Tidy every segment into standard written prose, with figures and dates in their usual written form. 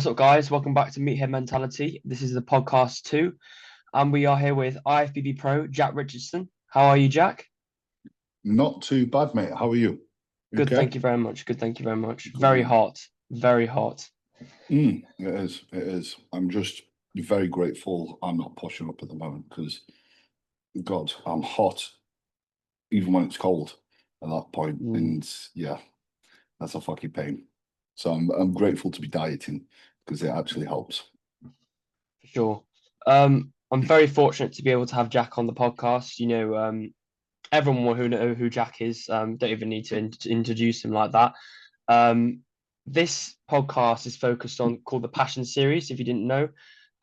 What's up, guys? Welcome back to Meathead Mentality. This is the podcast two, and we are here with IFBB Pro Jack Richardson. How are you, Jack? Not too bad, mate. How are you? Good, Okay. thank you very much. Good, thank you very much. Good, Very man. hot, very hot. It is. It is. I'm just very grateful I'm not pushing up at the moment because, God, I'm hot even when it's cold at that point. Mm, And yeah, that's a fucking pain. So I'm grateful to be dieting because it actually helps. for sure. I'm very fortunate to be able to have Jack on the podcast. Everyone who know who Jack is, don't even need to introduce him like that. Um, this podcast is focused on called the Passion Series, if you didn't know,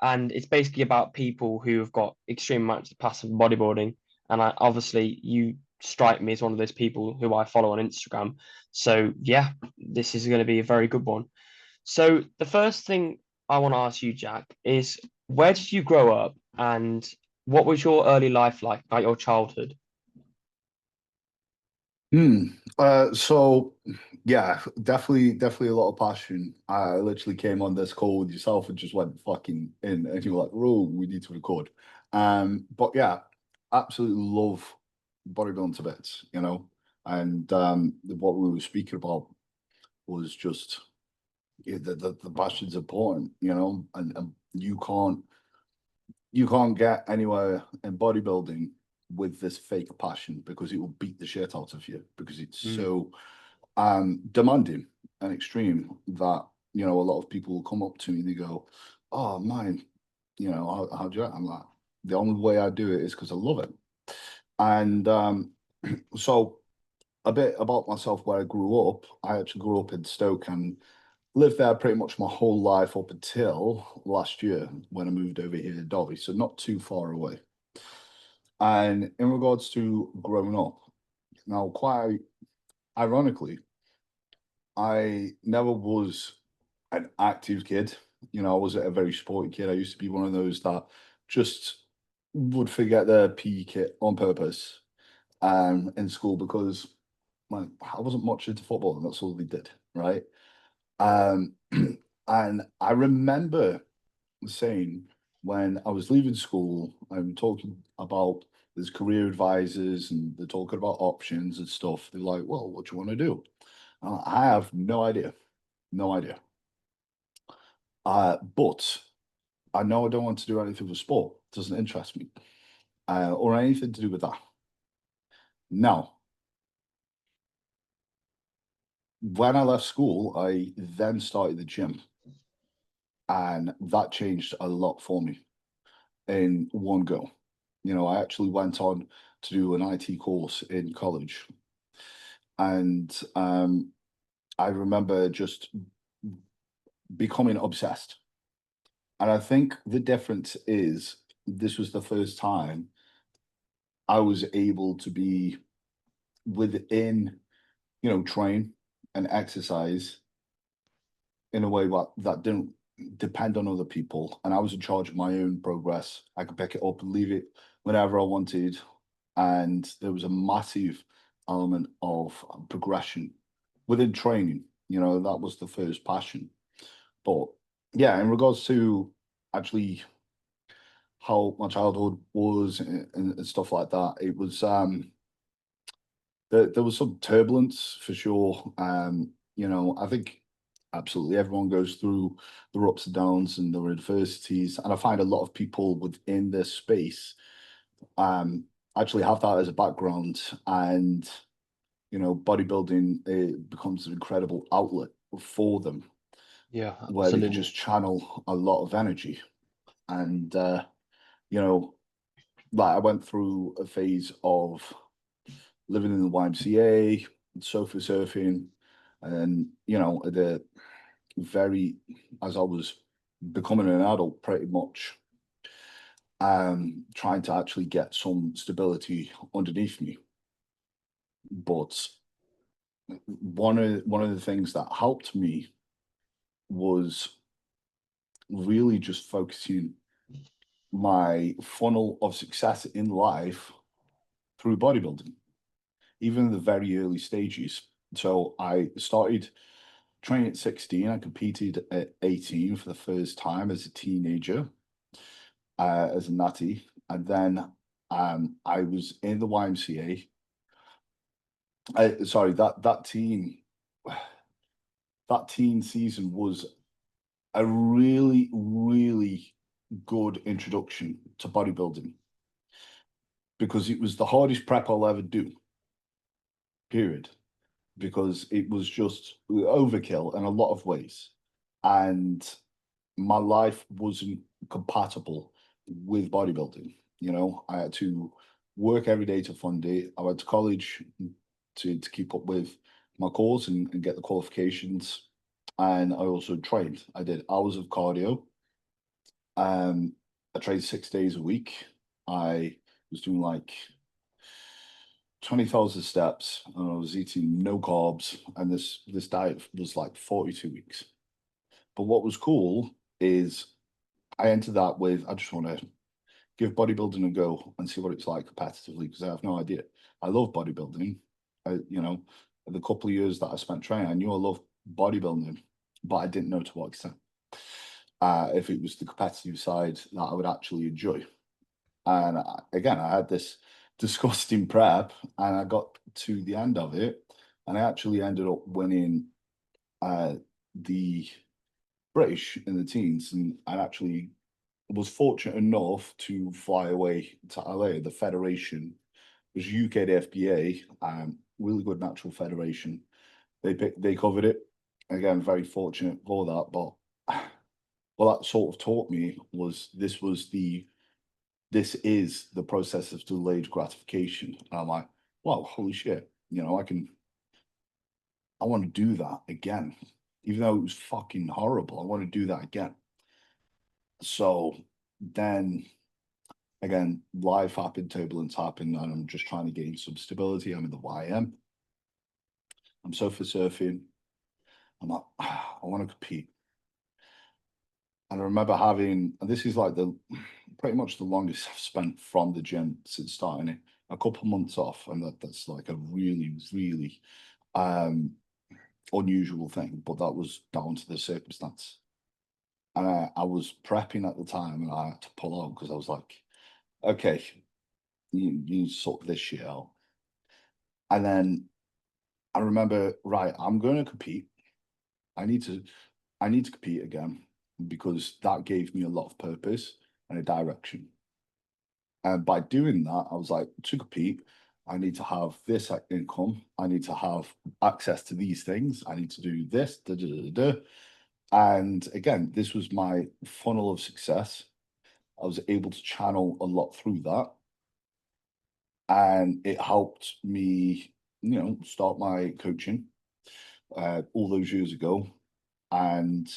and it's basically about people who have got extreme amounts of passion for bodybuilding. And obviously, you strike me as one of those people who I follow on Instagram. So yeah, this is going to be a very good one. So the first thing I want to ask you, Jack, is where did you grow up, and what was your early life like your childhood? Hmm. So yeah, definitely a lot of passion. I literally came on this call with yourself and just went fucking in, and you were like, "Oh, we need to record." But yeah, absolutely love bodybuilding to bits, and what we were speaking about was just the passion's important, and you can't get anywhere in bodybuilding with this fake passion because it will beat the shit out of you because it's Mm, so demanding and extreme that a lot of people will come up to me and they go, "Oh man, how do you?" I'm like, the only way I do it is because I love it. And so a bit about myself, where I grew up. I actually grew up in Stoke and lived there pretty much my whole life up until last year when I moved over here to Derby, so not too far away. And in regards to growing up, now quite ironically, I never was an active kid. I wasn't a very sporty kid. I used to be one of those that just would forget their PE kit on purpose in school because like I wasn't much into football and that's all they did, right? Um, and I remember saying when I was leaving school, I'm talking about there's career advisors and they're talking about options and stuff. They're like, "Well, what do you want to do?" I have no idea, no idea. But I know I don't want to do anything with sport. It doesn't interest me, or anything to do with that. Now, when I left school, I then started the gym, and that changed a lot for me in one go. I actually went on to do an IT course in college, and I remember just becoming obsessed. And I think the difference is this was the first time I was able to be within, train and exercise in a way that didn't depend on other people. And I was in charge of my own progress. I could pick it up and leave it whenever I wanted. And there was a massive element of progression within training. That was the first passion. But yeah, in regards to actually how my childhood was and stuff like that, it was there was some turbulence for sure. I think absolutely everyone goes through the ups and downs and the adversities, and I find a lot of people within this space um, actually have that as a background, and bodybuilding it becomes an incredible outlet for them, yeah, where they can absolutely. just channel a lot of energy, and you know, like I went through a phase of living in the YMCA, sofa surfing, and the very as I was becoming an adult, pretty much trying to actually get some stability underneath me. But one of the things that helped me was really just focusing my funnel of success in life through bodybuilding, even in the very early stages. So I started Trained at 16, I competed at 18 for the first time as a teenager, as a natty. And then I was in the YMCA. Sorry, that teen season was a really, really good introduction to bodybuilding, because it was the hardest prep I'll ever do, period. Because it was just overkill in a lot of ways. And my life wasn't compatible with bodybuilding. You know, I had to work every day to fund it. I went to college to keep up with my course and get the qualifications. And I also trained. I did hours of cardio. I trained 6 days a week. I was doing like 20,000 steps, and I was eating no carbs, and this diet was like 42 weeks. But what was cool is I entered that with, I just want to give bodybuilding a go and see what it's like competitively, because I have no idea. I love bodybuilding. You know, the couple of years that I spent training, I knew I loved bodybuilding, but I didn't know to what extent. If it was the competitive side that I would actually enjoy. And again, I had this disgusting prep, and I got to the end of it, and I actually ended up winning the British in the teens, and I actually was fortunate enough to fly away to LA. The federation was UKDFBA, really good natural federation. They covered it. Again, very fortunate for that. But what that sort of taught me was this is the process of delayed gratification. And I'm like, wow, holy shit, you know, I want to do that again. Even though it was fucking horrible, I want to do that again. So then again, life happened, turbulence happened, and I'm just trying to gain some stability. I'm in the YM. I'm surfing. I'm like, I want to compete. And I remember having, and this is like pretty much the longest I've spent from the gym since starting it, a couple of months off. And that's like a really, really unusual thing, but that was down to the circumstance. And I was prepping at the time, and I had to pull out because I was like, okay, you need to sort this shit out. And then I remember, right, I'm going to compete. I need to compete again, because that gave me a lot of purpose and a direction. And by doing that, I was like, to compete, I need to have this income. I need to have access to these things. I need to do this. Da, da, da, da. And again, this was my funnel of success. I was able to channel a lot through that. And it helped me, you know, start my coaching all those years ago, and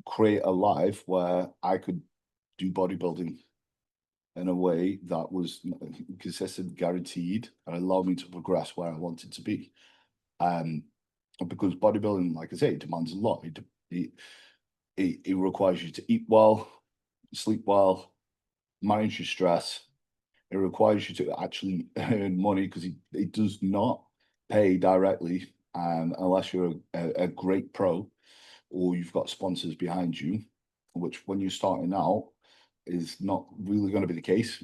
create a life where I could do bodybuilding in a way that was consistent, guaranteed, and allowed me to progress where I wanted to be. Because bodybuilding, like I say, it demands a lot. It requires you to eat well, sleep well, manage your stress. It requires you to actually earn money, because it does not pay directly, unless you're a great pro or you've got sponsors behind you, which when you're starting out is not really going to be the case.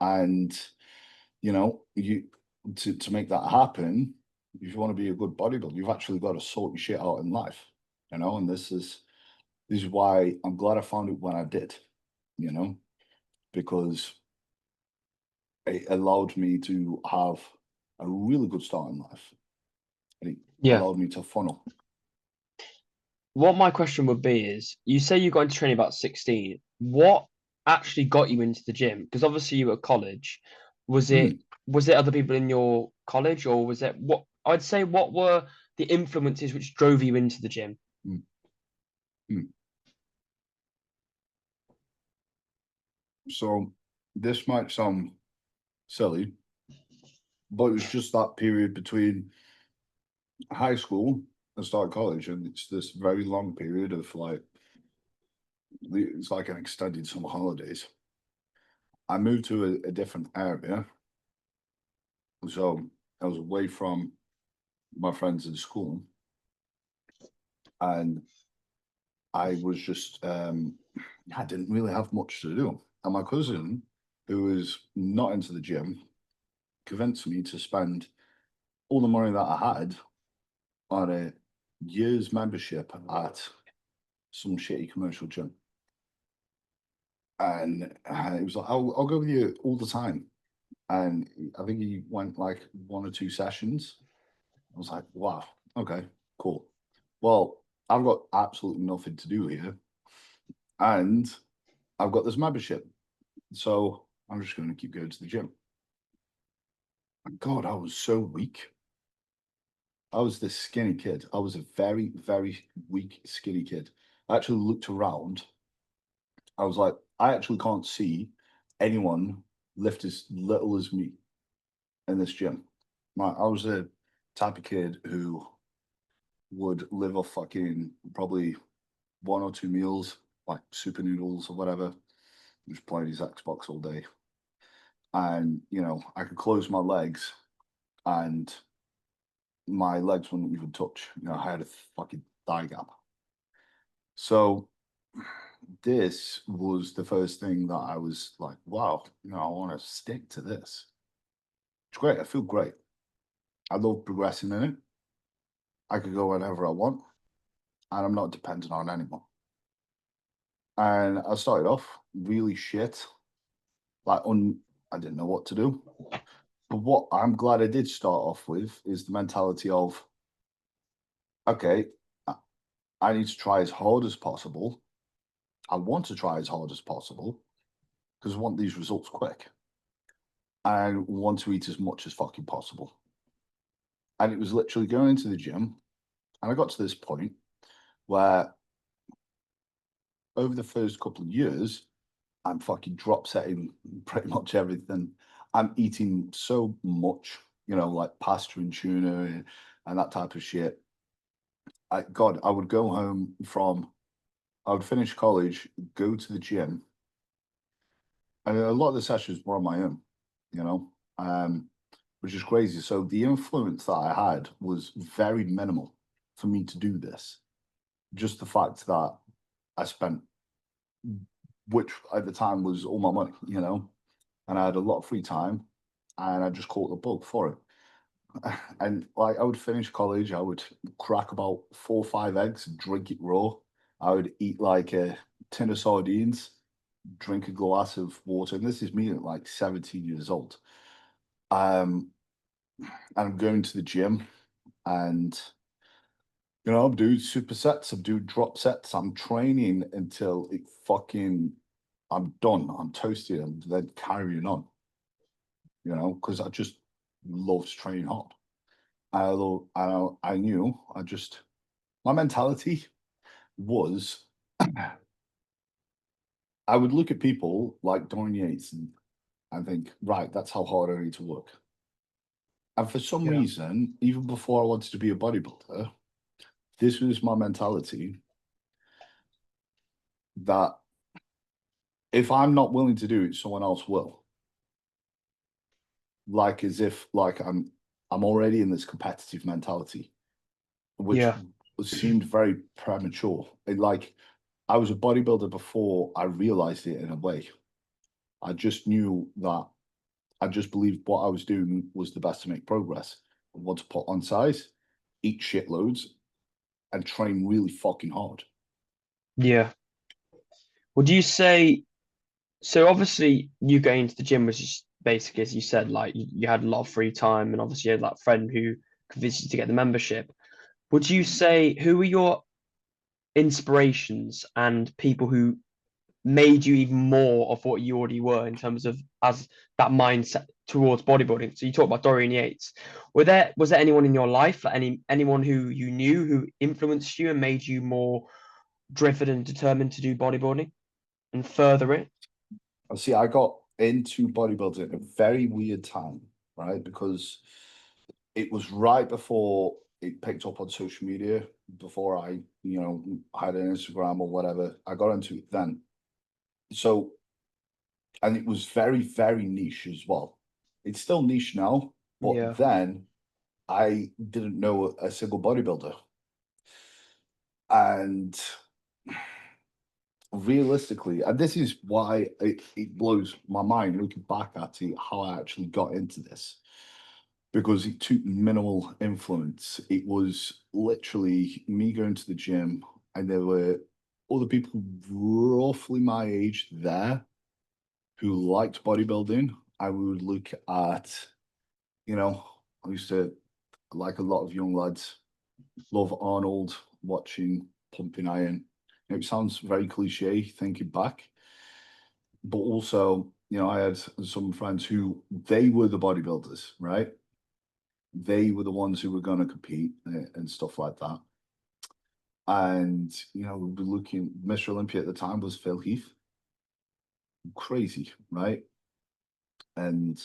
And you know, to make that happen, if you want to be a good bodybuilder, you've actually got to sort your shit out in life, you know. And this is why I'm glad I found it when I did, you know, because it allowed me to have a really good start in life, and it Yeah. allowed me to funnel. What my question would be is, you say you got into training about 16. What actually got you into the gym? Because obviously you were at college. Was it Mm, was it other people in your college, or was it what I'd say what were the influences which drove you into the gym? mm, mm. So this might sound silly, but it was just that period between high school and start college, and it's this very long period of like, it's like an extended summer holidays. I moved to a different area, so I was away from my friends in school, And I was just, I didn't really have much to do. And my cousin, who was not into the gym, convinced me to spend all the money that I had on a year's membership at some shitty commercial gym. And it was like, I'll go with you all the time. And I think he went like 1 or 2 sessions. I was like, wow, okay, cool. Well, I've got absolutely nothing to do here. And I've got this membership. So I'm just going to keep going to the gym. And God, I was so weak. I was this skinny kid. I was a very, very weak, skinny kid. I actually looked around. I was like, I actually can't see anyone lift as little as me in this gym. I was a type of kid who would live off fucking probably 1 or 2 meals, like super noodles or whatever, just playing his Xbox all day. And, I could close my legs and my legs wouldn't even touch. I had a fucking thigh gap. So this was the first thing that I was like, wow, I want to stick to this. It's great. I feel great. I love progressing in it. I could go whenever I want, and I'm not dependent on anyone. And I started off really shit, like I didn't know what to do. But what I'm glad I did start off with is the mentality of, okay, I need to try as hard as possible. I want to try as hard as possible because I want these results quick. I want to eat as much as fucking possible. And it was literally going into the gym. And I got to this point where over the first couple of years, I'm fucking drop setting pretty much everything. I'm eating so much, like pasta and tuna and that type of shit. God, I would go home I would finish college, go to the gym, and a lot of the sessions were on my own, you know, um, which is crazy. So the influence that I had was very minimal for me to do this. Just the fact that I spent, which at the time was all my money, and I had a lot of free time, and I just caught the bug for it. And like I would finish college, I would crack about 4 or 5 eggs, drink it raw. I would eat like a tin of sardines, drink a glass of water, and this is me at like 17 years old. And I'm going to the gym, and I'm doing supersets, I'm doing drop sets, I'm training until I'm done, I'm toasted, and then carrying on, because I just loved training hard. I knew my mentality was I would look at people like Dorian Yates and think, right, that's how hard I need to work. And for some Yeah. reason, even before I wanted to be a bodybuilder, this was my mentality that if I'm not willing to do it, someone else will. Like as if like I'm already in this competitive mentality, which Yeah. seemed very premature. Like I was a bodybuilder before I realized it in a way. I just knew that I just believed what I was doing was the best to make progress. I want to put on size, eat shitloads, and train really fucking hard. Yeah. Would you say so? Obviously, you going to the gym was just basically, as you said, like you had a lot of free time, and obviously you had that friend who convinced you to get the membership. Would you say who were your inspirations and people who made you even more of what you already were in terms of as that mindset towards bodybuilding? So you talk about Dorian Yates. Was there anyone in your life, like anyone who you knew who influenced you and made you more driven and determined to do bodybuilding and further it? See, I got into bodybuilding at a very weird time, right? Because it was right before it picked up on social media, before I, had an Instagram or whatever. I got into it then. So, and it was very, very niche as well. It's still niche now, but Yeah. then I didn't know a single bodybuilder. And realistically, and this is why it blows my mind looking back at it, how I actually got into this, because it took minimal influence. It was literally me going to the gym, and there were other people roughly my age there who liked bodybuilding. I would look at, I used to, like a lot of young lads, love Arnold, watching Pumping Iron. It sounds very cliche thinking back, but also, I had some friends who they were the bodybuilders, right? They were the ones who were going to compete and stuff like that. And, we'd be looking, Mr. Olympia at the time was Phil Heath. Crazy, right? And,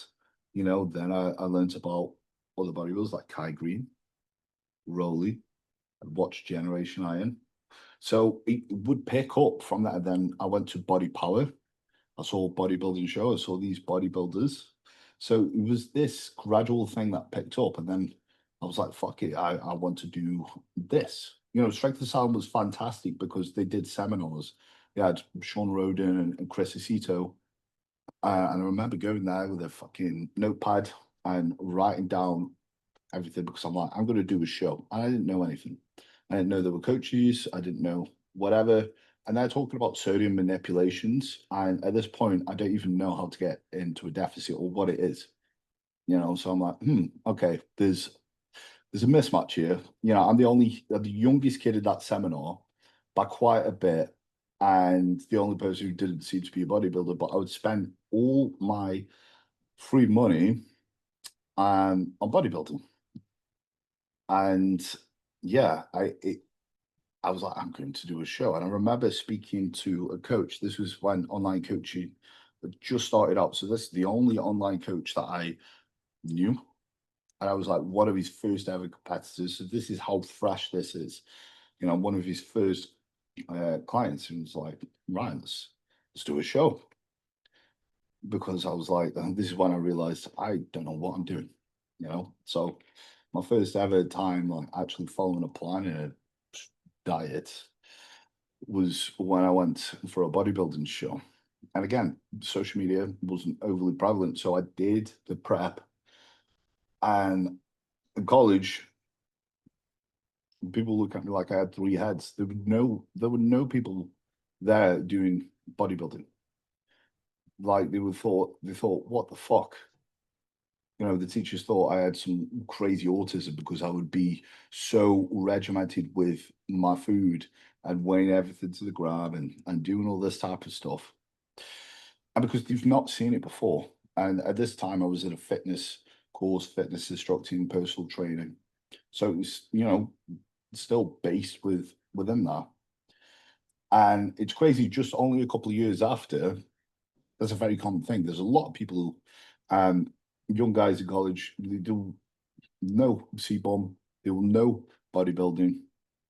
then I learned about other bodybuilders like Kai Green, Rowley, and watched Generation Iron. So it would pick up from that. And then I went to Body Power. I saw a bodybuilding show. I saw these bodybuilders. So it was this gradual thing that picked up. And then I was like, fuck it, I want to do this. Strength and Sound was fantastic because they did seminars. They had Sean Roden and Chris Aceto. And I remember going there with a fucking notepad and writing down everything because I'm like, I'm going to do a show. And I didn't know anything. I didn't know there were coaches. I didn't know whatever. And they're talking about sodium manipulations. And at this point, I don't even know how to get into a deficit or what it is. So I'm like, okay, there's a mismatch here. I'm the youngest kid at that seminar by quite a bit, and the only person who didn't seem to be a bodybuilder. But I would spend all my free money on bodybuilding, and yeah, I was like, I'm going to do a show. And I remember speaking to a coach. This was when online coaching had just started out. So this is the only online coach that I knew. And I was like one of his first ever competitors. So this is how fresh this is. One of his first clients who was like, Ryan, let's do a show. Because I was like, this is when I realized I don't know what I'm doing, So my first ever time like actually following a plan in a diet was when I went for a bodybuilding show. And again, social media wasn't overly prevalent. So I did the prep. And in college, people look at me like I had three heads. There were no people there doing bodybuilding. Like they thought, what the fuck? The teachers thought I had some crazy autism because I would be so regimented with my food and weighing everything to the gram and doing all this type of stuff. And because they've not seen it before. And at this time, I was in a fitness course, fitness instructing, personal training. So it was, still based within that. And it's crazy, just only a couple of years after, that's a very common thing. There's a lot of people who, young guys in college, they do know CBOM, they will know bodybuilding.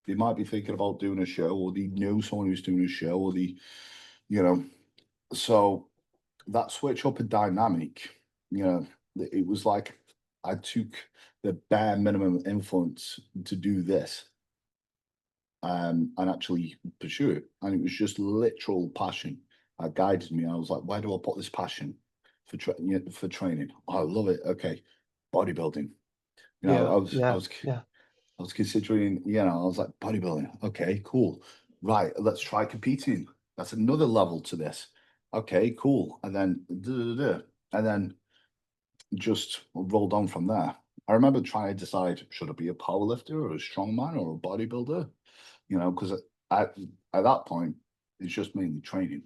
They might be thinking about doing a show, or they know someone who's doing a show, or so that switch up in dynamic, it was like I took the bare minimum influence to do this and actually pursue it. And it was just literal passion that guided me. I was like, where do I put this passion for training? Oh, I love it. Okay, bodybuilding. I was considering, I was like, bodybuilding. Okay, cool. Right, let's try competing. That's another level to this. Okay, cool. And then, and then just rolled on from there. I remember trying to decide, should I be a powerlifter or a strongman or a bodybuilder? Because at that point, it's just mainly training.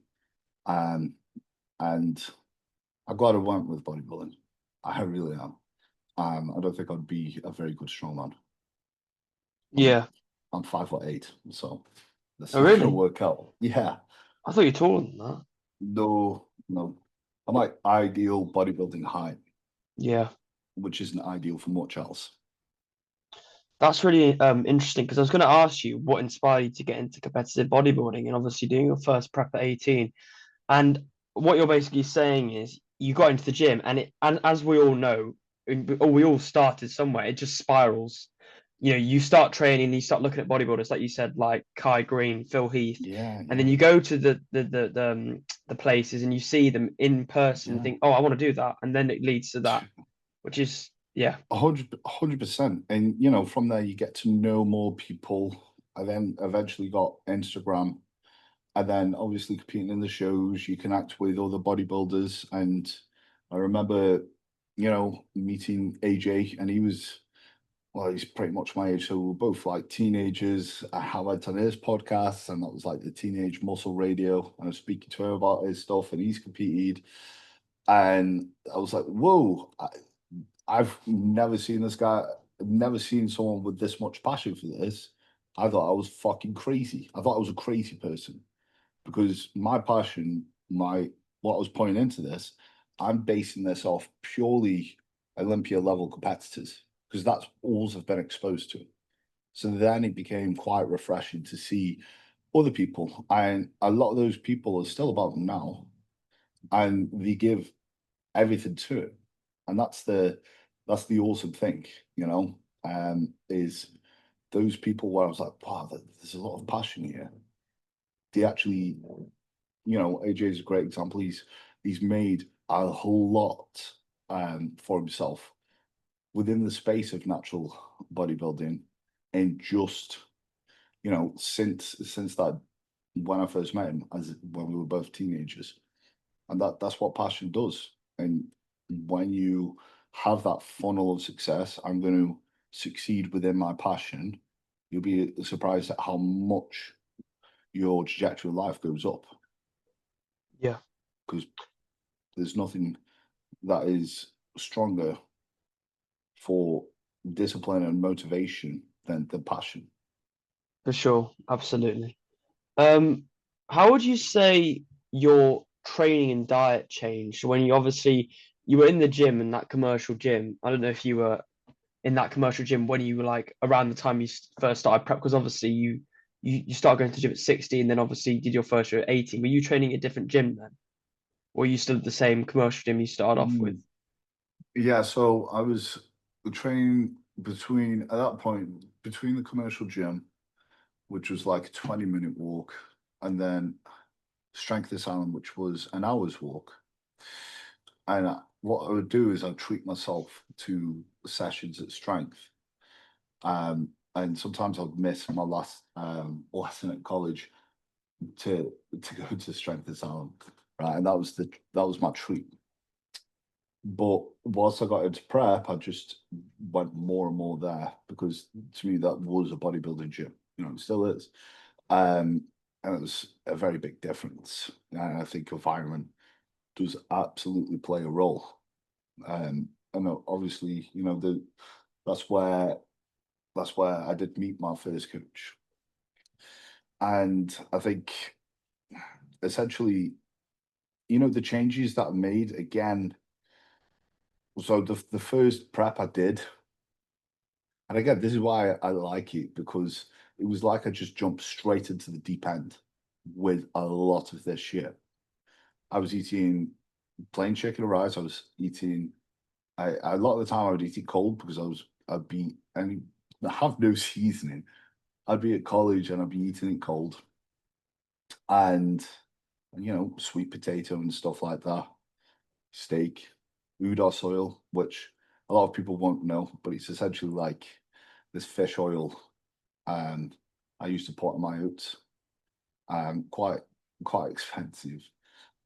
And I'm glad I went with bodybuilding. I really am. I don't think I'd be a very good strongman. Yeah. I'm 5'8", so that's Oh, not really? gonna work out. Yeah. I thought you were taller than that. No. I'm like ideal bodybuilding height, Yeah. which isn't ideal for much else. That's really interesting because I was going to ask you what inspired you to get into competitive bodybuilding and obviously doing your first prep at 18. And what you're basically saying is you got into the gym and as we all know, or we all started somewhere, it just spirals. you know, you start training, you start looking at bodybuilders, like you said, like Kai Green, Phil Heath, Yeah, and then you go to the places and you see them in person and yeah. think, oh, I want to do that, and then it leads to that, which is yeah, 100%. And you know, from there you get to know more people. I then eventually got Instagram, and then obviously competing in the shows, you connect with other bodybuilders. And I remember, you know, meeting AJ, and he was, well, he's pretty much my age, so we were both like teenagers. I went on his podcast, and that was like the Teenage Muscle Radio, and I was speaking to him about his stuff, and he's competed, and I was like, whoa, I've never seen this guy, never seen someone with this much passion for this. I thought I was fucking crazy. I thought I was a crazy person because my passion, my what I was pointing into this, I'm basing this off purely Olympia level competitors because that's all I've been exposed to. So then it became quite refreshing to see other people, and a lot of those people are still about now, and they give everything to it, and that's the awesome thing, you know, is those people where I was like, wow, there's a lot of passion here. They actually, you know, AJ is a great example. He's made a whole lot for himself within the space of natural bodybuilding, and just, you know, since that, when I first met him, as when we were both teenagers, and that's what passion does. And when you have that funnel of success, I'm going to succeed within my passion, you'll be surprised at how much your trajectory of life goes up, yeah, because there's nothing that is stronger for discipline and motivation than the passion. for sure, absolutely. Um, how would you say your training and diet changed when you obviously you were in the gym, in that commercial gym? I don't know if you were in that commercial gym when you were like around the time you first started prep, because obviously you started going to the gym at 16, then obviously you did your first year at 18. Were you training at a different gym then? Or were you still at the same commercial gym you started off with? Mm. Yeah, so I was training between, at that point, between the commercial gym, which was like a 20-minute walk, and then Strength Asylum, which was an hour's walk. And what I would do is I'd treat myself to sessions at Strength. And sometimes I'd miss my last lesson at college to go to Strength Asylum, right? And that was my treat. But once I got into prep, I just went more and more there because to me that was a bodybuilding gym. You know, it still is. And it was a very big difference. And I think environment does absolutely play a role. And obviously, you know, that's where that's where I did meet my first coach. And I think essentially, you know, the changes that I made again. So the first prep I did, and again, this is why I like it, because it was like I just jumped straight into the deep end with a lot of this shit. I was eating plain chicken and rice. I was eating, a lot of the time I would eat it cold because I'd be, and I have no seasoning. I'd be at college and I'd be eating it cold, and you know, sweet potato and stuff like that, steak, udos oil, which a lot of people won't know, but it's essentially like this fish oil. And I used to put in my oats. Quite expensive.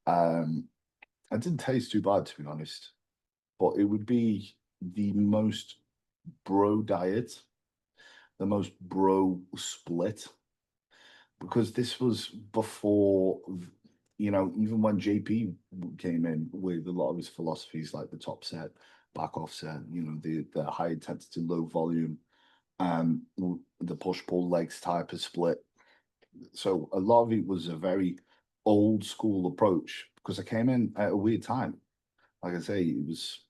Um, it didn't taste too bad, to be honest, but it would be the most bro diet, the most bro split, because this was before, you know, even when JP came in with a lot of his philosophies, like the top set, back off set, you know, the high intensity, low volume, the push pull legs type of split. So a lot of it was a very old school approach because I came in at a weird time. Like I say, it was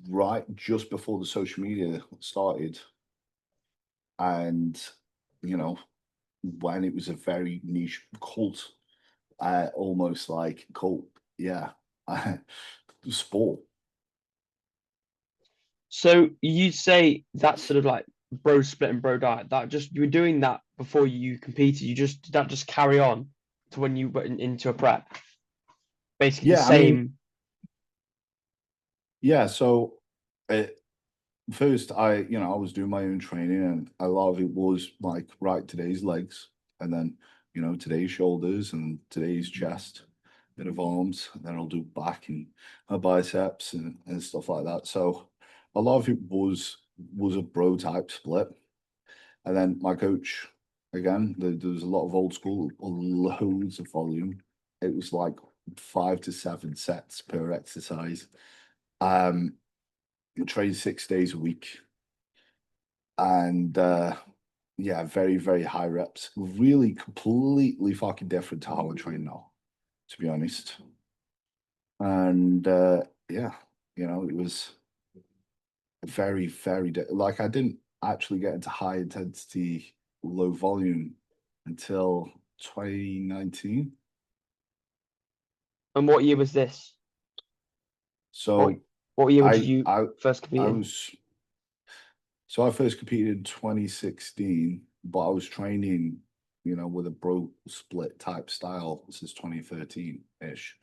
right just before the social media started, and you know, when it was a very niche cult, almost like cult, yeah, sport. So you say that's sort of like bro split and bro diet, that just you were doing that before you competed. You just did that just carry on to when you went into a prep. Basically the Yeah, I mean, same. yeah. So first, I was doing my own training, and a lot of it was like, right, today's legs, and then today's shoulders, and today's chest, bit of arms, and then I'll do back and my biceps and stuff like that. So a lot of it was a bro type split. And then my coach, again, there was a lot of old school, loads of volume. It was like 5 to 7 sets per exercise. Trained 6 days a week, and yeah, very, very high reps. Really completely fucking different to how I train now, to be honest. And yeah, it was very, very like, I didn't actually get into high intensity, low volume until 2019. And what year was this? What So what year did I you I first compete I in? was so I first competed in 2016, but I was training, with a bro split type style since 2013-ish.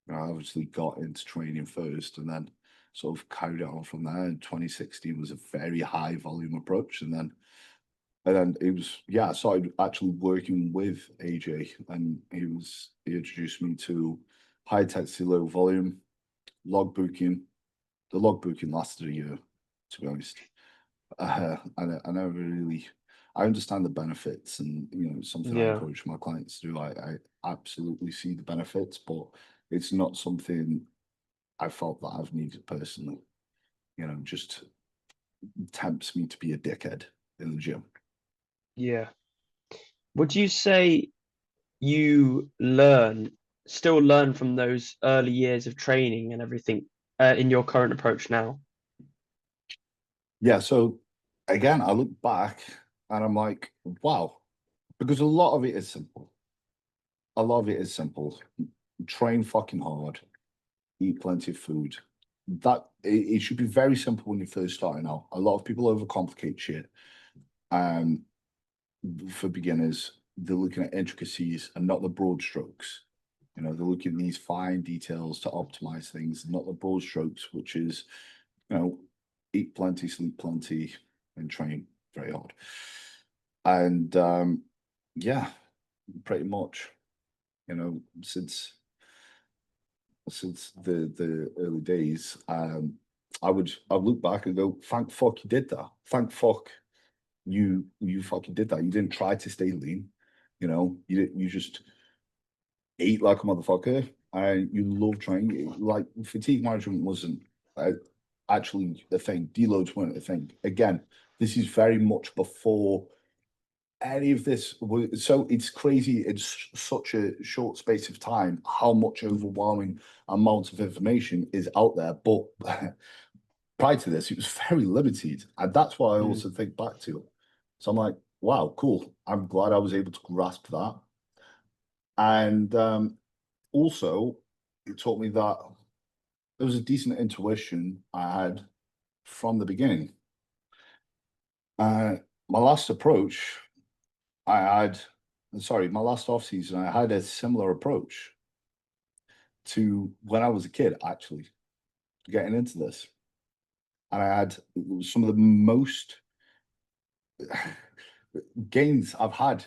I obviously got into training first and then sort of carried it on from there. And 2016 was a very high volume approach. And then it was, yeah, I started actually working with AJ, and he introduced me to high intensity, low volume, log booking. The log booking lasted a year, to be honest. I never really, I understand the benefits, and it's something I Yeah. encourage my clients to do. I absolutely see the benefits, but it's not something I felt that I've needed personally. Just tempts me to be a dickhead in the gym. Yeah. Would you say you still learn from those early years of training and everything in your current approach now? Yeah, so again, I look back and I'm like, wow, because a lot of it is simple. A lot of it is simple. Train fucking hard, eat plenty of food. It should be very simple when you're first starting out. A lot of people overcomplicate shit. Um, for beginners, they're looking at intricacies and not the broad strokes. They're looking at these fine details to optimize things, not the broad strokes, which is, eat plenty, sleep plenty, and train very hard. And yeah, pretty much, since the early days, I look back and go, thank fuck you did that. Thank fuck you fucking did that. You didn't try to stay lean. You just ate like a motherfucker, and you love training. Like, fatigue management wasn't actually a thing. Deloads weren't a thing. Again, this is very much before any of this was, so it's crazy in such a short space of time how much overwhelming amount of information is out there. But prior to this, it was very limited, and that's what I Mm. also think back to. So I'm like, wow, cool. I'm glad I was able to grasp that. And also, it taught me that there was a decent intuition I had from the beginning. My last approach, my last off season, I had a similar approach to when I was a kid, actually, getting into this. And I had some of the most gains I've had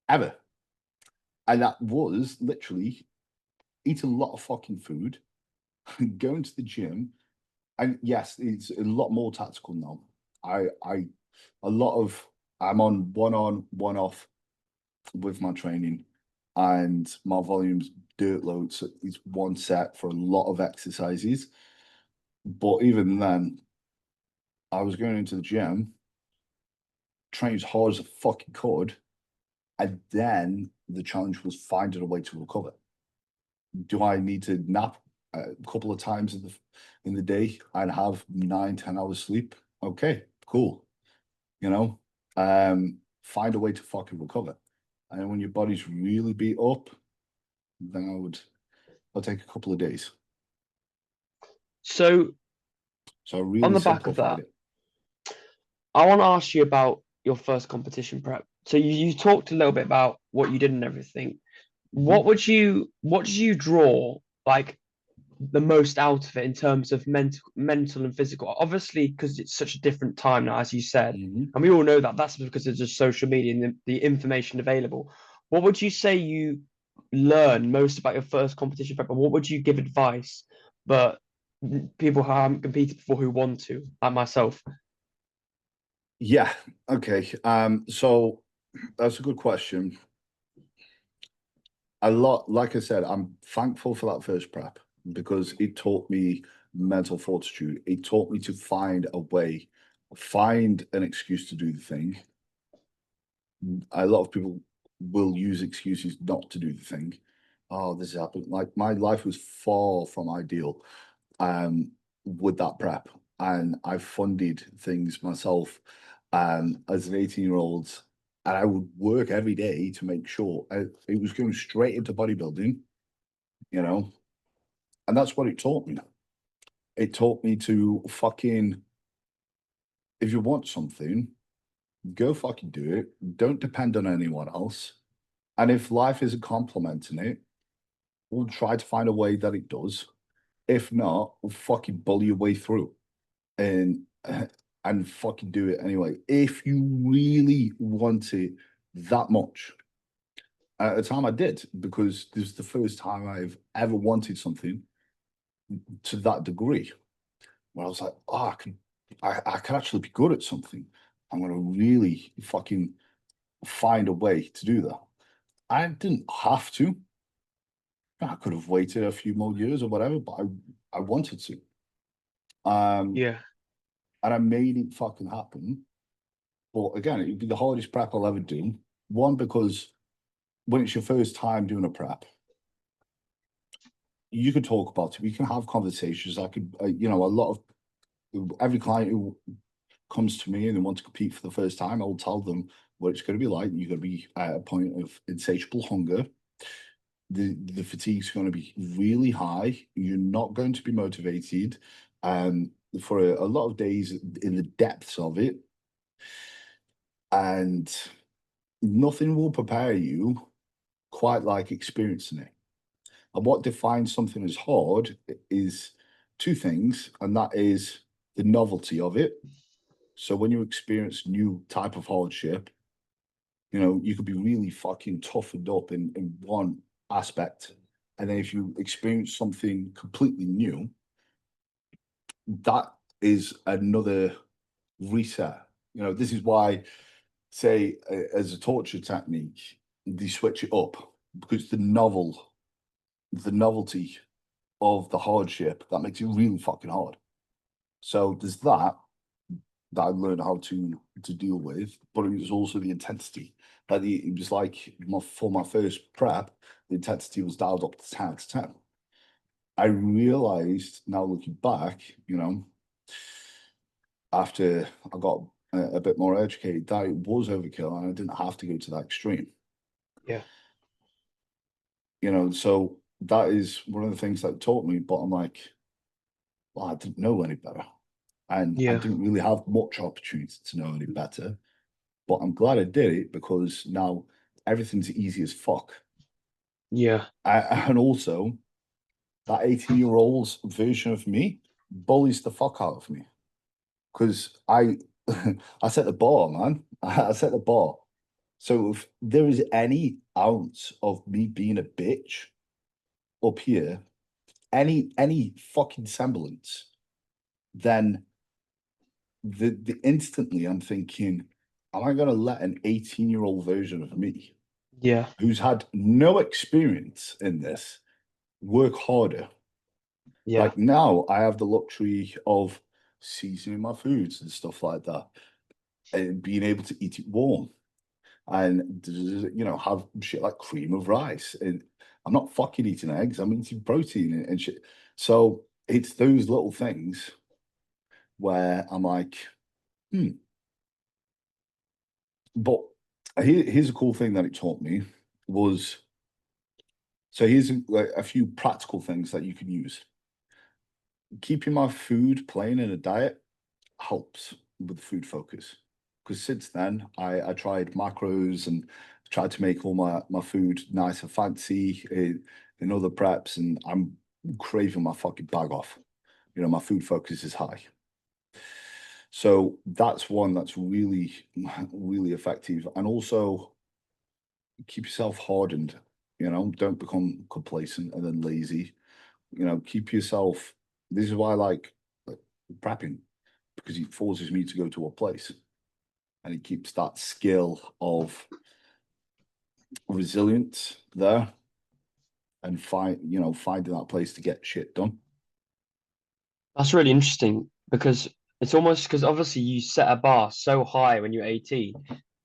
ever. And that was literally eat a lot of fucking food, going to the gym. And yes, it's a lot more tactical now. I a lot of I'm on, one off with my training, and my volume's dirt loads. So it's one set for a lot of exercises. But even then, I was going into the gym, training as hard as I fucking could, and then the challenge was finding a way to recover. Do I need to nap a couple of times in the day and have 9, 10 hours sleep? Okay, cool. You know, find a way to fucking recover. And when your body's really beat up, then I'll take a couple of days. So So I on really the back of simplified that, it. I want to ask you about your first competition prep. So you talked a little bit about what you did and everything. Mhm. What did you draw like the most out of it in terms of mental and physical? Obviously, because it's such a different time now, as you said, Mhm. and we all know that that's because of just social media and the information available. What would you say you learn most about your first competition prep, and what would you give advice, but people who haven't competed before who want to, like myself? Yeah. Okay. So that's a good question. A lot, like I said, I'm thankful for that first prep because it taught me mental fortitude. It taught me to find a way, find an excuse to do the thing. A lot of people will use excuses not to do the thing. Oh, this happened. Like my life was far from ideal with that prep. And I funded things myself as an 18-year-old. And I would work every day to make sure it was going straight into bodybuilding, you know, and that's what it taught me. It taught me to fucking, if you want something, go fucking do it. Don't depend on anyone else. And if life isn't complimenting it, we'll try to find a way that it does. If not, we'll fucking bully your way through and and fucking do it anyway. If you really want it that much. At the time I did, because this is the first time I've ever wanted something to that degree. Where I was like, oh, I can actually be good at something. I'm gonna really fucking find a way to do that. I didn't have to. I could have waited a few more years or whatever, but I wanted to. Um, Yeah, and I made it fucking happen. But again, it'd be the hardest prep I'll ever do. One, because when it's your first time doing a prep, you can talk about it. We can have conversations. I could, a lot of every client who comes to me and they want to compete for the first time, I will tell them what it's going to be like. You're going to be at a point of insatiable hunger. The fatigue's going to be really high. You're not going to be motivated for a lot of days in the depths of it. And nothing will prepare you quite like experiencing it. And what defines something as hard is two things, and that is the novelty of it. So when you experience new type of hardship, you could be really fucking toughened up in one aspect. And then if you experience something completely new, that is another reset. This is why, say, as a torture technique, they switch it up because the novelty of the hardship that makes it really fucking hard. So there's that I learned how to deal with, but it was also the intensity. It was like for my first prep, the intensity was dialed up to 10 out of 10. I realized now looking back, after I got a bit more educated, that it was overkill and I didn't have to go to that extreme. yeah, So that is one of the things that taught me, but I'm like, well, I didn't know any better. And I yeah, didn't really have much opportunity to know any better. But I'm glad I did it because now everything's easy as fuck. yeah, And also, that 18-year-old's version of me bullies the fuck out of me because I set the bar, man. I set the bar. So if there is any ounce of me being a bitch up here, any fucking semblance, then the instantly I'm thinking, am I gonna let an 18-year-old version of me yeah, who's had no experience in this work harder? yeah, Like now I have the luxury of seasoning my foods and stuff like that and being able to eat it warm and have shit like cream of rice. And I'm not fucking eating eggs, I'm eating protein and shit. So it's those little things where I'm like, hmm. But here's a cool thing that it taught me was, so here's like a few practical things that you can use. Keeping my food plain in a diet helps with food focus. because since then I tried macros and tried to make all my food nice and fancy in other preps, and I'm craving my fucking bag off. You know, my food focus is high. So that's one that's really, really effective. And also keep yourself hardened, you know, don't become complacent and then lazy. You know, keep yourself. This is why I like prepping, because it forces me to go to a place and it keeps that skill of resilience there and finding that place to get shit done. That's really interesting because it's almost because obviously you set a bar so high when you're 18.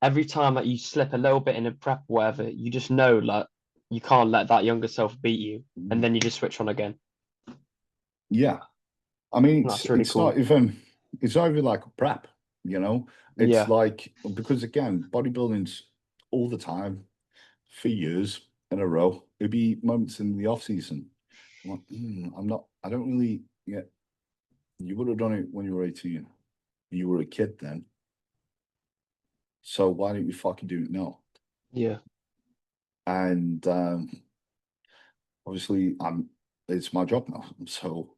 Every time that you slip a little bit in a prep or whatever, you just know like you can't let that younger self beat you, and then you just switch on again. Yeah. I mean, That's really it's not cool. even like a prep, you know. It's Yeah, like, because again, bodybuilding's all the time for years in a row. It'd be moments in the off season. I'm like, I don't really. Yeah, you would have done it when you were 18. You were a kid then. So why don't you fucking do it now? yeah, And obviously, it's my job now. So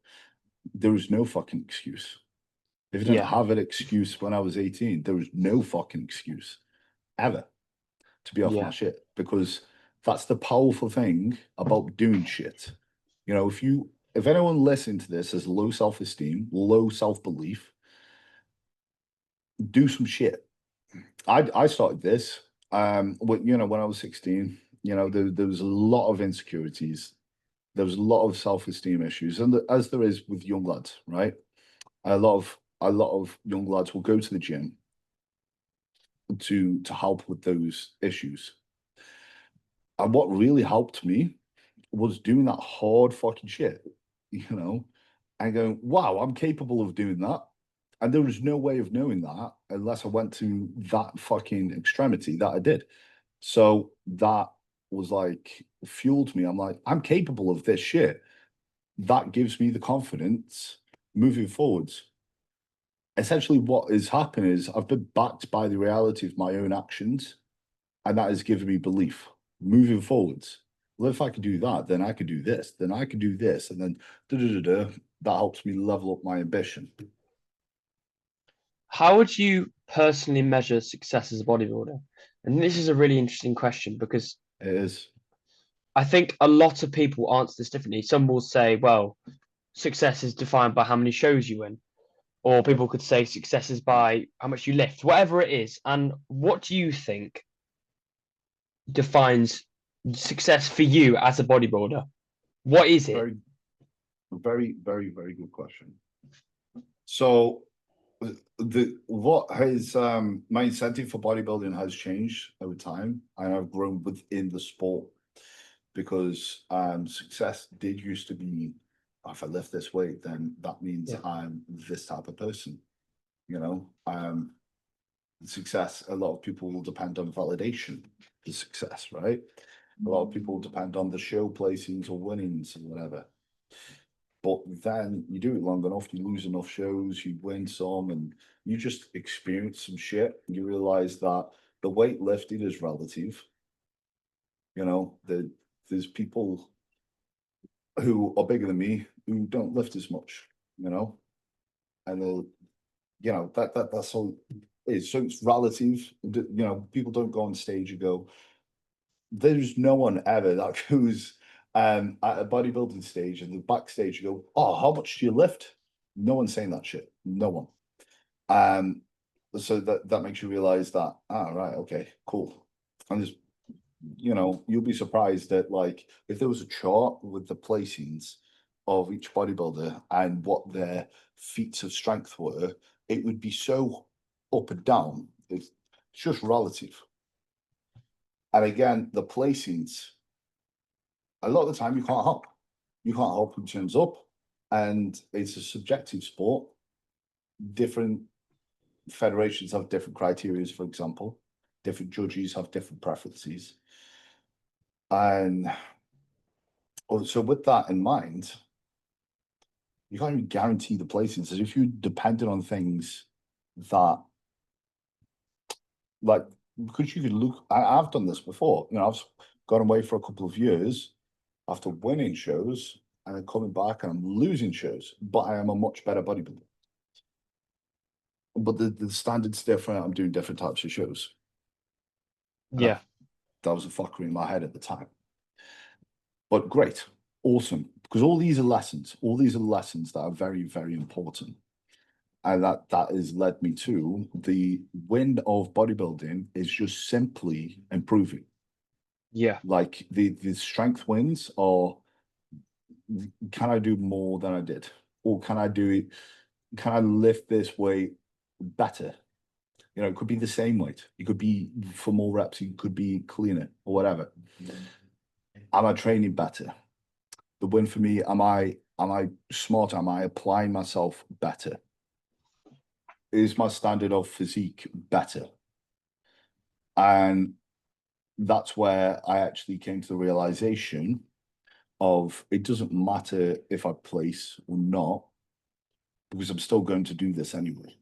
there was no fucking excuse. If I didn't yeah, have an excuse when I was 18, there was no fucking excuse ever to be off my yeah. shit, because that's the powerful thing about doing shit. You know, if anyone listening to this has low self-esteem, low self-belief, do some shit. I started this when I was 16, you know, there was a lot of insecurities. There was a lot of self-esteem issues, and as there is with young lads, right? A lot of young lads will go to the gym to help with those issues. And what really helped me was doing that hard fucking shit, you know, and going, wow, I'm capable of doing that. And there was no way of knowing that unless I went to that fucking extremity that I did. So that was like fueled me. I'm like, I'm capable of this shit. That gives me the confidence moving forwards. Essentially, what has happened is I've been backed by the reality of my own actions, and that has given me belief moving forwards. Well, if I could do that, then I could do this, then I could do this, and then da da da da. That helps me level up my ambition. How would you personally measure success as a bodybuilder? And this is a really interesting question because It is I think a lot of people answer this differently. Some will say, well, success is defined by how many shows you win, or yep. people could say success is by how much you lift, whatever it is. And what do you think defines success for you as a bodybuilder? What is it? Very, very, very, very good question. So the what has my incentive for bodybuilding has changed over time, and I've grown within the sport, because success did used to be, "Oh, if I lift this weight, then that means Yeah. I'm this type of person." You know, success, a lot of people will depend on validation for success, right? A lot of people depend on the show placings or winnings or whatever. But then you do it long enough, you lose enough shows, you win some, and you just experience some shit. You realize that the weight lifted is relative. You know, there's people who are bigger than me who don't lift as much, you know, and they'll, that's all it is. So it's relative. You know, people don't go on stage and go, there's no one ever that goes at a bodybuilding stage and the backstage you go, oh, how much do you lift? No one's saying that shit. No one. Um, so that makes you realize that, right, okay, cool. And there's, you'll be surprised that, like, if there was a chart with the placings of each bodybuilder and what their feats of strength were, it would be so up and down. It's just relative. And again, the placings, a lot of the time you can't help. You can't help who turns up. And it's a subjective sport. Different federations have different criteria, for example. Different judges have different preferences. And so with that in mind, you can't even guarantee the placings. As if you depended on things that like, because you could look, I've done this before, you know, I've gone away for a couple of years after winning shows and then coming back and I'm losing shows, but I am a much better bodybuilder. But the standard's different. I'm doing different types of shows. Yeah. That was a fuckery in my head at the time. But great, awesome. Because all these are lessons. All these are lessons that are very, very important. And that has led me to the win of bodybuilding is just simply improving. Yeah. Like the strength wins are, can I do more than I did? Or can I do it? Can I lift this weight better? You know, it could be the same weight. It could be for more reps. It could be cleaner or whatever. Am I training better? The win for me, am I smarter? Am I applying myself better? Is my standard of physique better? And that's where I actually came to the realization of it doesn't matter if I place or not, because I'm still going to do this anyway.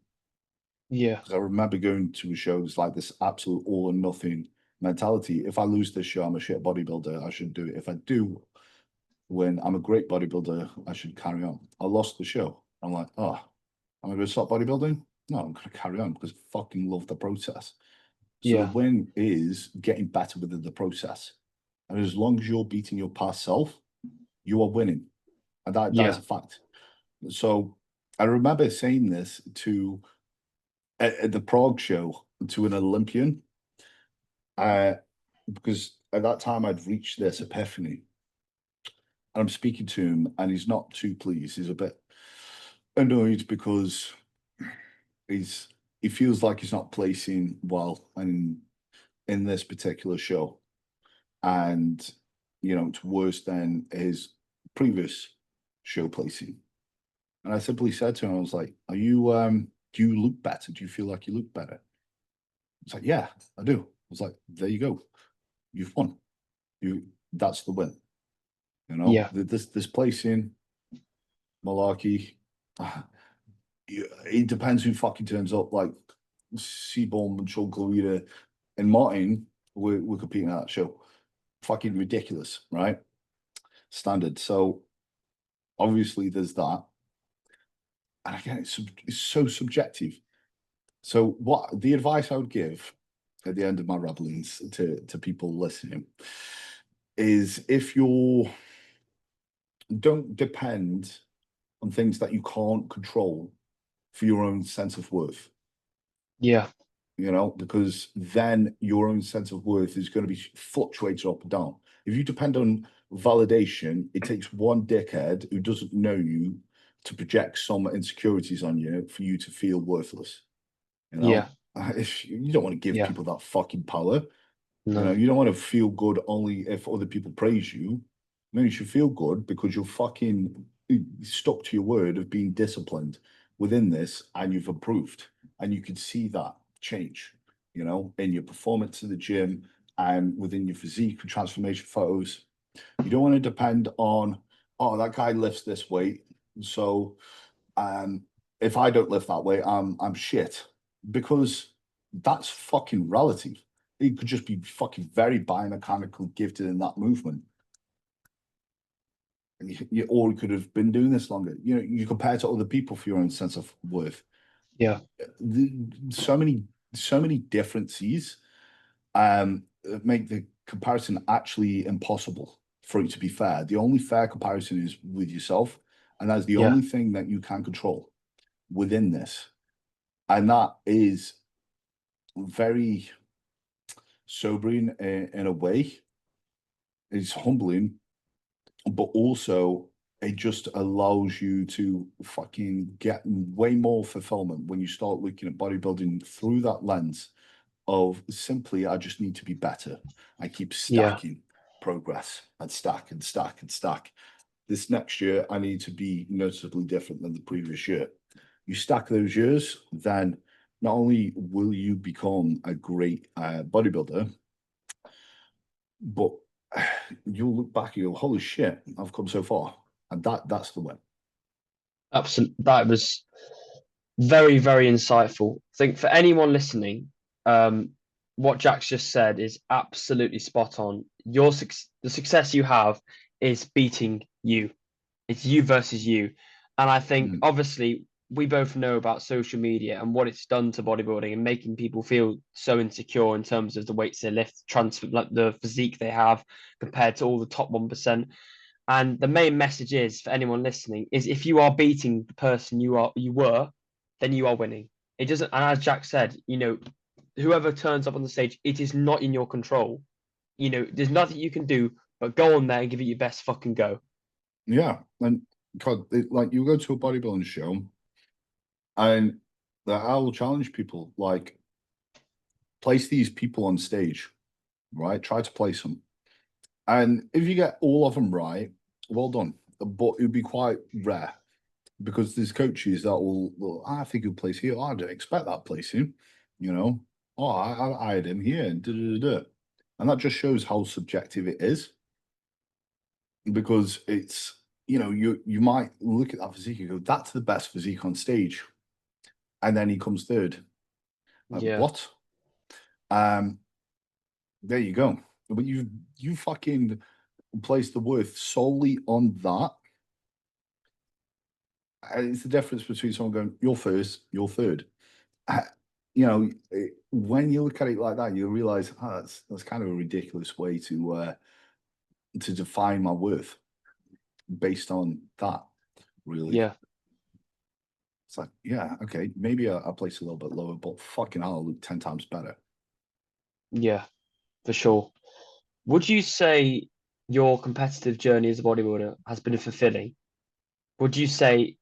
Yeah. Because I remember going to shows like this absolute all or nothing mentality. If I lose this show, I'm a shit bodybuilder. I should do it. If I do win, I'm a great bodybuilder. I should carry on. I lost the show. I'm like, oh, am I going to stop bodybuilding? No, I'm going to carry on because I fucking love the process. So the Yeah. win is getting better within the process. And as long as you're beating your past self, you are winning. And that is Yeah. a fact. So I remember saying this to at the Prague show to an Olympian, because at that time I'd reached this epiphany. And I'm speaking to him, and he's not too pleased. He's a bit annoyed because he feels like he's not placing well in this particular show. And you know, it's worse than his previous show placing. And I simply said to him, I was like, are you do you look better? Do you feel like you look better? It's like, yeah, I do. I was like, there you go. You've won. That's the win. You know, Yeah. this placing, malarkey. It depends who fucking turns up. Like Seaborn and Sean Clarita and Martin were competing at that show. Fucking ridiculous, right? Standard. So obviously there's that. And again, it's so subjective. So what the advice I would give at the end of my ramblings to people listening is if you're don't depend on things that you can't control for your own sense of worth. Yeah. You know, because then your own sense of worth is going to be fluctuated up and down. If you depend on validation, it takes one dickhead who doesn't know you to project some insecurities on you for you to feel worthless. You Yeah. know, if you don't want to give Yeah. people that fucking power, you know, No. you don't want to feel good only if other people praise you. No, you should feel good because you're fucking stuck to your word of being disciplined within this and you've improved. And you can see that change, you know, in your performance in the gym and within your physique and transformation photos. You don't want to depend on, oh, that guy lifts this weight. So if I don't lift that weight, I'm shit. Because that's fucking relative. He could just be fucking very biomechanically gifted in that movement. Or he could have been doing this longer. You know, you compare to other people for your own sense of worth. Yeah. So many differences make the comparison actually impossible for it to be fair. The only fair comparison is with yourself, and that's the Yeah. only thing that you can control within this. And that is very sobering in a way. It's humbling, but also it just allows you to fucking get way more fulfillment when you start looking at bodybuilding through that lens of simply, I just need to be better. I keep Yeah. stacking progress and stack and stack and stack. This next year, I need to be noticeably different than the previous year. You stack those years, then not only will you become a great bodybuilder, but you'll look back and go, holy shit, I've come so far. And that's the win. Absolutely. That was very, very insightful. I think for anyone listening, what Jack's just said is absolutely spot on. The success you have is beating you. It's you versus you. And I think Mm. obviously we both know about social media and what it's done to bodybuilding and making people feel so insecure in terms of the weights they lift, transfer like the physique they have compared to all the top 1%. And the main message is for anyone listening is if you are beating the person you were, then you are winning. It doesn't, and as Jack said, whoever turns up on the stage, it is not in your control. There's nothing you can do but go on there and give it your best fucking go. Yeah, and God, like you go to a bodybuilding show, and I will challenge people like place these people on stage, right? Try to place them, and if you get all of them right, well done. But it'd be quite rare because there's coaches that will I think he'll place here. Oh, I didn't expect that placing, you know. Oh, I had him here, and and that just shows how subjective it is because it's you might look at that physique and go, that's the best physique on stage, and then he comes third. Like, Yeah, what? Um, there you go. But you fucking place the worth solely on that. And it's the difference between someone going, you're first, you're third. Uh, when you look at it like that, you realize, that's kind of a ridiculous way to define my worth based on that, really. yeah, It's like, yeah, okay, maybe I place a little bit lower, but fucking hell, I look 10 times better. yeah, for sure. Would you say your competitive journey as a bodybuilder has been fulfilling? Would you say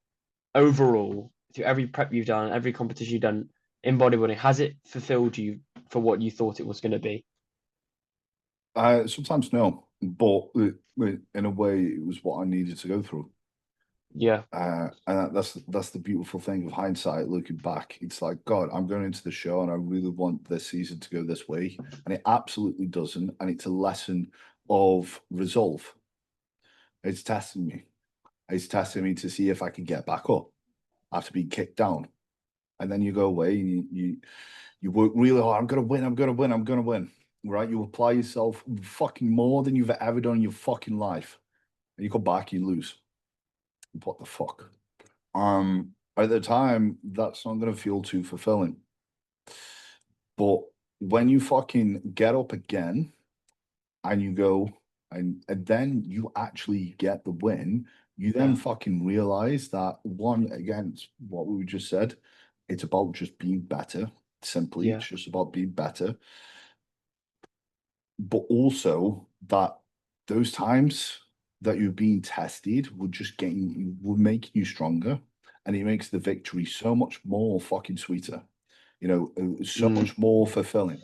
overall, through every prep you've done, every competition you've done in bodybuilding, has it fulfilled you for what you thought it was going to be? Sometimes no, but in a way, it was what I needed to go through. Yeah, And that's the beautiful thing of hindsight, looking back. It's like, God, I'm going into the show and I really want this season to go this way. And it absolutely doesn't. And it's a lesson of resolve. It's testing me. It's testing me to see if I can get back up after being kicked down. And then you go away and you work really hard. I'm gonna win, I'm gonna win, I'm gonna win. Right? You apply yourself fucking more than you've ever done in your fucking life. And you come back, you lose. What the fuck? At the time, that's not going to feel too fulfilling. But when you fucking get up again and you go and then you actually get the win, you then yeah, fucking realize that one, again, it's what we just said, it's about just being better. Simply, yeah, it's just about being better. But also that those times that you're being tested would make you stronger, and it makes the victory so much more fucking sweeter, so mm, much more fulfilling.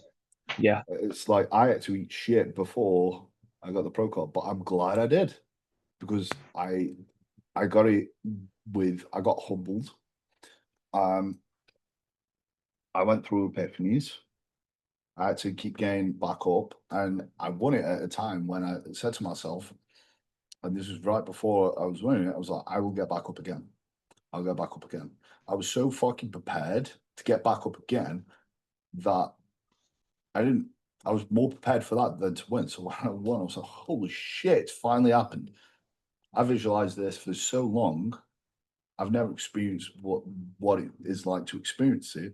yeah, It's like I had to eat shit before I got the pro card, but I'm glad I did because I got it I got humbled. Um, I went through epiphanies. I had to keep getting back up, and I won it at a time when I said to myself, and this was right before I was winning it, I was like, I will get back up again. I'll get back up again. I was so fucking prepared to get back up again that I didn't, I was more prepared for that than to win. So when I won, I was like, holy shit, it's finally happened. I visualized this for so long. I've never experienced what it is like to experience it,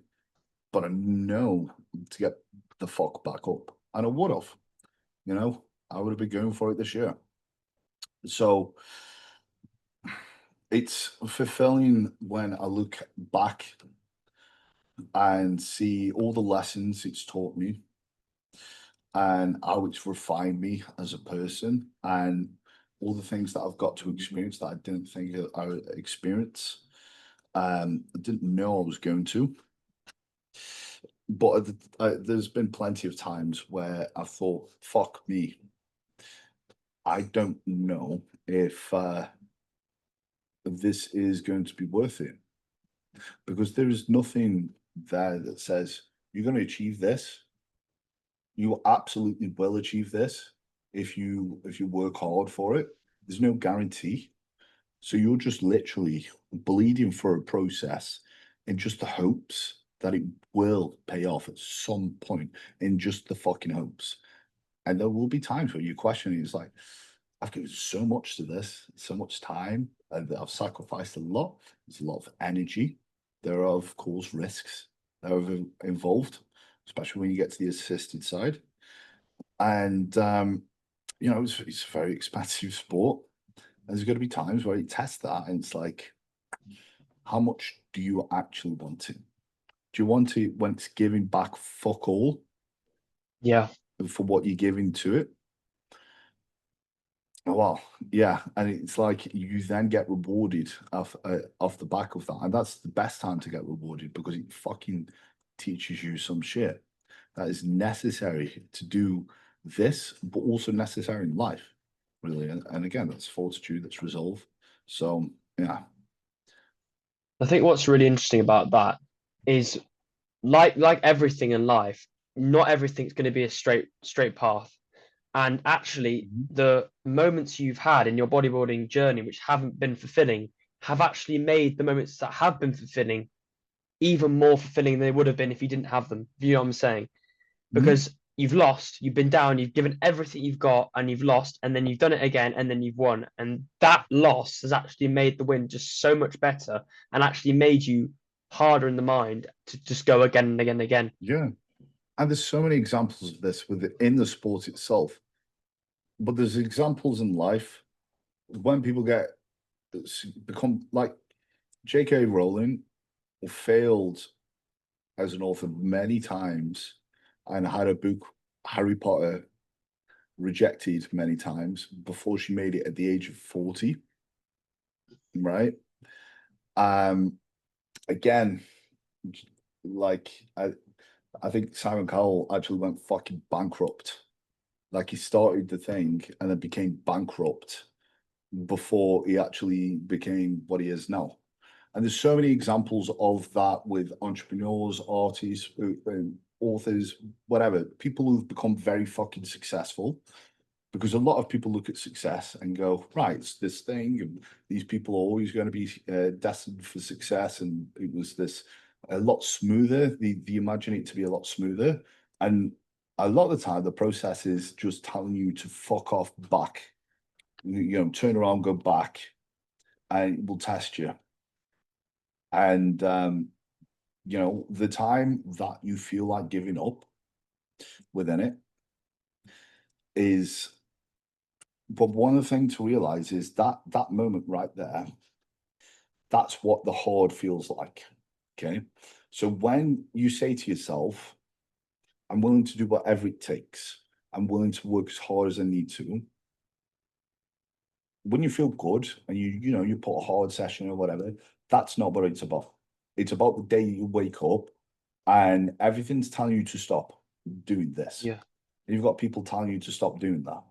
but I know to get the fuck back up. And I would have, I would have been going for it this year. So it's fulfilling when I look back and see all the lessons it's taught me and how it's refined me as a person and all the things that I've got to experience that I didn't think I would experience. I didn't know I was going to, but there's been plenty of times where I thought, "Fuck me, I don't know if this is going to be worth it," because there is nothing there that says you're going to achieve this. You absolutely will achieve this if you work hard for it. There's no guarantee. So you're just literally bleeding for a process in just the hopes that it will pay off at some point in just the fucking hopes. And there will be times where you question it. It's like, I've given so much to this, so much time, and I've sacrificed a lot. There's a lot of energy. There are, of course, risks that are involved, especially when you get to the assisted side. And, you know, it's a very expensive sport. There's going to be times where you test that, and it's like, how much do you actually want it? Do you want it when it's giving back fuck all Yeah. for what you're giving to it? Well, yeah, and it's like you then get rewarded off the back of that, and that's the best time to get rewarded because it fucking teaches you some shit that is necessary to do this, but also necessary in life, really. And again, that's fortitude, that's resolve. So yeah, I think what's really interesting about that is like everything in life, not everything's going to be a straight path. And actually, the moments you've had in your bodybuilding journey which haven't been fulfilling have actually made the moments that have been fulfilling even more fulfilling than they would have been if you didn't have them. You know what I'm saying? Because you've lost, you've been down, you've given everything you've got, and you've lost, and then you've done it again, and then you've won. And that loss has actually made the win just so much better and actually made you harder in the mind to just go again and again and again. yeah. And there's so many examples of this within the sport itself, but there's examples in life when people become like J.K. Rowling failed as an author many times and had a book, Harry Potter, rejected many times before she made it at the age of 40. Right. Again, like I think Simon Cowell actually went fucking bankrupt. Like he started the thing and then became bankrupt before he actually became what he is now. And there's so many examples of that with entrepreneurs, artists, authors, whatever, people who've become very fucking successful. Because a lot of people look at success and go, right, it's this thing, and these people are always going to be destined for success. And it was this a lot smoother. They imagine it to be a lot smoother. And a lot of the time, the process is just telling you to fuck off back, you know, turn around, go back, and it will test you. And, you know, the time that you feel like giving up within it is, but one of the things to realize is that that moment right there, that's what the hard feels like. Okay. So when you say to yourself, I'm willing to do whatever it takes, I'm willing to work as hard as I need to. When you feel good and you know, you put a hard session or whatever, that's not what it's about. It's about the day you wake up and everything's telling you to stop doing this. Yeah. And you've got people telling you to stop doing that.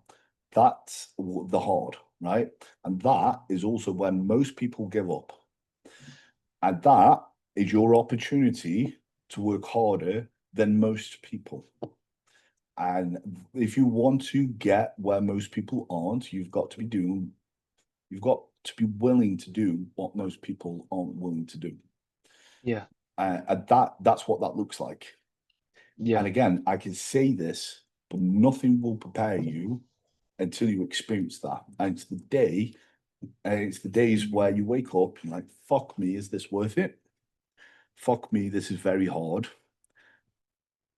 That's the hard, right? And that is also when most people give up. And that is your opportunity to work harder than most people. And if you want to get where most people aren't, you've got to be willing to do what most people aren't willing to do. Yeah. And that's what that looks like. Yeah. And again, I can say this, but nothing will prepare you until you experience that. And it's the days where you wake up and like, fuck me, is this worth it? Fuck me, this is very hard.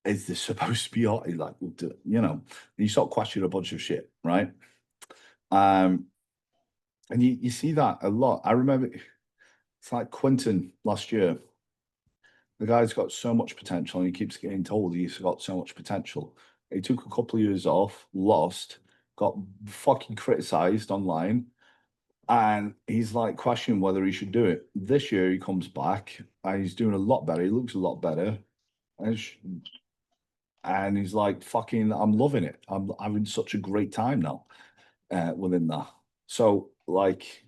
Is this supposed to be hard? Like, you know, and you start questioning a bunch of shit, right? And you see that a lot. I remember it's like Quinton last year. The guy's got so much potential and he keeps getting told he's got so much potential. He took a couple of years off, lost, got fucking criticized online, and he's like questioning whether he should do it. This year he comes back and he's doing a lot better. He looks a lot better. And he's like, fucking, I'm loving it. I'm having such a great time now within that. So, like,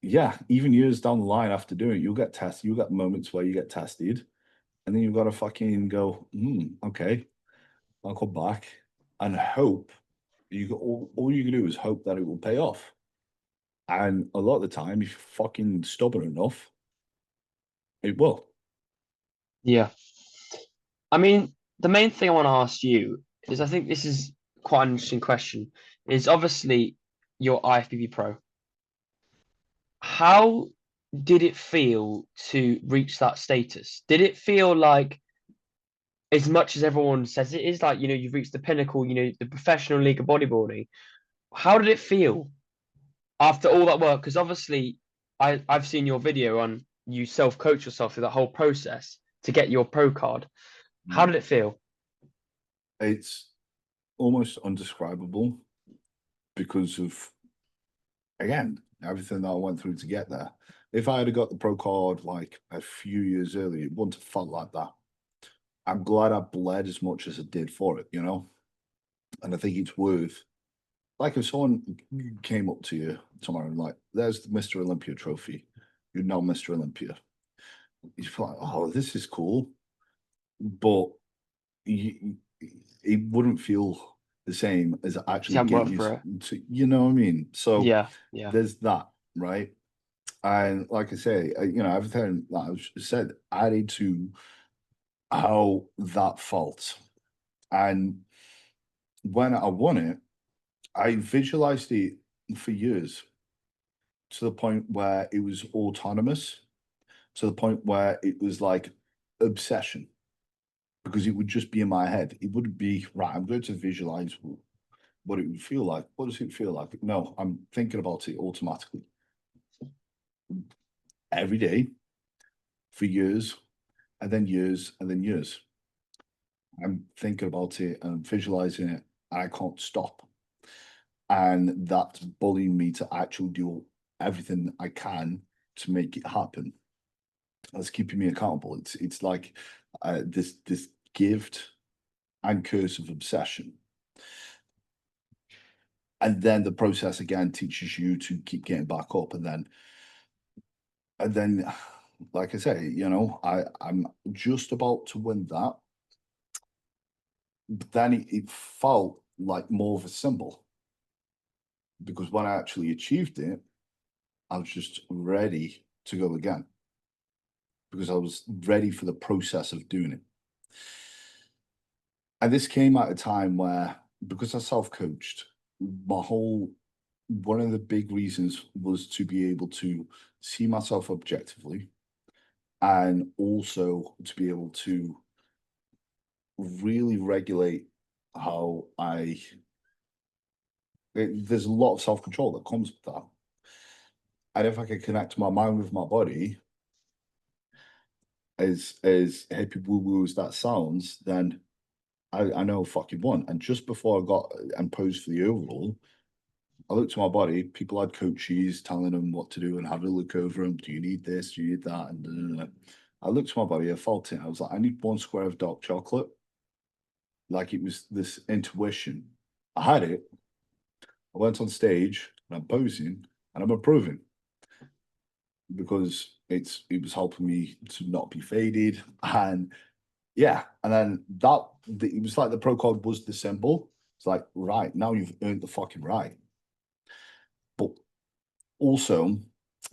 yeah, even years down the line after doing it, you'll get tested. You'll get moments where you get tested. And then you've got to fucking go, okay, I'll come back and hope. All you can do is hope that it will pay off. And a lot of the time, if you're fucking stubborn enough, it will. Yeah. I mean, the main thing I want to ask you is, I think this is quite an interesting question, is obviously your IFBB Pro. How did it feel to reach that status? Did it feel like, as much as everyone says it is, like, you've reached the pinnacle, the professional league of bodybuilding? How did it feel after all that work? Because obviously, I've seen your video on you self-coach yourself through that whole process to get your pro card. How Mm. did it feel? It's almost undescribable because of, again, everything that I went through to get there. If I had got the pro card like a few years earlier, it wouldn't have felt like that. I'm glad I bled as much as I did for it, And I think it's worth, like, if someone came up to you tomorrow and like, there's the Mr. Olympia trophy, you're now Mr. Olympia. You feel like, oh, this is cool, but you, it wouldn't feel the same as You actually haven't getting worked you for it. to, you know what I mean? So Yeah, yeah. there's that, right? And like I say, everything that I've said added to how that felt. And when I won it, I visualized it for years to the point where it was autonomous, to the point where it was like obsession, because it would just be in my head. It wouldn't be, right, I'm going to visualize what it would feel like. What does it feel like? No, I'm thinking about it automatically every day for years, and then years, and then years. I'm thinking about it and visualizing it, and I can't stop. And that's bullying me to actually do everything I can to make it happen. That's keeping me accountable. It's like this gift and curse of obsession. And then the process again teaches you to keep getting back up, and then like I say, I'm just about to win that, but then it felt like more of a symbol, because when I actually achieved it, I was just ready to go again, because I was ready for the process of doing it. And this came at a time where, because I self-coached, my whole one of the big reasons was to be able to see myself objectively, and also to be able to really regulate how there's a lot of self-control that comes with that. And if I can connect my mind with my body, as hippie woo woo as that sounds, then I know fucking won. And just before I got and posed for the overall, I looked at my body. People had coaches telling them what to do and having a look over them. Do you need this? Do you need that? And I looked at my body. I felt it. I was like, I need one square of dark chocolate. Like, it was this intuition. I had it. I went on stage and I'm posing and I'm improving, because it was helping me to not be faded. And yeah, and then it was like the pro card was the symbol. It's like, right, now you've earned the fucking right. But also,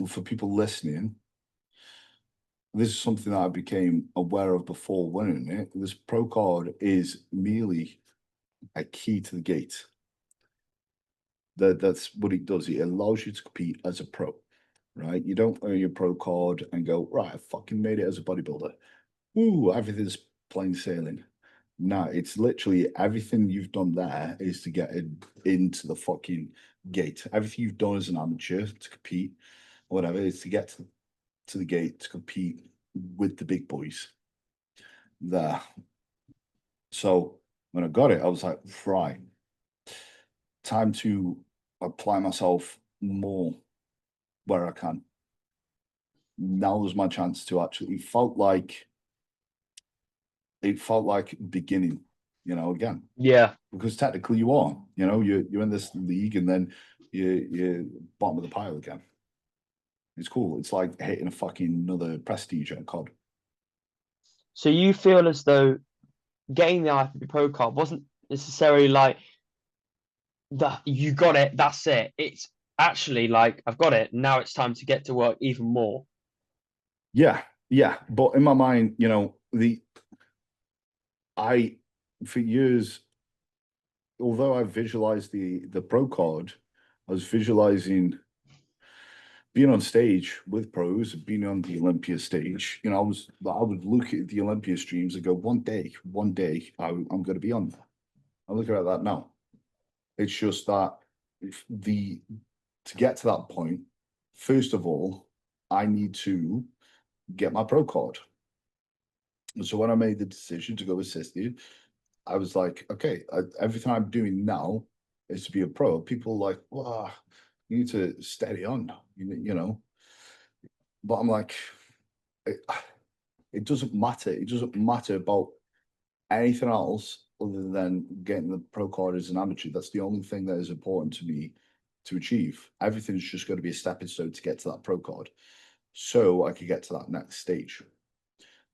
for people listening, this is something that I became aware of before winning it. This pro card is merely a key to the gate. That's what it does. It allows you to compete as a pro, right? You don't earn your pro card and go, right, I fucking made it as a bodybuilder. Ooh, everything's plain sailing. No, it's literally everything you've done there is to get into the fucking gate. Everything you've done as an amateur to compete, or whatever, is to get to the gate to compete with the big boys there. So when I got it, I was like, right, time to apply myself more where I can. Now was my chance to actually, it felt like beginning, again. Yeah. Because technically you are, you're in this league, and then you're bottom of the pile again. It's cool. It's like hitting a fucking another prestige at COD. So you feel as though getting the IFBB Pro card wasn't necessarily like that you got it, that's it. It's actually like, I've got it. Now it's time to get to work even more. Yeah, yeah. But in my mind, For years, although I visualized the pro card, I was visualizing being on stage with pros, being on the Olympia stage. I would look at the Olympia streams and go, one day, I'm going to be on there. I'm looking at that now. It's just that to get to that point, first of all, I need to get my pro card. And so when I made the decision to go assisted, I was like, okay, everything I'm doing now is to be a pro. People are like, well, you need to steady on, But I'm like, it doesn't matter. It doesn't matter about anything else other than getting the pro card as an amateur. That's the only thing that is important to me to achieve. Everything's just going to be a stepping stone to get to that pro card, so I could get to that next stage.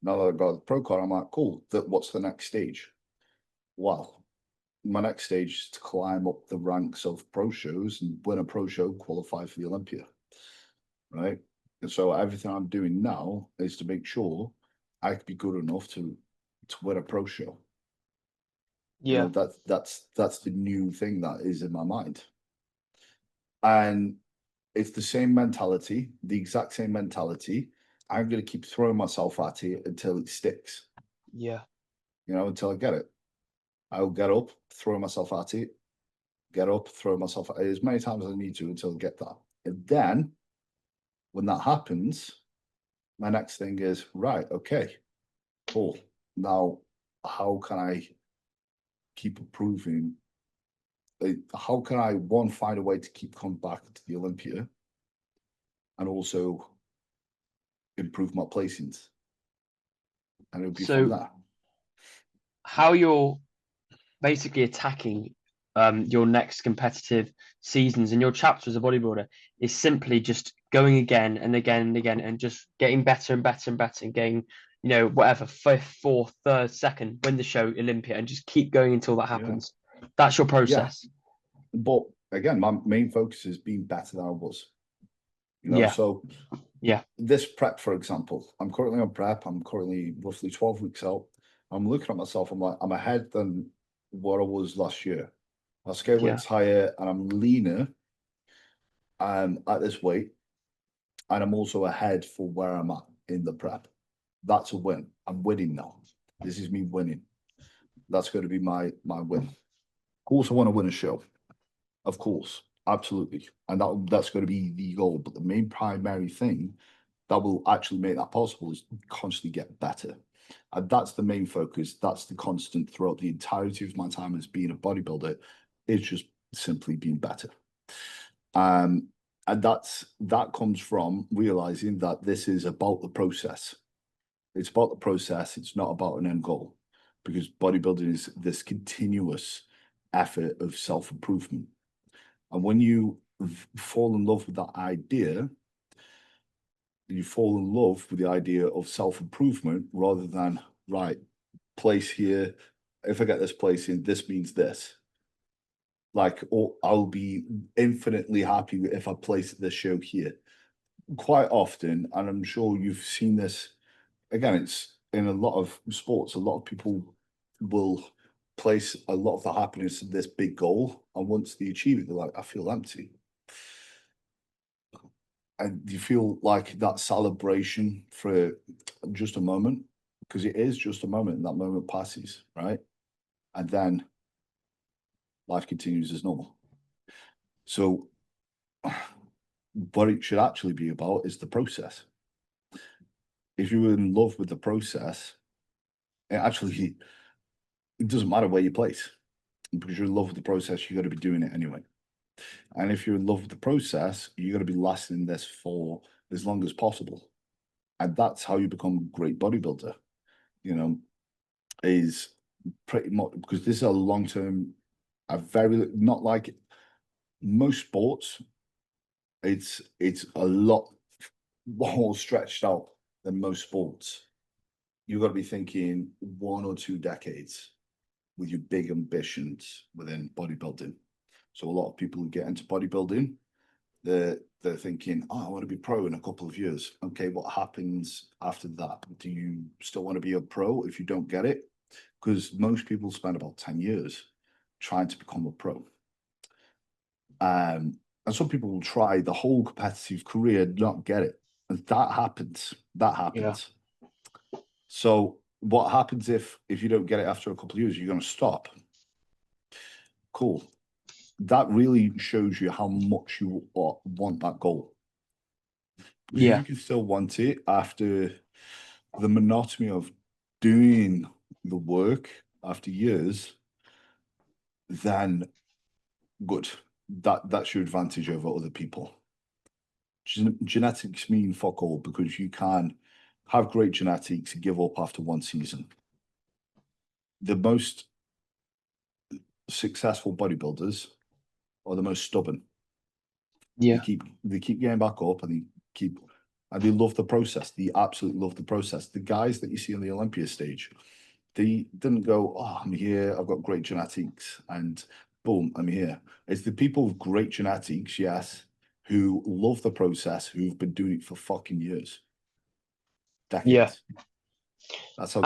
Now that I've got the pro card, I'm like, cool. What's the next stage? Well, my next stage is to climb up the ranks of pro shows and win a pro show, qualify for the Olympia, right? And so everything I'm doing now is to make sure I can be good enough to win a pro show. Yeah. That's the new thing that is in my mind. And it's the same mentality, the exact same mentality. I'm going to keep throwing myself at it until it sticks. Yeah. Until I get it. I'll get up, throw myself at it, get up, throw myself at it as many times as I need to until I get that. And then when that happens, my next thing is, right, okay, cool. Now, how can I keep improving? How can I, one, find a way to keep coming back to the Olympia and also improve my placings? And it'll be from that. How you're basically attacking your next competitive seasons and your chapter as a bodybuilder is simply just going again and again and again and just getting better and better and better and getting, whatever, fifth, fourth, third, second, win the show, Olympia, and just keep going until that happens. Yeah. That's your process. Yeah. But again, my main focus is being better than I was. So this prep, for example, I'm currently on prep. I'm currently roughly 12 weeks out. I'm looking at myself. I'm like, I'm ahead than what I was last year. My scale weight's higher and I'm leaner at this weight. And I'm also ahead for where I'm at in the prep. That's a win. I'm winning now. This is me winning. That's going to be my win. Of course, I want to win a show. Of course, absolutely. And that's going to be the goal. But the main primary thing that will actually make that possible is constantly get better. And that's the main focus. That's the constant throughout the entirety of my time as being a bodybuilder. It's just simply being better. And that comes from realizing that this is about the process. It's about the process. It's not about an end goal, because bodybuilding is this continuous effort of self-improvement. And when you fall in love with that idea, you fall in love with the idea of self-improvement rather than, right, place here. If I get this place in, this means this. Like, or I'll be infinitely happy if I place this show here. Quite often, and I'm sure you've seen this, again, it's in a lot of sports, a lot of people will place a lot of the happiness in this big goal, and once they achieve it, they're like, I feel empty. And you feel like that celebration for just a moment, because it is just a moment, and that moment passes, right? And then life continues as normal. So what it should actually be about is the process. If you're in love with the process, it doesn't matter where you place, because you're in love with the process, you're going to be doing it anyway. And if you're in love with the process, you're going to be lasting this for as long as possible. And that's how you become a great bodybuilder, is pretty much, because this is a long-term, not like most sports, it's a lot more stretched out than most sports. You've got to be thinking 1 or 2 decades with your big ambitions within bodybuilding. So a lot of people who get into bodybuilding, They're thinking, oh, I want to be pro in a couple of years. Okay, what happens after that? Do you still want to be a pro if you don't get it? Because most people spend about 10 years trying to become a pro. And some people will try the whole competitive career, not get it. And that happens. That happens. Yeah. So what happens if you don't get it after a couple of years? You're going to stop. Cool. That really shows you how much you want that goal. Because Yeah. you can still want it after the monotony of doing the work after years, then good. That's your advantage over other people. Genetics mean fuck all, because you can have great genetics and give up after one season. The most successful bodybuilders are the most stubborn. Yeah. They keep getting back up, and they love the process. They absolutely love the process. The guys that you see on the Olympia stage, they didn't go, oh, I'm here, I've got great genetics, and boom, I'm here. It's the people with great genetics, yes, who love the process, who've been doing it for fucking years. Decades. Yeah. That's how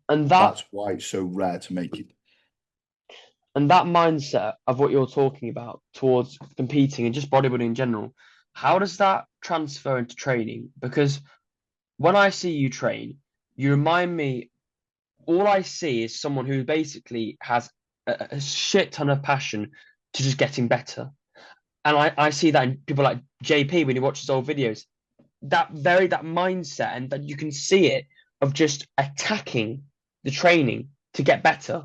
that's why it's so rare to make it. And that mindset of what you're talking about towards competing and just bodybuilding in general, how does that transfer into training? Because when I see you train, you remind me, all I see is someone who basically has a shit ton of passion to just getting better. And I see that in people like JP when he watches old videos, that mindset, and that you can see it of just attacking the training to get better.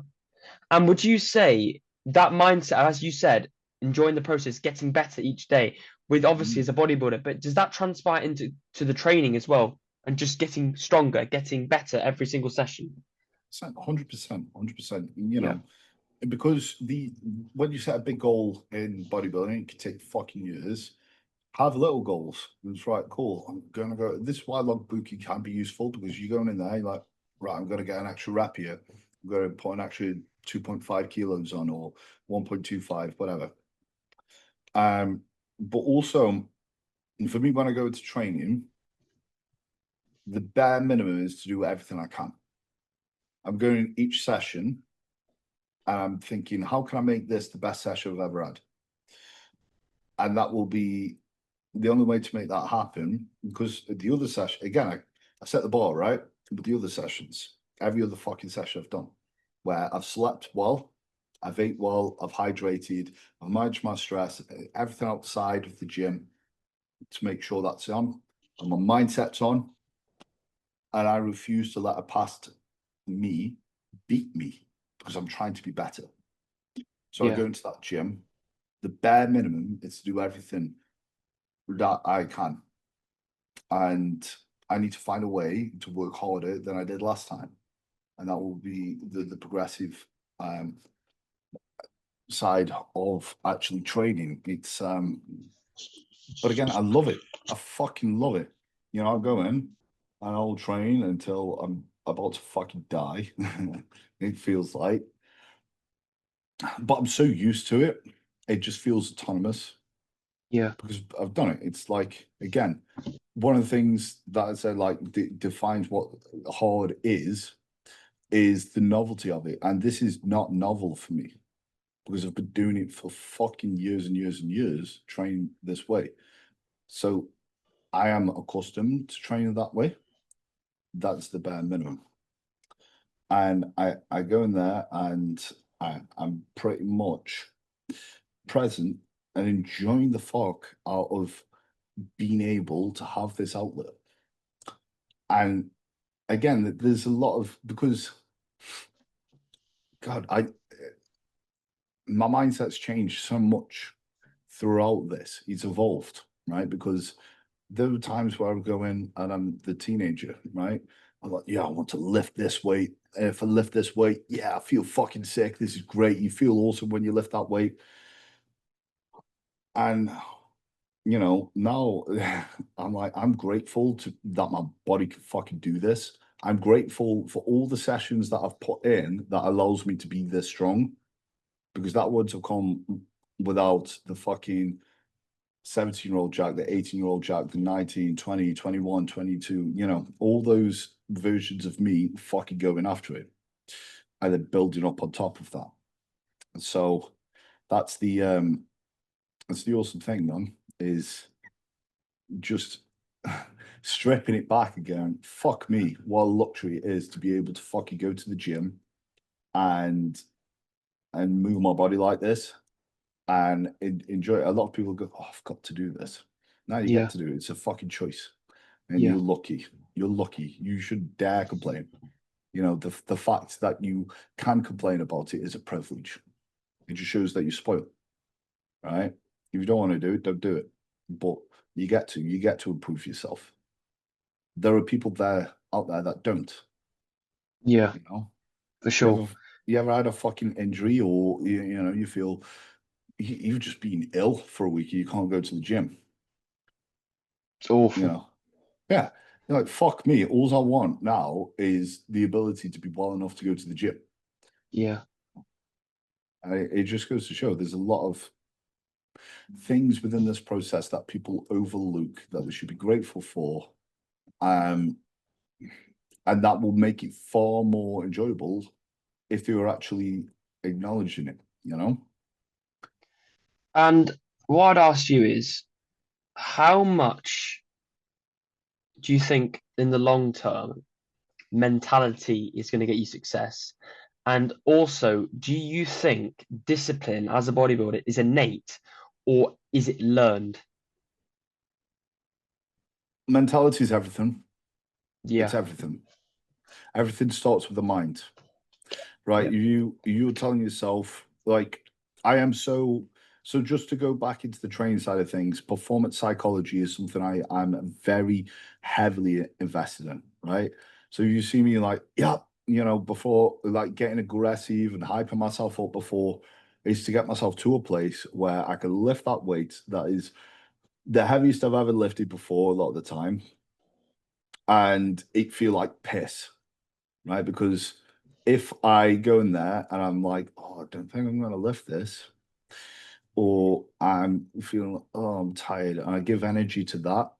And would you say that mindset, as you said, enjoying the process, getting better each day, with obviously as a bodybuilder, but does that transpire into the training as well, and just getting stronger, getting better every single session? 100%. You know, because when you set a big goal in bodybuilding, it can take fucking years. Have little goals. It's right, cool. I'm gonna go. This is why logbook can be useful, because you're going in there, you're like, right, I'm gonna get an extra rep here. I'm gonna put an extra 2.5 kilos on, or 1.25, whatever. But also, for me, when I go into training, the bare minimum is to do everything I can. I'm going each session and I'm thinking, how can I make this the best session I've ever had? And that will be the only way to make that happen, because the other session, again, I set the bar, right? But the other sessions, every other fucking session I've done, where I've slept well, I've ate well, I've hydrated, I've managed my stress, everything outside of the gym to make sure that's on, and my mindset's on, and I refuse to let a past me beat me, because I'm trying to be better. So I go into that gym. The bare minimum is to do everything that I can, and I need to find a way to work harder than I did last time, and that will be the progressive side of actually training. It's but again, I love it. I fucking love it. You know, I'll go in and I'll train until I'm about to fucking die. It feels like, but I'm so used to it. It just feels autonomous. Yeah. Because I've done it. It's like, again, one of the things that I said, like, defines what hard is the novelty of it. And this is not novel for me, because I've been doing it for fucking years and years and years, training this way. So I am accustomed to training that way. That's the bare minimum. And I go in there and I'm pretty much present and enjoying the fuck out of being able to have this outlet. And again, there's a lot of, because God, my mindset's changed so much throughout this. It's evolved, right? Because there were times where I would go in and I'm the teenager, right? I'm like, yeah, I want to lift this weight. And if I lift this weight, yeah, I feel fucking sick. This is great. You feel awesome when you lift that weight. And you know, now I'm like, I'm grateful that my body can fucking do this. I'm grateful for all the sessions that I've put in that allows me to be this strong, because that wouldn't have come without the fucking 17-year-old Jack, the 18-year-old Jack, the 19, 20, 21, 22, you know, all those versions of me fucking going after it. And then building up on top of that. So that's the awesome thing, man, is just stripping it back and going, fuck me, what a luxury it is to be able to fucking go to the gym and move my body like this and enjoy it. A lot of people go, oh, I've got to do this. Now you get to do it. It's a fucking choice. And you're lucky. You're lucky. You should dare complain. You know, the fact that you can complain about it is a privilege. It just shows that you're spoiled, right? If you don't want to do it, don't do it. But you get to improve yourself. There are people out there that don't. Yeah, you know, for sure. You ever had a fucking injury, or you know, you feel you've just been ill for a week, you can't go to the gym. It's awful. You know, yeah. You're like, fuck me. All I want now is the ability to be well enough to go to the gym. Yeah. It just goes to show there's a lot of things within this process that people overlook that they should be grateful for. And that will make it far more enjoyable if they were actually acknowledging it, you know? And what I'd ask you is, how much do you think in the long term mentality is going to get you success? And also, do you think discipline as a bodybuilder is innate or is it learned? Mentality is everything. Yeah. It's everything. Everything starts with the mind, right? Yeah. You're telling yourself, like, I am so just to go back into the training side of things, performance psychology is something I'm very heavily invested in, right? So you see me like, yeah, you know, before like getting aggressive and hyping myself up before is to get myself to a place where I can lift that weight that is the heaviest I've ever lifted before a lot of the time, and it feel like piss, right? Because if I go in there and I'm like, oh, I don't think I'm going to lift this, or I'm feeling, oh, I'm tired, and I give energy to that,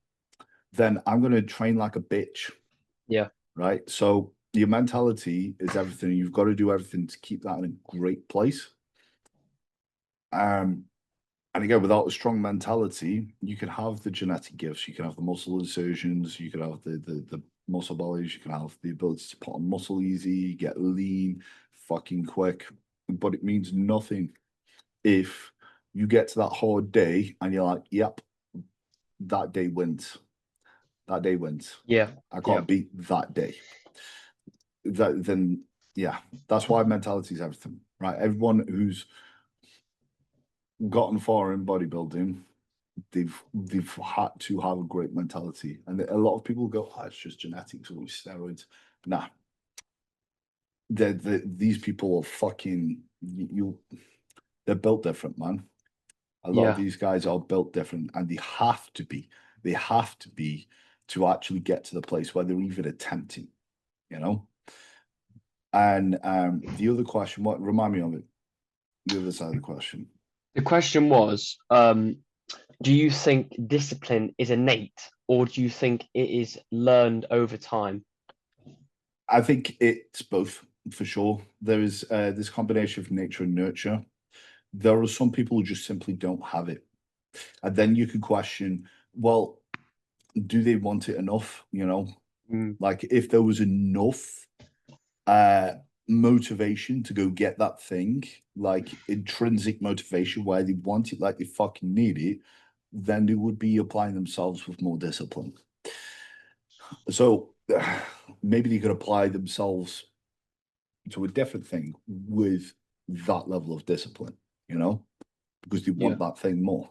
then I'm going to train like a bitch. Yeah. Right. So your mentality is everything. You've got to do everything to keep that in a great place. And again, without a strong mentality, you can have the genetic gifts, you can have the muscle insertions, you can have the muscle bellies, you can have the ability to put on muscle easy, get lean, fucking quick. But it means nothing if you get to that hard day and you're like, yep, that day wins. That day wins. Yeah. I can't beat that day. Then yeah, that's why mentality is everything, right? Everyone who's gotten far in bodybuilding, they've had to have a great mentality. And a lot of people go, oh, it's just genetics or steroids. Nah. These people are fucking they're built different, man. A lot of these guys are built different, and they have to be to actually get to the place where they're even attempting, you know. And the other question, what remind me of it? The other side of the question. The question was, do you think discipline is innate or do you think it is learned over time? I think it's both, for sure. There is this combination of nature and nurture. There are some people who just simply don't have it. And then you could question, well, do they want it enough? You know, like if there was enough motivation to go get that thing, like intrinsic motivation where they want it, like they fucking need it, then they would be applying themselves with more discipline. So maybe they could apply themselves to a different thing with that level of discipline, you know, because they want that thing more.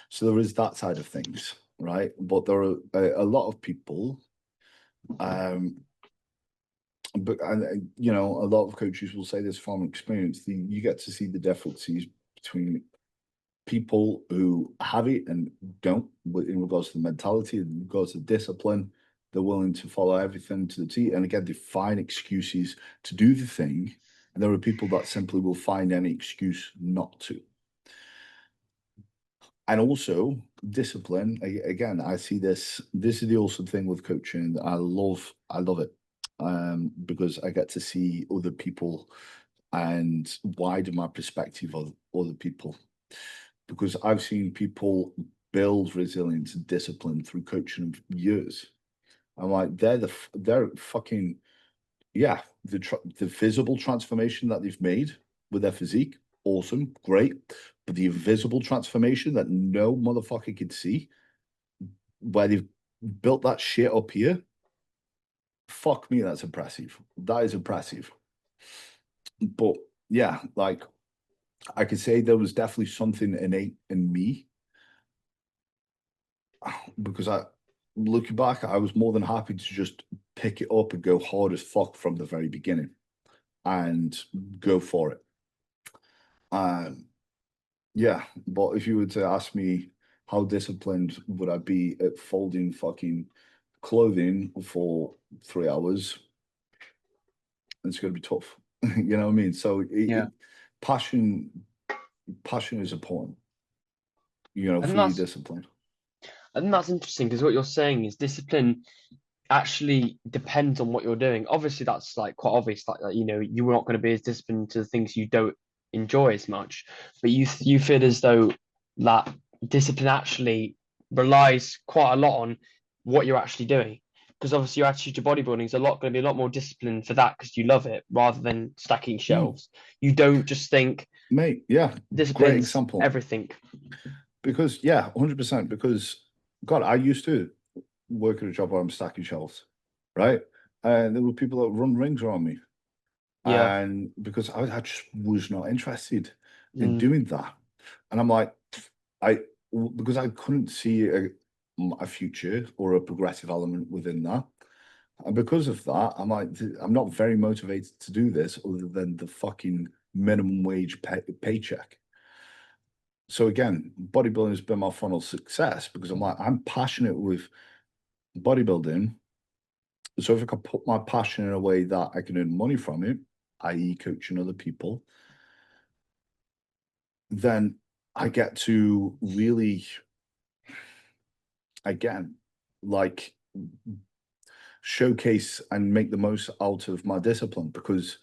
So there is that side of things, right? But there are a lot of people, but and you know, a lot of coaches will say this from experience. You get to see the differences between people who have it and don't, in regards to the mentality, in regards to discipline. They're willing to follow everything to the T. And again, they find excuses to do the thing. And there are people that simply will find any excuse not to. And also, discipline, again, I see this. This is the awesome thing with coaching. I love it, because I get to see other people and widen my perspective of other people. Because I've seen people build resilience and discipline through coaching for years. I'm like, they're fucking, yeah, the visible transformation that they've made with their physique, awesome, great. But the invisible transformation that no motherfucker could see, where they've built that shit up here, fuck me, that's impressive. That is impressive. But yeah, like I could say there was definitely something innate in me, because looking back, I was more than happy to just pick it up and go hard as fuck from the very beginning and go for it. Yeah, but if you were to ask me how disciplined would I be at folding fucking clothing for 3 hours, it's going to be tough. You know what I mean? So Yeah. passion is important, And for your discipline. that's interesting because what you're saying is discipline actually depends on what you're doing. Obviously, that's like quite obvious. Like you're not going to be as disciplined to the things you don't enjoy as much, but you feel as though that discipline actually relies quite a lot on what you're actually doing. Because obviously your attitude to bodybuilding is going to be a lot more disciplined for that because you love it rather than stacking shelves. You don't just think, mate. Yeah, great discipline's example. everything. Because 100%. Because God, I used to work at a job where I'm stacking shelves, right? And there were people that run rings around me. Yeah. And because I just was not interested in doing that. And I'm like, because I couldn't see a future or a progressive element within that. And because of that, I'm like, I'm not very motivated to do this other than the fucking minimum wage paycheck. So again, bodybuilding has been my funnel success because I'm passionate with bodybuilding. So if I can put my passion in a way that I can earn money from it, i.e. coaching other people, then I get to really, again, like showcase and make the most out of my discipline, because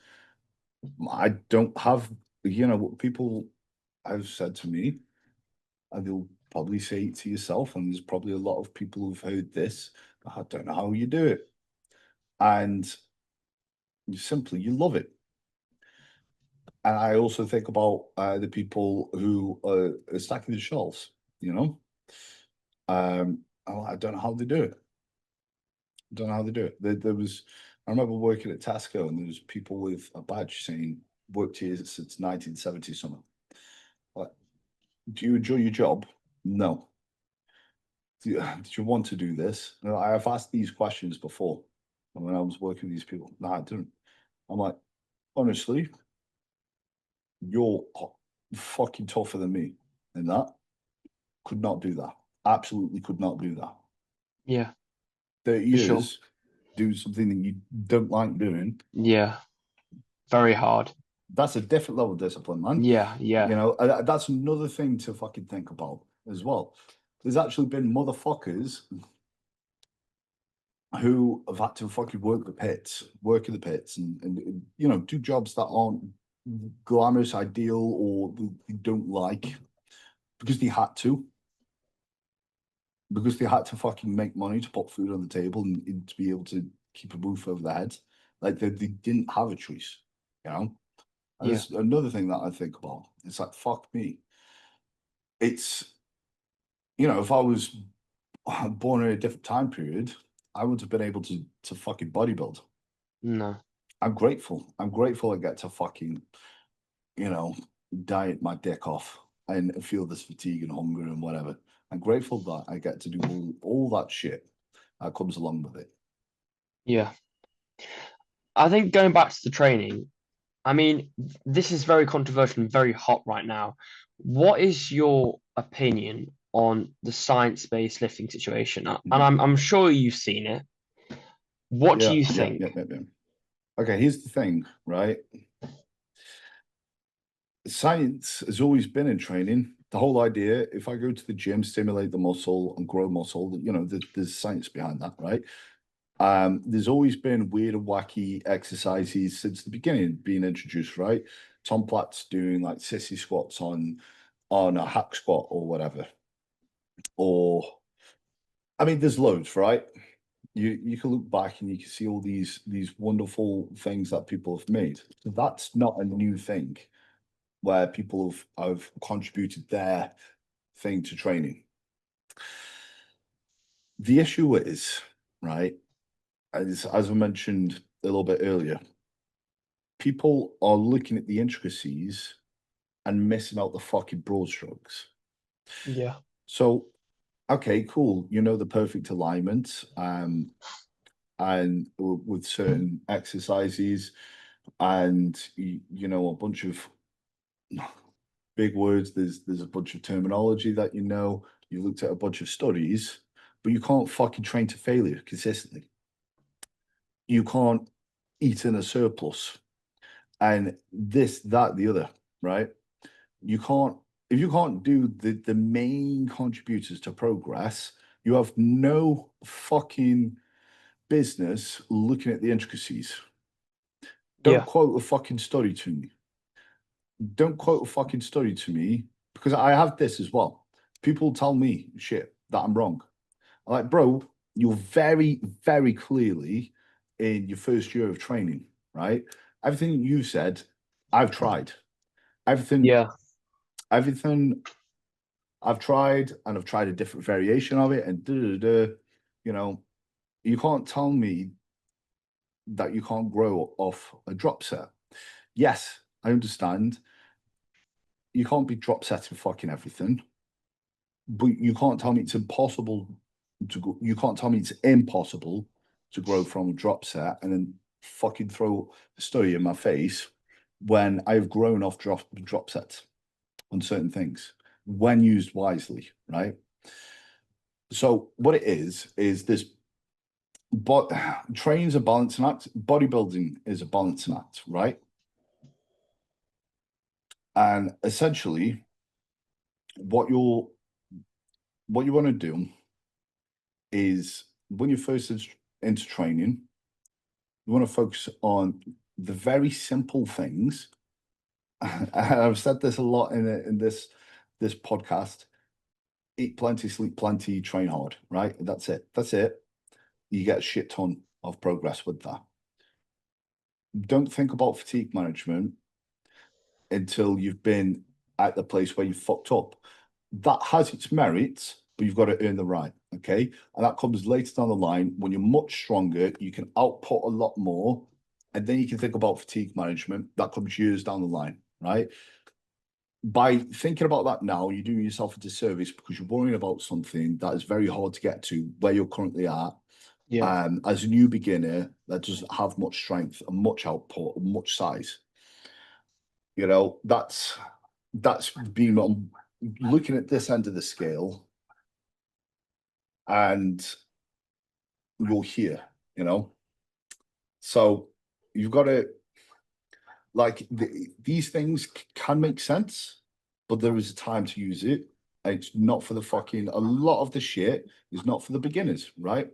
I don't have, what people have said to me, and you'll probably say it to yourself, and there's probably a lot of people who've heard this, I don't know how you do it. And you love it. And I also think about the people who are stacking the shelves, I don't know how they do it. Don't know how they do it. I remember working at Tesco, and there was people with a badge saying worked here since 1970 something. Like, do you enjoy your job? No. Did you want to do this? I have asked these questions before when I was working with these people. No, I didn't. I'm like, honestly, you're fucking tougher than me in that. Could not do that. Absolutely could not do that. Yeah. 30 For sure. years, do something that you don't like doing. Yeah. Very hard. That's a different level of discipline, man. Yeah. That's another thing to fucking think about as well. There's actually been motherfuckers who have had to fucking work in the pits, and do jobs that aren't glamorous, ideal, or they don't like, because they had to. Because they had to fucking make money to put food on the table and to be able to keep a roof over their heads. Like they didn't have a choice, And there's another thing that I think about. It's like, fuck me. It's, if I was born in a different time period, I would have been able to fucking bodybuild. No. I'm grateful. I'm grateful I get to fucking, diet my dick off and feel this fatigue and hunger and whatever. I'm grateful that I get to do all that shit that comes along with it. Yeah. I think going back to the training, I mean, this is very controversial and very hot right now. What is your opinion on the science-based lifting situation? And I'm sure you've seen it. What do you think? Yeah. Okay, here's the thing, right? Science has always been in training. The whole idea, if I go to the gym, stimulate the muscle and grow muscle, you know, there's science behind that, right? There's always been weird and wacky exercises since the beginning being introduced, right? Tom Platt's doing like sissy squats on a hack squat or whatever. Or I mean, there's loads, right? You can look back and you can see all these wonderful things that people have made. So that's not a new thing where people have contributed their thing to training. The issue is, right, as I mentioned a little bit earlier, people are looking at the intricacies and missing out the fucking broad strokes. Yeah. So, okay, cool. You know the perfect alignment, and with certain exercises, and you know a bunch of big words. There's a bunch of terminology that you know. You looked at a bunch of studies, but you can't fucking train to failure consistently. You can't eat in a surplus, and this, that, the other, right? You can't, if you can't do the main contributors to progress, you have no fucking business looking at the intricacies. Don't Yeah. quote a fucking study to me. Don't quote a fucking study to me, because I have this as well. People tell me shit that I'm wrong. I'm like, bro, you're very, very clearly in your first year of training, right? Everything you said, I've tried. Everything, Yeah. everything I've tried, and I've tried a different variation of it, and you know, you can't tell me that you can't grow off a drop set. Yes, I understand. You can't be drop setting fucking everything, but you can't tell me it's impossible to go. You can't tell me it's impossible to grow from a drop set and then fucking throw a study in my face when I've grown off drop sets on certain things when used wisely, right? So what it is this, but training's a balancing act. Bodybuilding is a balancing act, right? And essentially, what you want to do is when you're first into training, you want to focus on the very simple things. I've said this a lot in this podcast. Eat plenty, sleep plenty, train hard, right? That's it. That's it. You get a shit ton of progress with that. Don't think about fatigue management until you've been at the place where you fucked up. That has its merits, but you've got to earn the right. Okay. And that comes later down the line when you're much stronger, you can output a lot more. And then you can think about fatigue management. That comes years down the line, right? By thinking about that now, you're doing yourself a disservice because you're worrying about something that is very hard to get to where you're currently at. Yeah. As a new beginner that doesn't have much strength and much output and much size. You know, that's being on looking at this end of the scale, and you're here, you know. So you've got to like these things can make sense, but there is a time to use it. It's not for the fucking, a lot of the shit is not for the beginners, right?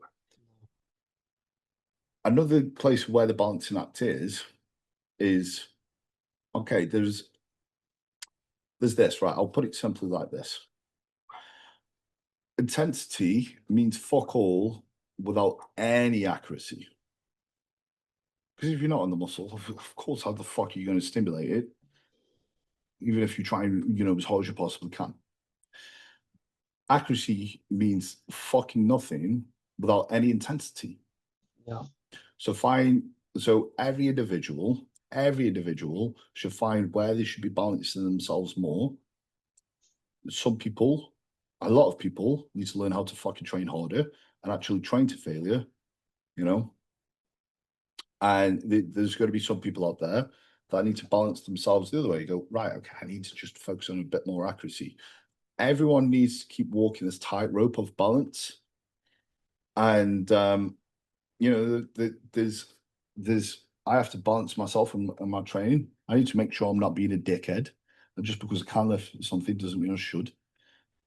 Another place where the balancing act is okay, there's this, right? I'll put it simply like this. Intensity means fuck all without any accuracy. Because if you're not on the muscle, of course, how the fuck are you going to stimulate it? Even if you try and, you know, as hard as you possibly can. Accuracy means fucking nothing without any intensity. Yeah. So every individual should find where they should be balancing themselves more. Some people, a lot of people need to learn how to fucking train harder and actually train to failure, you know. And there's going to be some people out there that need to balance themselves the other way. You go, right, okay, I need to just focus on a bit more accuracy. Everyone needs to keep walking this tightrope of balance. And you know, there's I have to balance myself in my training. I need to make sure I'm not being a dickhead. And just because I can lift something doesn't mean I should.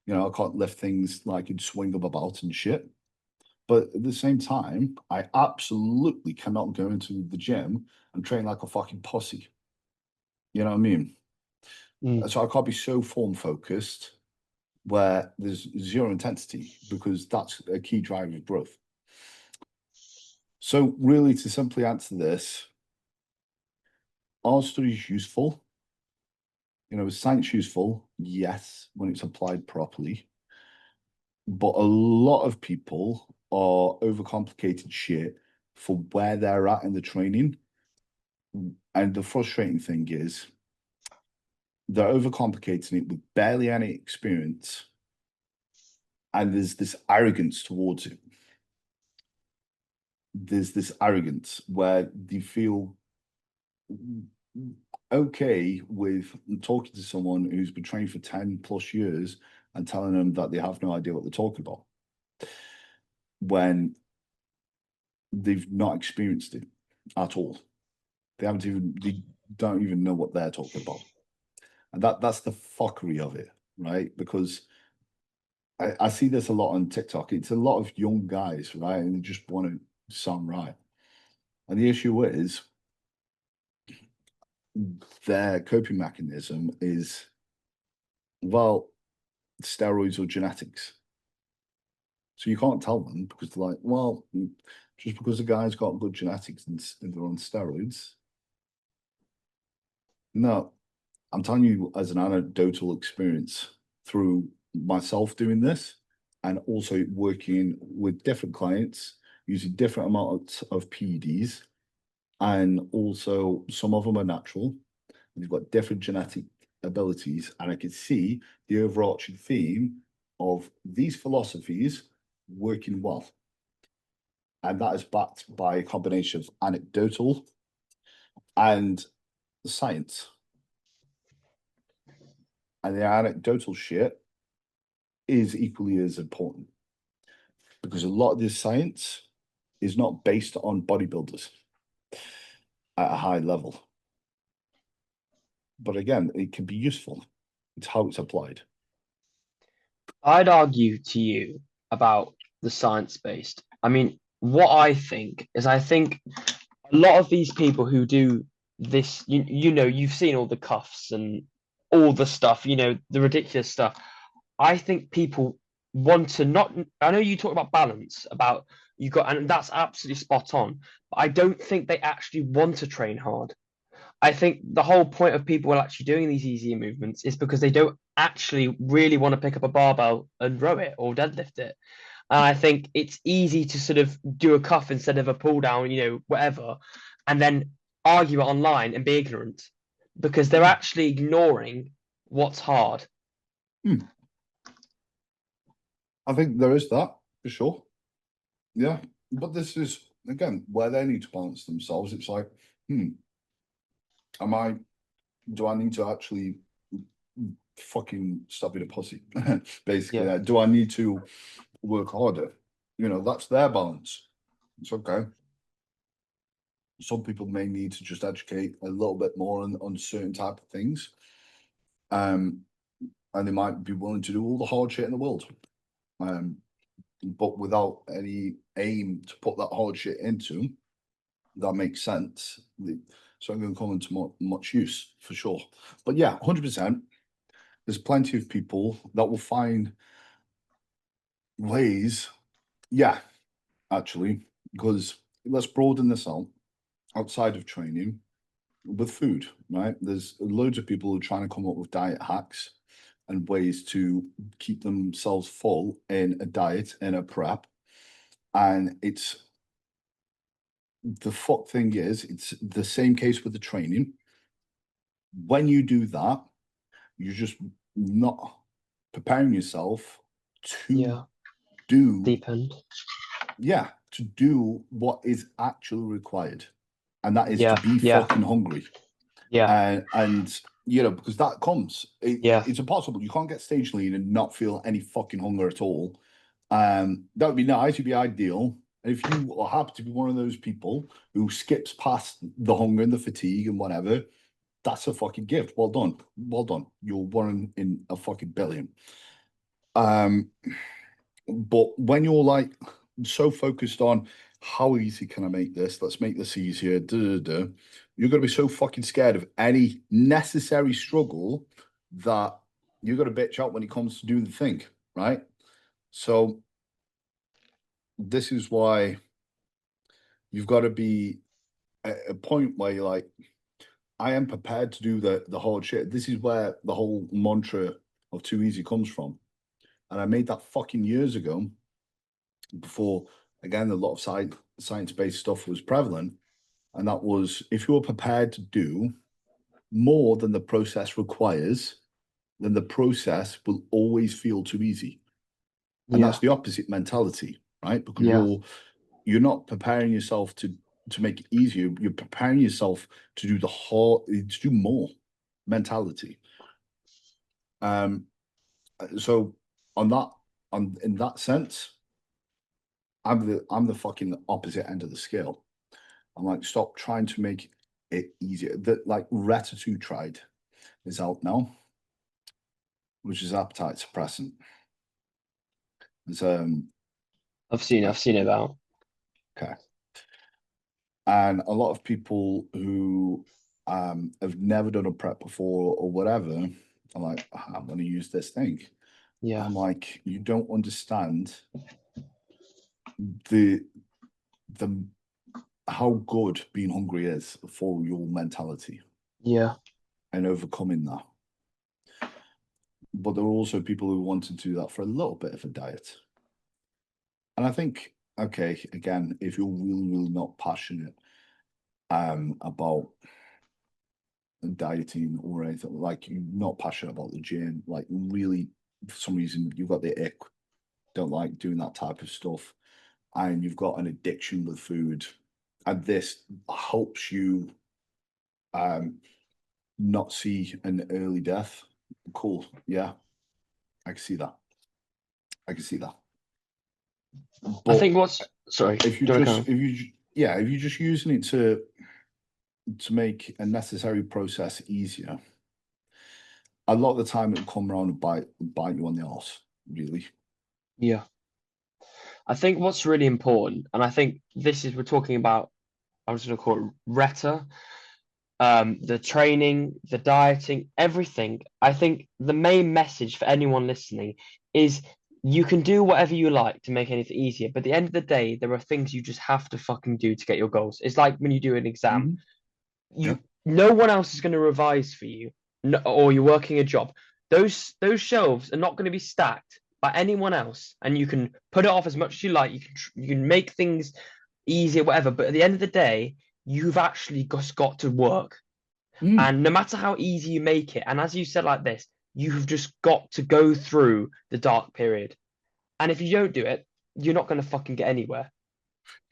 You know, I can't lift things like and swing them about and shit. But at the same time, I absolutely cannot go into the gym and train like a fucking pussy. You know what I mean? So I can't be so form focused where there's zero intensity, because that's a key driver of growth. So really, to simply answer this, are studies useful? You know, is science useful? Yes, when it's applied properly. But a lot of people are overcomplicated shit for where they're at in the training. And the frustrating thing is they're overcomplicating it with barely any experience. And there's this arrogance towards it. There's this arrogance where they feel okay with talking to someone who's been trained for 10 plus years and telling them that they have no idea what they're talking about, when they've not experienced it at all. They don't even know what they're talking about. And that's the fuckery of it, right? Because I see this a lot on TikTok. It's a lot of young guys, right? And they just want to sound right. And the issue is their coping mechanism is, well, steroids or genetics. So you can't tell them, because they're like, well, just because the guy's got good genetics and they're on steroids. No, I'm telling you as an anecdotal experience through myself doing this, and also working with different clients using different amounts of PEDs, and also some of them are natural and they've got different genetic abilities. And I could see the overarching theme of these philosophies working well. And that is backed by a combination of anecdotal and science. And the anecdotal shit is equally as important, because a lot of this science is not based on bodybuilders at a high level. But again, it can be useful. It's how it's applied. I'd argue to you about the science-based. I mean, what I think is, I think a lot of these people who do this, you know, you've seen all the cuffs and all the stuff, you know, the ridiculous stuff. I think people want to not, I know you talk about balance, about you got, and that's absolutely spot on, but I don't think they actually want to train hard. I think the whole point of people actually doing these easier movements is because they don't actually really want to pick up a barbell and row it or deadlift it. And I think it's easy to sort of do a cuff instead of a pull down, you know, whatever, and then argue it online and be ignorant, because they're actually ignoring what's hard. I think there is that, for sure. Yeah. But this is, again, where they need to balance themselves. It's like, do I need to actually fucking stop being a pussy? Basically, Yeah. do I need to work harder? You know, that's their balance. It's okay. Some people may need to just educate a little bit more on certain type of things. And they might be willing to do all the hard shit in the world. But without any aim to put that hard shit into, that makes sense. So I'm going to come into much use, for sure. But yeah, 100%. There's plenty of people that will find ways. Yeah, actually, because let's broaden this out outside of training with food, right? There's loads of people who are trying to come up with diet hacks and ways to keep themselves full in a diet, in a prep. And it's the fuck thing is, it's the same case with the training. When you do that, you're just not preparing yourself to do Deep end. Yeah, to do what is actually required. And that is to be fucking hungry. Yeah. And you know, because that comes. Yeah. It's impossible. You can't get stage lean and not feel any fucking hunger at all. That would be nice, it'd be ideal. And if you are happy to be one of those people who skips past the hunger and the fatigue and whatever, that's a fucking gift. Well done. Well done. You're one in a fucking billion. But when you're like so focused on how easy can I make this? Let's make this easier. You're gonna be so fucking scared of any necessary struggle that you're gonna bitch out when it comes to doing the thing, right? So this is why you've got to be at a point where you're like, I am prepared to do the hard shit. This is where the whole mantra of too easy comes from. And I made that fucking years ago, before, again, a lot of science-based stuff was prevalent. And that was, if you're prepared to do more than the process requires, then the process will always feel too easy. And that's the opposite mentality, right? Because you're not preparing yourself to make it easier. You're preparing yourself to do to do more mentality. So in that sense, I'm the fucking opposite end of the scale. I'm like, stop trying to make it easier. That, like, Retatrutide is out now, which is appetite suppressant. It's I've seen it about. Okay. And a lot of people who have never done a prep before or whatever are like, I'm going to use this thing. Yeah. I'm like, you don't understand the how good being hungry is for your mentality. Yeah. And overcoming that. But there are also people who want to do that for a little bit of a diet. And I think, okay, again, if you're really, really not passionate about dieting or anything, like you're not passionate about the gym, like really, for some reason, you've got the ick, don't like doing that type of stuff, and you've got an addiction with food, and this helps you not see an early death, cool, yeah, I can see that. I can see that. But I think sorry, if you're just using it to make a necessary process easier, a lot of the time it'll come around and bite you on the arse, really. Yeah. I think what's really important, and I think we're talking about, I'm just going to call it Reta, the training, the dieting, everything. I think the main message for anyone listening is you can do whatever you like to make anything easier, but at the end of the day, there are things you just have to fucking do to get your goals. It's like when you do an exam, no one else is going to revise for you, or you're working a job. Those shelves are not going to be stacked by anyone else, and you can put it off as much as you like. You can make things easier, whatever. But at the end of the day, you've actually just got to work. And no matter how easy you make it, and as you said like this, you've just got to go through the dark period. And if you don't do it, you're not going to fucking get anywhere.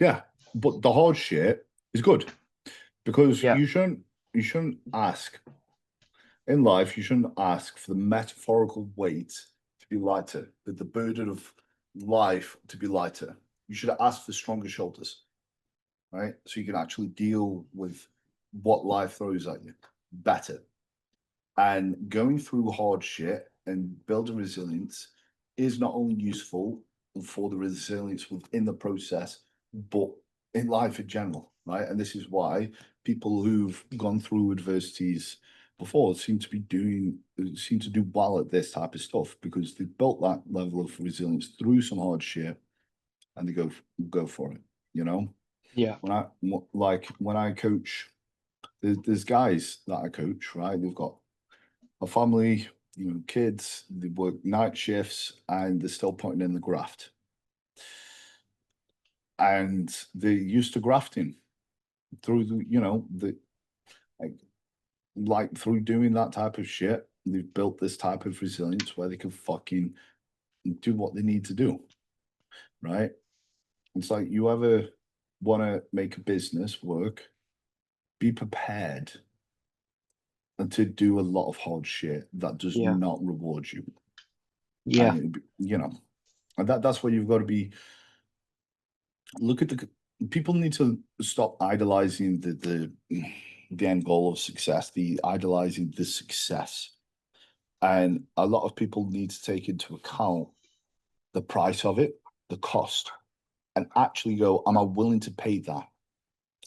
Yeah, but the hard shit is good, because Yeah. you shouldn't ask in life. You shouldn't ask for the metaphorical weight to be lighter, the burden of life to be lighter. You should ask for stronger shoulders, right? So you can actually deal with what life throws at you better. And going through hard shit and building resilience is not only useful for the resilience within the process, but in life in general, right? And this is why people who've gone through adversities before seem to do well at this type of stuff, because they've built that level of resilience through some hard shit, and they go for it, you know? Yeah. When I coach, there's guys that I coach, right? They've got a family, kids, they work night shifts, and they're still putting in the graft. And they're used to grafting through through doing that type of shit. They've built this type of resilience where they can fucking do what they need to do, right? It's like, you ever want to make a business work, be prepared and to do a lot of hard shit that does not reward you. Yeah. And and that's where you've got to be. Look at people need to stop idolizing the end goal of success, the idolizing the success. And a lot of people need to take into account the price of it, the cost, and actually go, am I willing to pay that?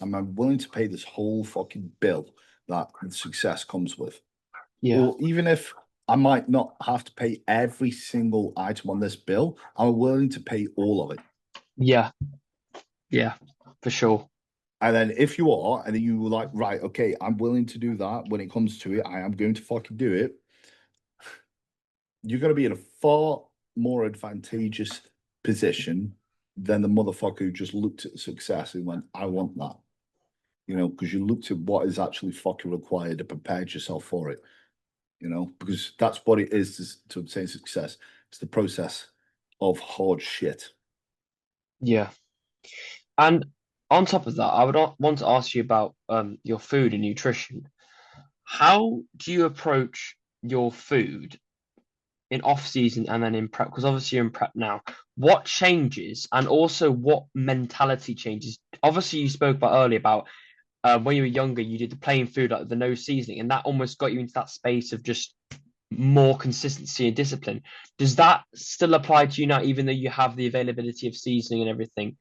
Am I willing to pay this whole fucking bill that success comes with? Yeah. Or even if I might not have to pay every single item on this bill, I'm willing to pay all of it. Yeah. Yeah. For sure. And then if you are, and then you were like, right, okay, I'm willing to do that when it comes to it, I am going to fucking do it. You're going to be in a far more advantageous position than the motherfucker who just looked at success and went, I want that. You know, because you looked at what is actually fucking required to prepare yourself for it. You know, because that's what it is to obtain success. It's the process of hard shit. Yeah. And on top of that, I would want to ask you about your food and nutrition. How do you approach your food in off season and then in prep? Because obviously you're in prep now. What changes and also what mentality changes? Obviously, you spoke about earlier about when you were younger, you did the plain food, like the no seasoning, and that almost got you into that space of just more consistency and discipline. Does that still apply to you now, even though you have the availability of seasoning and everything?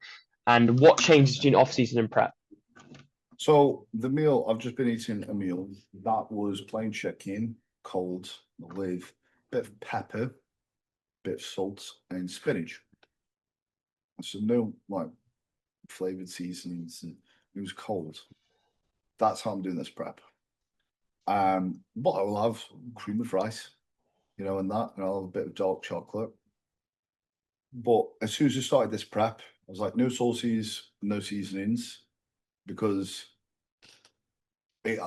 And what changes between off season and prep? So the meal, I've just been eating a meal that was plain chicken, cold, with a bit of pepper, bit of salt, and spinach. So no like flavored seasonings, and it was cold. That's how I'm doing this prep. But I will have cream of rice, you know, and that, and I'll have a bit of dark chocolate. But as soon as I started this prep, I was like, no sauces, no seasonings, because it,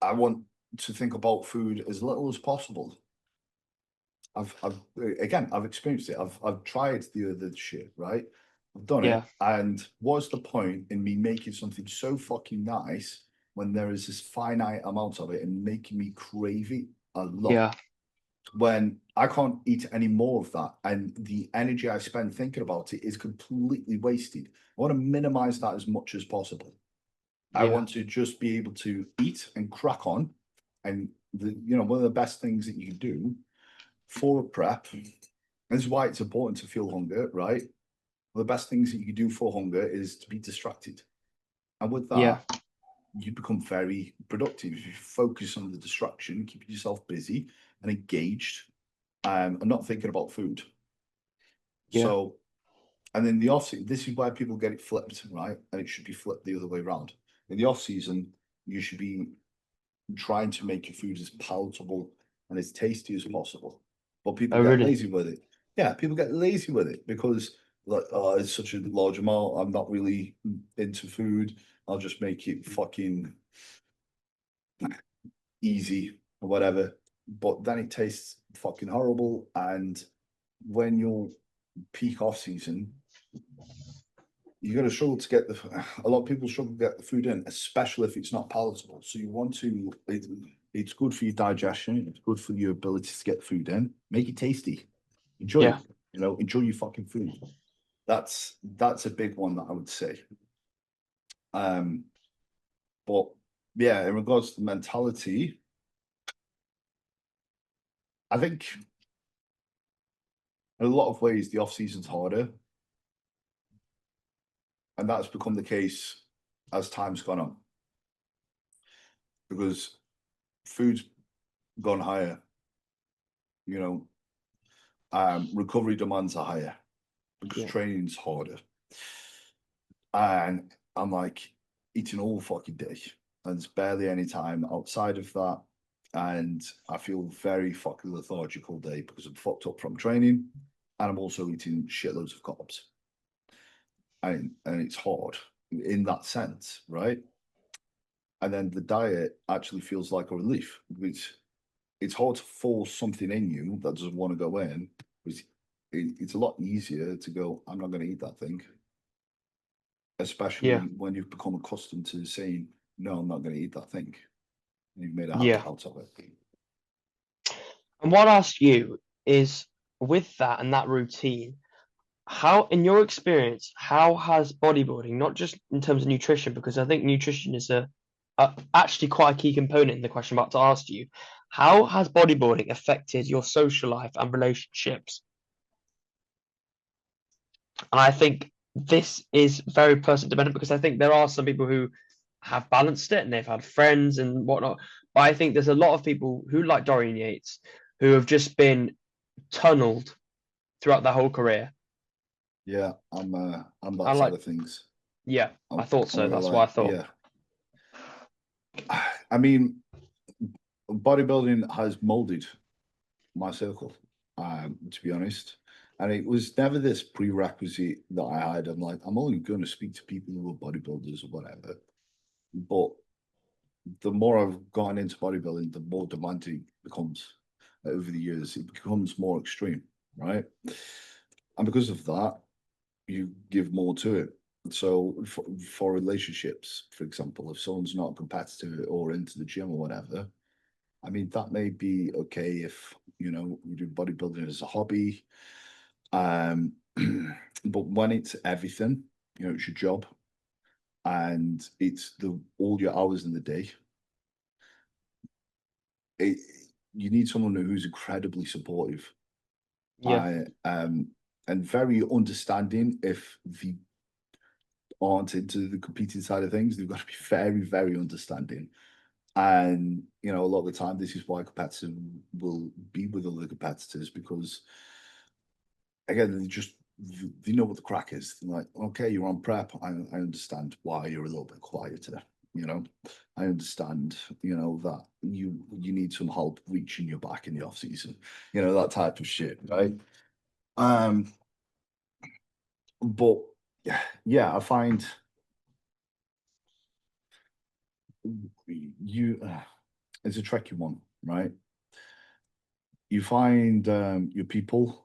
I want to think about food as little as possible. I've again, I've experienced it. I've tried the other shit, right? I've done it. Yeah, And what's the point in me making something so fucking nice when there is this finite amount of it and making me crave it a lot? yeah, When I can't eat any more of that, and the energy I spend thinking about it is completely wasted. I want to minimize that as much as possible. I yeah, want to just be able to eat and crack on. And one of the best things that you can do for a prep, this is why it's important to feel hunger, right? One of the best things that you can do for hunger is to be distracted. And with yeah, that, you become very productive. If you focus on the distraction, keeping yourself busy and engaged, and not thinking about food. yeah, So, and then the off season, this is where people get it flipped, right? And it should be flipped the other way around. In the off season, you should be trying to make your food as palatable and as tasty as possible. But people oh, get really? lazy with it. Yeah, people get lazy with it because like, oh, it's such a large amount. I'm not really into food. I'll just make it fucking easy or whatever. But then it tastes fucking horrible. And when you're peak off season, you're going to struggle to get a lot of people struggle to get the food in, especially if it's not palatable. So you want to, it's good for your digestion. It's good for your ability to get food in. Make it tasty. Enjoy Yeah, it. You know, enjoy your fucking food. That's a big one that I would say. Um, but yeah, in regards to mentality, I think in a lot of ways the off season's harder, and that's become the case as time's gone on because food's gone higher. You know, recovery demands are higher because yeah, training's harder. And I'm like eating all fucking day. And there's barely any time outside of that. And I feel very fucking lethargic all day because I'm fucked up from training. And I'm also eating shitloads of carbs. And it's hard in that sense, right? And then the diet actually feels like a relief, which it's hard to force something in you that doesn't want to go in. It's a lot easier to go, I'm not going to eat that thing, yeah, especially when you've become accustomed to saying, no, I'm not going to eat that thing. And you've made a habit yeah. out of it. And what I ask you is, with that and that routine, how, in your experience, how has bodybuilding, not just in terms of nutrition, because I think nutrition is actually quite a key component in the question I'm about to ask you. How has bodybuilding affected your social life and relationships? And I think this is very person dependent, because I think there are some people who have balanced it and they've had friends and whatnot. But I think there's a lot of people who, like Dorian Yates, who have just been tunneled throughout their whole career. Yeah, I'm I that side like, of things. yeah, I thought I'm so. really That's why I like, thought, yeah. I mean, bodybuilding has molded my circle, to be honest. And it was never this prerequisite that I had. I'm like, I'm only going to speak to people who are bodybuilders or whatever. But the more I've gotten into bodybuilding, the more demanding it becomes over the years. It becomes more extreme, right? And because of that, you give more to it. So for relationships, for example, if someone's not competitive or into the gym or whatever, I mean, that may be okay if, you know, you do bodybuilding as a hobby. Um, but when it's everything, you know, it's your job and it's the all your hours in the day, it, you need someone who's incredibly supportive. yeah, I and very understanding if they aren't into the competing side of things. They've got to be very, very understanding. And you know, a lot of the time, this is why competitors will be with other competitors because, again, they know what the crack is. They're like, okay, you're on prep. I understand why you're a little bit quieter. You know, I understand. You know that you need some help reaching your back in the off season. You know that type of shit, right? Um, but yeah, I find you it's a tricky one, right? You find your people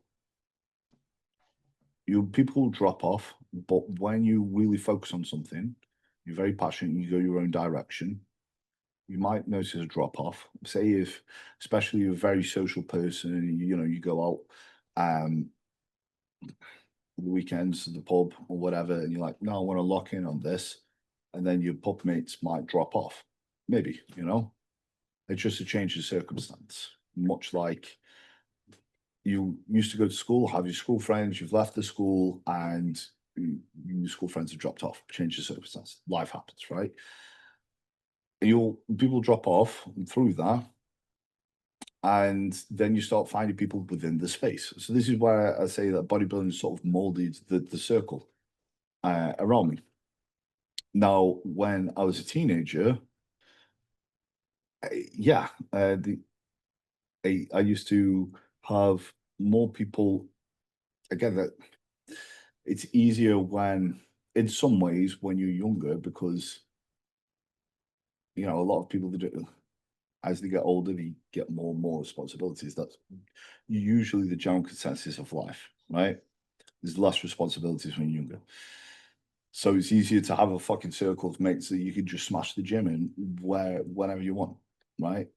drop off, but when you really focus on something, you're very passionate, you go your own direction, you might notice a drop off. Say if, especially you're a very social person, and you know you go out the weekends to the pub or whatever, and you're like, no, I want to lock in on this, and then your pub mates might drop off. Maybe, you know, it's just a change of circumstance. Much like you used to go to school, have your school friends, you've left the school, and your school friends have dropped off. Change of circumstance. Life happens, right? You'll people drop off through that, and then you start finding people within the space. So this is where I say that bodybuilding sort of molded the circle around me. Now, when I was a teenager, yeah, I used to have more people. Again, that it's easier when, in some ways, when you're younger, because you know a lot of people that do, as they get older, they get more and more responsibilities. That's usually the general consensus of life, right? There's less responsibilities when you're younger. So it's easier to have a fucking circle of mates that you can just smash the gym in whenever you want, right?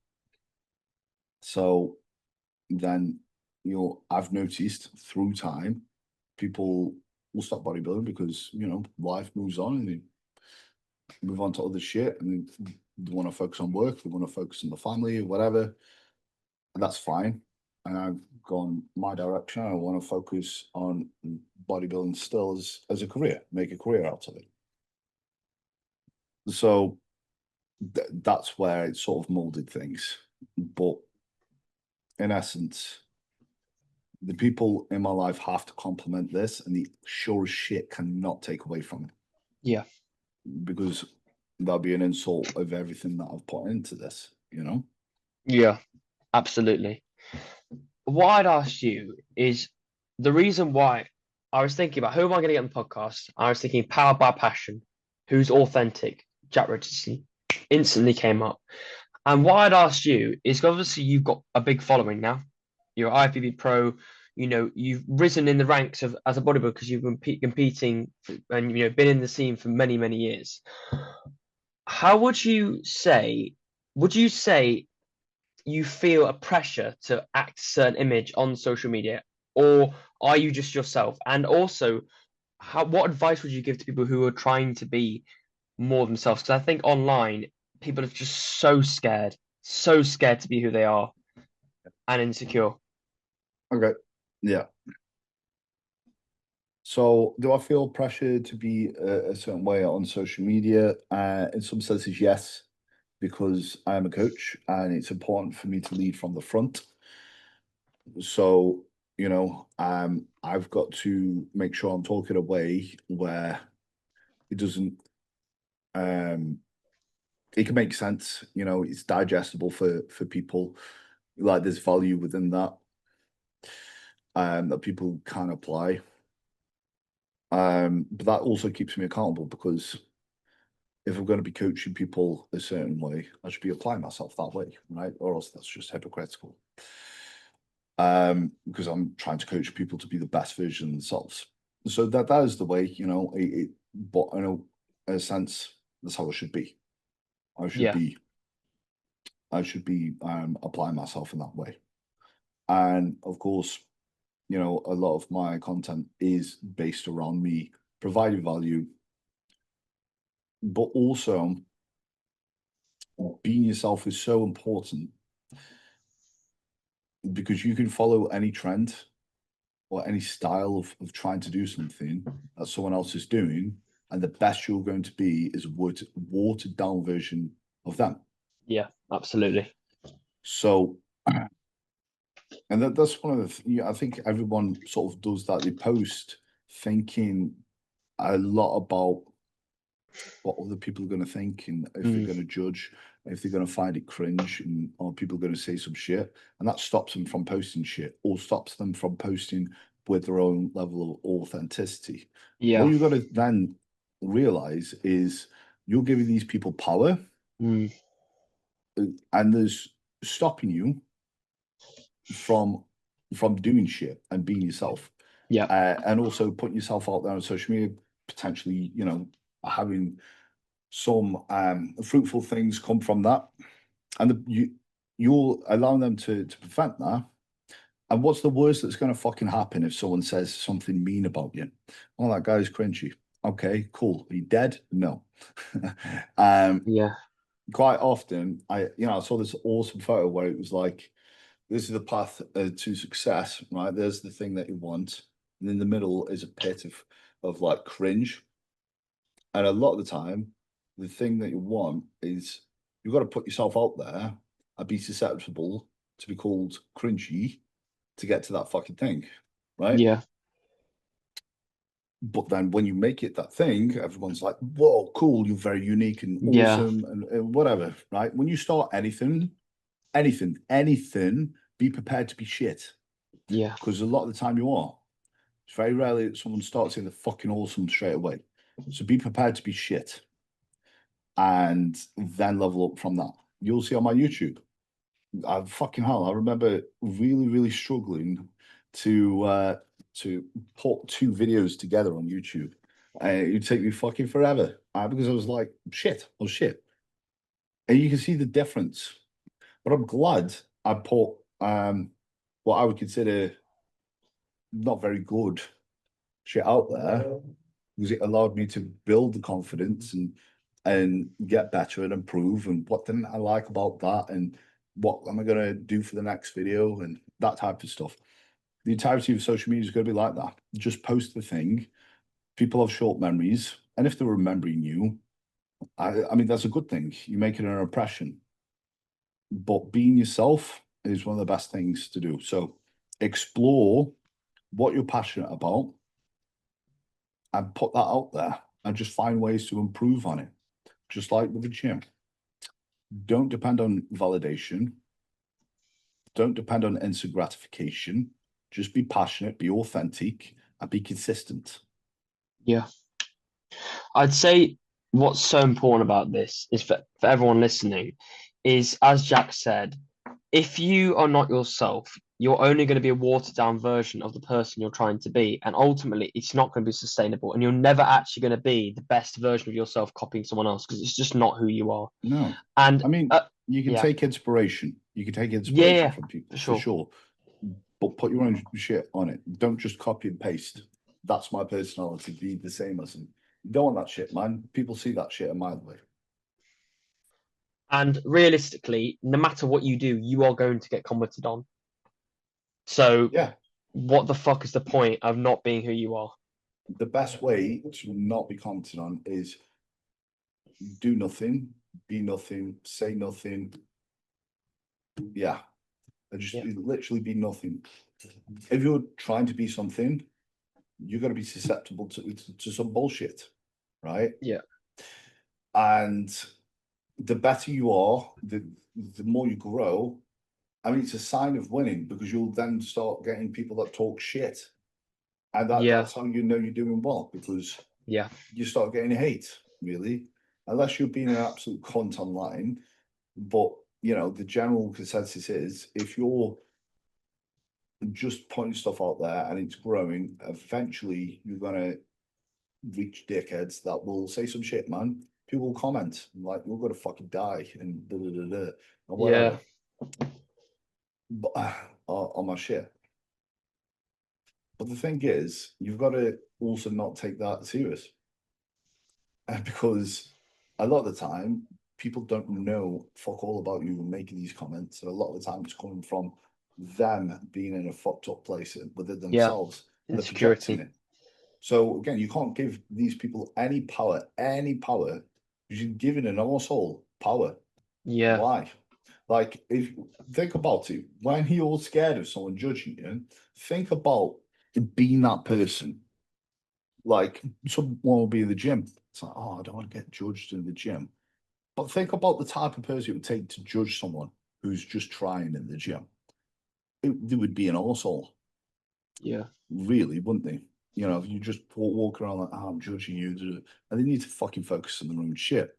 So then, you know, I've noticed through time, people will stop bodybuilding because, you know, life moves on and they move on to other shit and they want to focus on work, they want to focus on the family, whatever. And that's fine. And I've gone my direction. I want to focus on bodybuilding still as a career, make a career out of it. So that's where it sort of molded things. But in essence, the people in my life have to complement this, and the sure as shit cannot take away from it yeah, because that'll be an insult of everything that I've put into this, you know? yeah, absolutely. What I'd ask you is the reason why I was thinking about who am I going to get on the podcast? I was thinking powered by passion, who's authentic, Jack Richardson instantly came up. And what I'd asked you is obviously you've got a big following now. You're IFBB Pro. You know you've risen in the ranks of as a bodybuilder because you've been competing and you know been in the scene for many many years. How would you say? Would you say you feel a pressure to act a certain image on social media, or are you just yourself? And also, what advice would you give to people who are trying to be more themselves? Because I think online people are just so scared to be who they are and insecure. Okay. Yeah. So, do I feel pressure to be a certain way on social media? In some senses, yes, because I am a coach and it's important for me to lead from the front. So, I've got to make sure I'm talking a way where it doesn't, um, it can make sense. It's digestible for people. Like there's value within that, that people can apply. But that also keeps me accountable because if I'm going to be coaching people a certain way, I should be applying myself that way, right? Or else that's just hypocritical. Because I'm trying to coach people to be the best version of themselves. So that is the way, but I know in a sense that's how it should be. I should Yeah, be applying myself in that way. And of course, a lot of my content is based around me providing value, but also being yourself is so important because you can follow any trend or any style of trying to do something that someone else is doing, and the best you're going to be is a watered down version of them. yeah, absolutely. So, and that's one of the, I think everyone sort of does that. They post thinking a lot about what other people are going to think and if they're going to judge, if they're going to find it cringe, and or people are going to say some shit, and that stops them from posting shit or stops them from posting with their own level of authenticity. What Yeah. you've got to then realize is you're giving these people power, Mm. and there's stopping you from doing shit and being yourself, Yeah. and also putting yourself out there on social media, potentially, having some fruitful things come from that, and you're allowing them to prevent that. And what's the worst that's going to fucking happen if someone says something mean about you? Oh, that guy's cringy. Okay, cool. Are you dead? No. Yeah. Quite often, I saw this awesome photo where it was like, this is the path to success, right? There's the thing that you want, and in the middle is a pit of like cringe. And a lot of the time, the thing that you want is you've got to put yourself out there and be susceptible to be called cringy to get to that fucking thing, right? Yeah. But then when you make it that thing, everyone's like, whoa, cool, you're very unique and Yeah. awesome and whatever, right? When you start anything, be prepared to be shit Yeah. because a lot of the time you are. It's very rarely that someone starts saying they're fucking awesome straight away. So be prepared to be shit and then level up from that. You'll see on my YouTube. I fucking hell, I remember really, really struggling to put two videos together on YouTube. It'd take me fucking forever because I was like, shit, oh shit. And you can see the difference. But I'm glad I put what I would consider not very good shit out there because it allowed me to build the confidence and get better and improve, and what didn't I like about that, and what am I going to do for the next video, and that type of stuff. The entirety of social media is going to be like that. Just post the thing. People have short memories, and if they're remembering you, I mean that's a good thing. You're making an impression. But being yourself is one of the best things to do. So explore what you're passionate about and put that out there and just find ways to improve on it. Just like with the gym. Don't depend on validation. Don't depend on instant gratification. Just be passionate, be authentic, and be consistent. Yeah. I'd say what's so important about this is for everyone listening is, as Jack said, if you are not yourself, you're only going to be a watered down version of the person you're trying to be. And ultimately, it's not going to be sustainable. And you're never actually going to be the best version of yourself copying someone else because it's just not who you are. No. And I mean, you can yeah, take inspiration. You can take yeah, inspiration yeah, from people for for sure. sure. But put your own shit on it. Don't just copy and paste. That's my personality. Be the same as them. You don't want that shit, man. People see that shit a mile away. And realistically, no matter what you do, you are going to get commented on. So Yeah. what the fuck is the point of not being who you are? The best way to not be commented on is do nothing, be nothing, say nothing. Yeah. And just Yeah. literally be nothing. If you're trying to be something, you're going to be susceptible to some bullshit, right? Yeah. And the better you are, the more you grow. I mean, it's a sign of winning because you'll then start getting people that talk shit. And Yeah. that's how you know you're doing well, because Yeah. you start getting hate, really. Unless you're being an absolute cunt online. But, you know, the general consensus is if you're just putting stuff out there and it's growing, eventually you're going to reach dickheads that will say some shit, man. People will comment, like, you're going to fucking die and da da da da, or Yeah. whatever. But, on my shit. But the thing is, you've got to also not take that serious. Because a lot of the time, people don't know fuck all about you and making these comments. And a lot of the time, it's coming from them being in a fucked up place within Yeah. themselves and they're projecting Insecurity. it. So again, you can't give these people any power, because you're giving an arsehole power. Yeah. Why? Like, if think about it, when you're scared of someone judging you, think about being that person. Like, someone will be in the gym. It's like, oh, I don't want to get judged in the gym. But think about the type of person it would take to judge someone who's just trying in the gym. They would be an arsehole, Yeah. really, wouldn't they? You know, if you just walk around like, oh, I'm judging you, and they need to fucking focus on their own shit.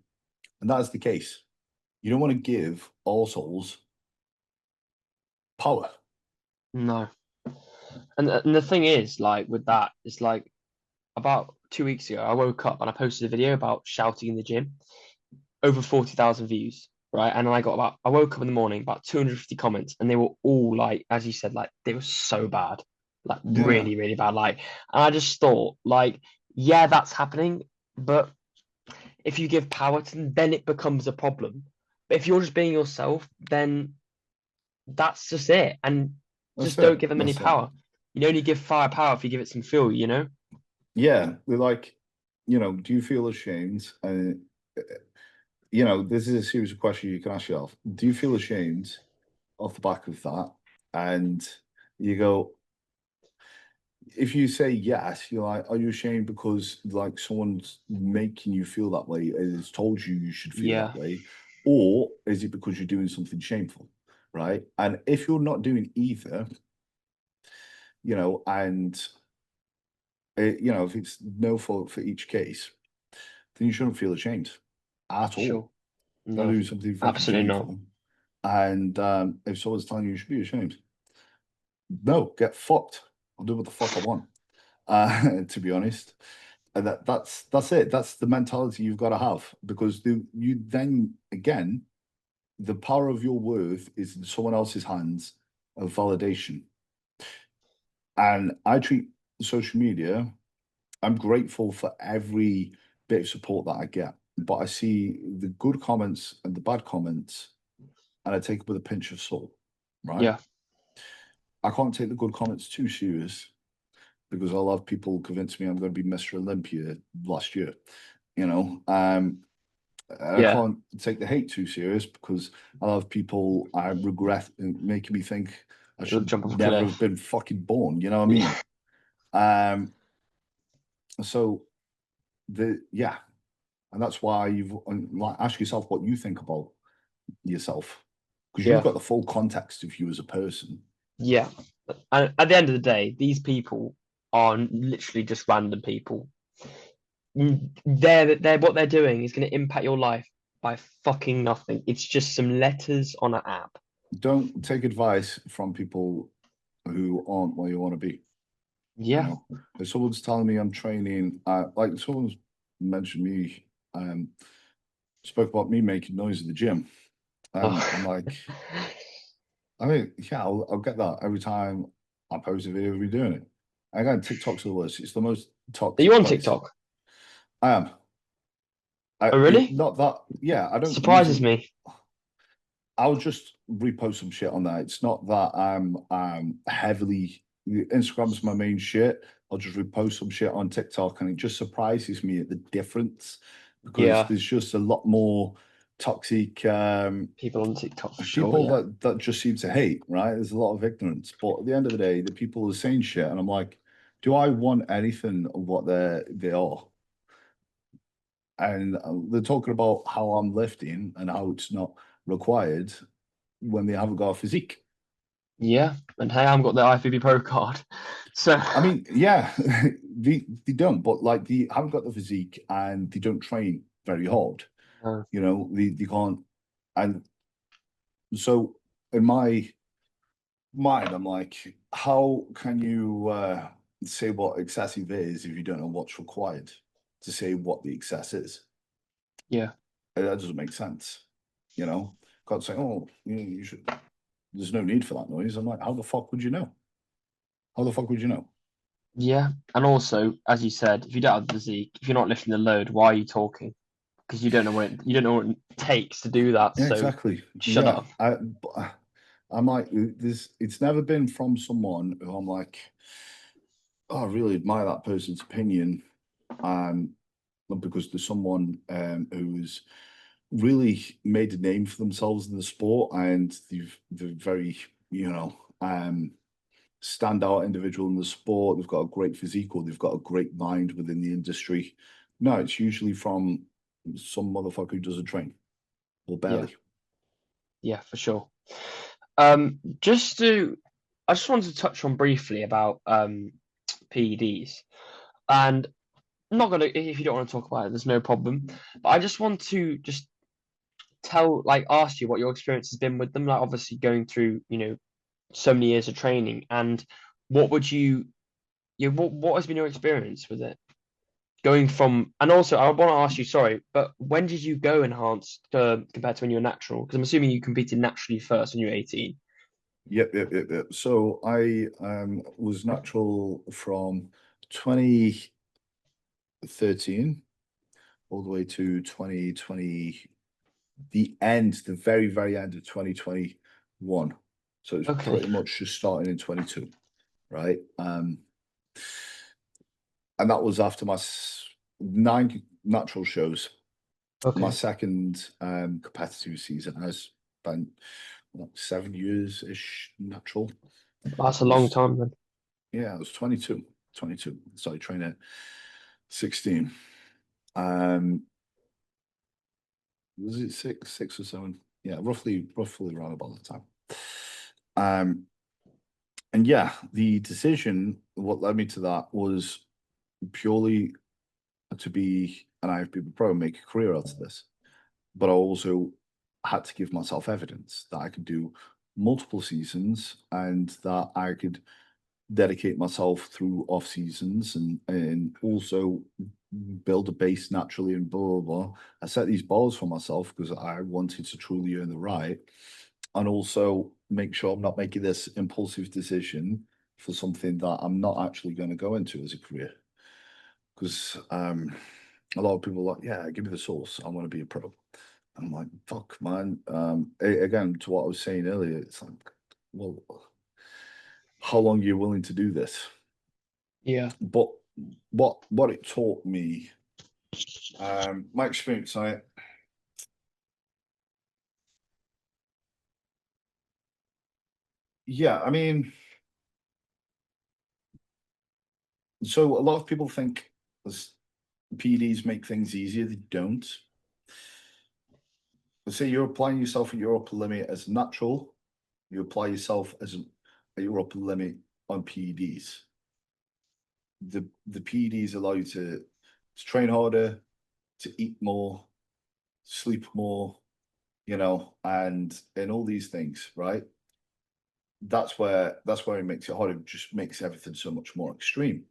And that's the case. You don't want to give arseholes power. No. And the thing is, like with that, it's like about 2 weeks ago, I woke up and I posted a video about shouting in the gym, over 40,000 views, right? And I woke up in the morning, about 250 comments, and they were all like, as you said, like they were so bad, like Yeah, really, really bad. Like, and I just thought, like, yeah, that's happening, but if you give power to them, then it becomes a problem. But if you're just being yourself, then that's just it. And that's just don't it. give them any That's it. power. You only give fire power if you give it some fuel, Yeah, we're like, you know, do you feel ashamed? You know, this is a series of questions you can ask yourself. Do you feel ashamed off the back of that? And you go, if you say yes, you're like, are you ashamed because like someone's making you feel that way and has told you you should feel Yeah. that way? Or is it because you're doing something shameful? Right. And if you're not doing either, you know, and you know, if it's no fault for each case, then you shouldn't feel ashamed at all. Sure. Not No, doing something fucking absolutely not. shameful. And if someone's telling you you should be ashamed, no, get fucked. I'll do what the fuck I want. To be honest, and that's it. That's the mentality you've got to have, because you then again, the power of your worth is in someone else's hands of validation. And I treat social media. I'm grateful for every bit of support that I get, but I see the good comments and the bad comments, and I take it with a pinch of salt, right? Yeah. I can't take the good comments too serious because I'll have people convince me I'm going to be Mr. Olympia last year, you know. I Yeah. can't take the hate too serious because I'll have people I regret making me think I You'll should jump off a never cliff. have been fucking born. You know what I Yeah. mean? So yeah, and that's why you've like ask yourself what you think about yourself, because you've Yeah. got the full context of you as a person. Yeah. And at the end of the day, these people are literally just random people. They're what they're doing is going to impact your life by fucking nothing. It's just some letters on an app. Don't take advice from people who aren't where you want to be. You Yeah. know, if someone's telling me I'm training, like someone's mentioned me, spoke about me making noise in the gym, and I'm Ugh. like, I mean, yeah, I'll get that every time I post a video of me doing it. Again, TikTok's the worst. It's the most Are you toxic on place. TikTok? I am. Oh, really? Not that. Yeah, I don't use Surprises it. me. I'll just repost some shit on that. It's not that I'm heavily Instagram's my main shit. I'll just repost some shit on TikTok, and it just surprises me at the difference because Yeah, there's just a lot more toxic people on TikTok for sure. people Yeah, that just seem to hate, right? There's a lot of ignorance, but at the end of the day, the people are saying shit, and I'm like, do I want anything of what they are? And they're talking about how I'm lifting and how it's not required when they haven't got a physique. yeah. And hey, I haven't got the IFBB Pro card, so I mean, yeah, they don't, but like they haven't got the physique and they don't train very hard. no. You know, they can't. And so in my mind, I'm like, how can you say what excessive is if you don't know what's required to say what the excess is? Yeah, That doesn't make sense. You know, can't say, oh, you should. There's no need for that noise. I'm like, how the fuck would you know? How the fuck would you know? yeah. And also, as you said, if you don't have the physique, if you're not lifting the load, why are you talking? Because you don't know you don't know what it takes to do that. Yeah, So exactly. shut Yeah, up. I'm like, this. It's never been from someone who I'm like, oh, I really admire that person's opinion, um, because there's someone who's really made a name for themselves in the sport, and they're very, standout individual in the sport. They've got a great physique, or they've got a great mind within the industry. No, it's usually from some motherfucker who doesn't train or Yeah, barely. yeah, for sure. Just to, I just wanted to touch on briefly about PEDs, and I'm not gonna, if you don't want to talk about it, there's no problem. But I just want to just ask you what your experience has been with them. Like, obviously going through, so many years of training, and what would what has been your experience with it? Going from, and also I want to ask you, sorry, but when did you go enhanced compared to when you were natural? Because I'm assuming you competed naturally first when you were 18. Yep. So I was natural from 2013 all the way to 2020, the very, very end of 2021. So it's Okay, pretty much just starting in 22, right? And that was after my 9 natural shows. My okay, second competitive season. I spent what, 7 years ish natural. that's a long Was time then. Yeah, I was 22. 22. Started training at 16. Um, was it 6 or 7? Yeah, roughly around about the time. Um, and yeah, the decision, what led me to that was purely to be an IFBB pro and make a career out of this. But I also had to give myself evidence that I could do multiple seasons and that I could dedicate myself through off seasons and also build a base naturally and blah blah blah. I set these goals for myself because I wanted to truly earn the right, and also make sure I'm not making this impulsive decision for something that I'm not actually going to go into as a career. Because a lot of people are like, yeah, give me the source. I want to be a pro. I'm like, fuck, man. Again, to what I was saying earlier, it's like, well, how long are you willing to do this? Yeah, But what it taught me, my experience on it, yeah, I mean, so a lot of people think PDs make things easier. They don't. Say you're applying yourself at your upper limit as natural, you apply yourself as at your upper limit on PEDs. The PEDs allow you to train harder, to eat more, sleep more, and all these things, right? That's where it makes it harder. It just makes everything so much more extreme.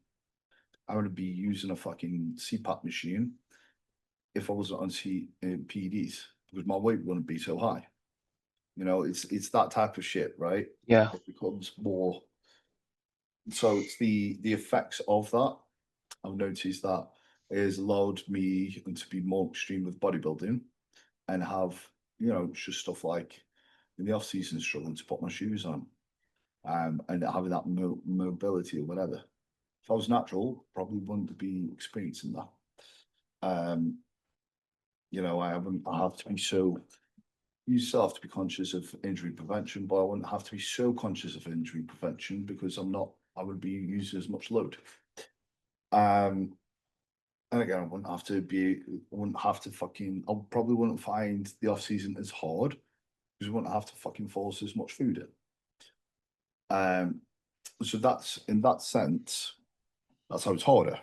I would be using a fucking CPAP machine if I wasn't on PEDs because my weight wouldn't be so high. It's that type of shit, right? yeah, It becomes more. So it's the effects of that. I've noticed that it has allowed me to be more extreme with bodybuilding and have just stuff like in the off season struggling to put my shoes on, and having that mobility or whatever. If I was natural, probably wouldn't be experiencing that. You know, I have to be so. You still have to be conscious of injury prevention, but I wouldn't have to be so conscious of injury prevention because I'm not. I would be using as much load. And again, I wouldn't have to be. Wouldn't have to fucking. I probably wouldn't find the off season as hard because we wouldn't have to fucking force as much food in. So that's in that sense, that's how it's harder.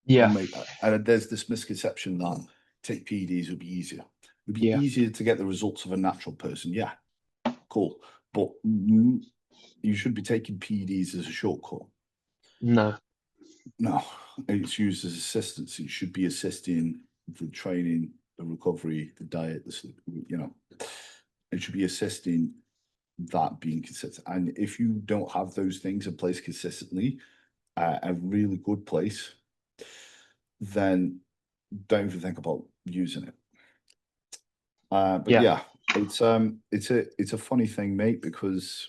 Yeah. And there's this misconception that take PEDs would be easier. It'd be Yeah. easier to get the results of a natural person. Yeah, cool. But you should be taking PEDs as a shortcut. No. No, it's used as assistance. It should be assisting the training, the recovery, the diet, the sleep. You know, it should be assisting that being consistent. And if you don't have those things in place consistently, a really good place, then don't even think about using it. But yeah, it's a funny thing, mate, because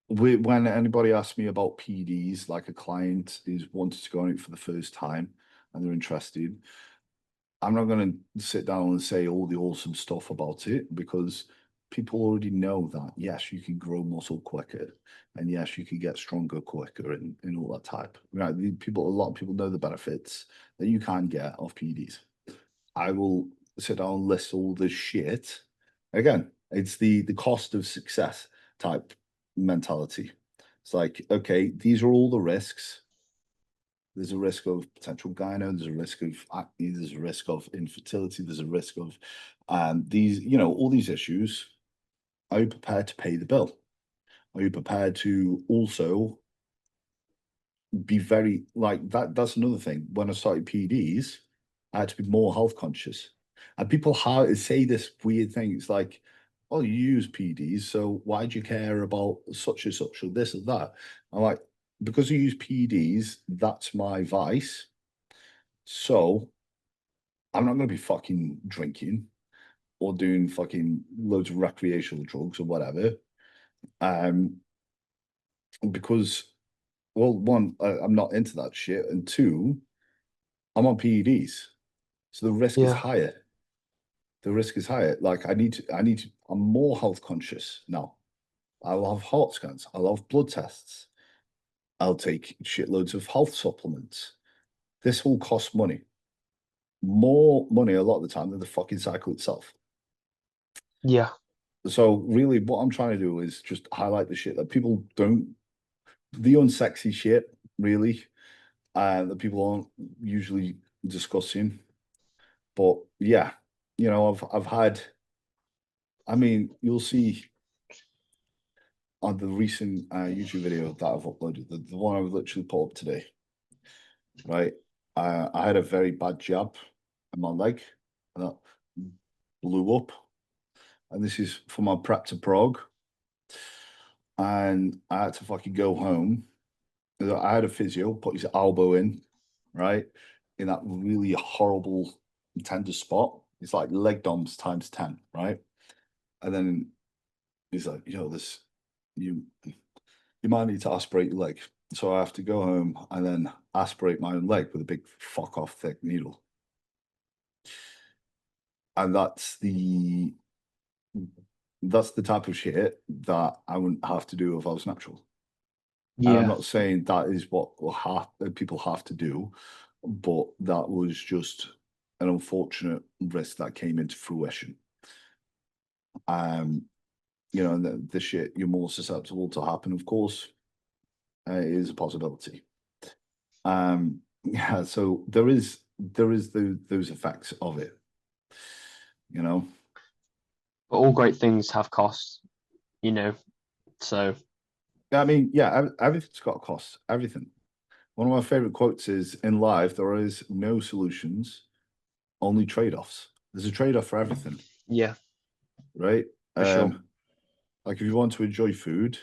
when anybody asks me about PDs, like a client is wanting to go on it for the first time and they're interested, I'm not going to sit down and say all the awesome stuff about it because people already know that, yes, you can grow muscle quicker and yes, you can get stronger quicker and all that type. Right? A lot of people know the benefits that you can get off PDs. I will sit down and list all this shit. Again, it's the cost of success type mentality. It's like, okay, these are all the risks. There's a risk of potential gyno, there's a risk of acne, there's a risk of infertility, there's a risk of these, you know, all these issues. Are you prepared to pay the bill? Are you prepared to also be very like that? That's another thing. When I started PDs, I had to be more health conscious. And people say this weird thing. It's like, oh, you use PDs, so why do you care about such and such or this or that? I'm like, because I use PDs, that's my vice. So I'm not going to be fucking drinking or doing fucking loads of recreational drugs or whatever. Because, well, one, I'm not into that shit, and two, I'm on PEDs, so the risk is higher. The risk is higher. Like I'm more health conscious now. I'll have heart scans. I'll have blood tests. I'll take shitloads of health supplements. This will cost money. More money a lot of the time than the fucking cycle itself. Yeah. So really what I'm trying to do is just highlight the shit that people don't, the unsexy shit, really, that people aren't usually discussing. But yeah, you know, I've had, I mean, you'll see on the recent YouTube video that I've uploaded, the one I literally put up today, right? I had a very bad jab in my leg and that blew up. And this is for my prep to Prague. And I had to fucking go home. I had a physio put his elbow in, right? In that really horrible tender spot. It's like leg DOMs times 10, right? And then he's like, yo, you might need to aspirate your leg. So I have to go home and then aspirate my own leg with a big fuck off thick needle. And that's the type of shit that I wouldn't have to do if I was natural. And I'm not saying that is what people have to do, but that was just an unfortunate risk that came into fruition. You know, and the shit you're more susceptible to happen, of course, is a possibility. Yeah, so there is those effects of it, you know. But all great things have costs, you know. So I mean, yeah, everything's got a cost. Everything. One of my favorite quotes is, "In life, there is no solutions, only trade-offs." There's a trade-off for everything. Yeah, right? For sure. Like if you want to enjoy food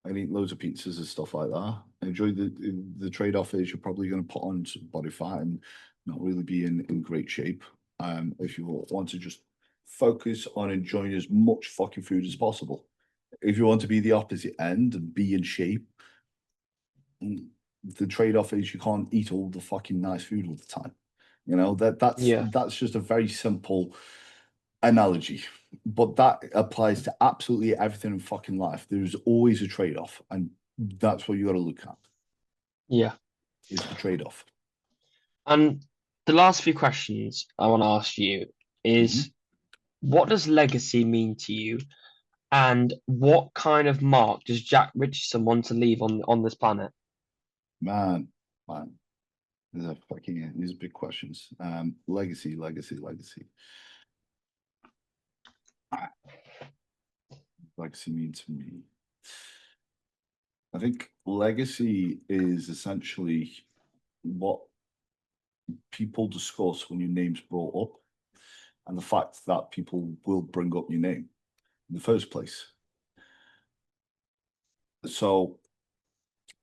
and eat loads of pizzas and stuff like that, enjoy the trade-off is you're probably going to put on some body fat and not really be in great shape. If you want to just focus on enjoying as much fucking food as possible. If you want to be the opposite end and be in shape, the trade-off is you can't eat all the fucking nice food all the time. You know, that's just a very simple analogy, but that applies to absolutely everything in fucking life. There's always a trade-off, and that's what you got to look at. Yeah. Is the trade-off. And the last few questions I want to ask you is, what does legacy mean to you? And what kind of mark does Jack Richardson want to leave on this planet? Man, these are big questions. Legacy. Legacy means to me. I think legacy is essentially what people discuss when your name's brought up, and the fact that people will bring up your name in the first place. So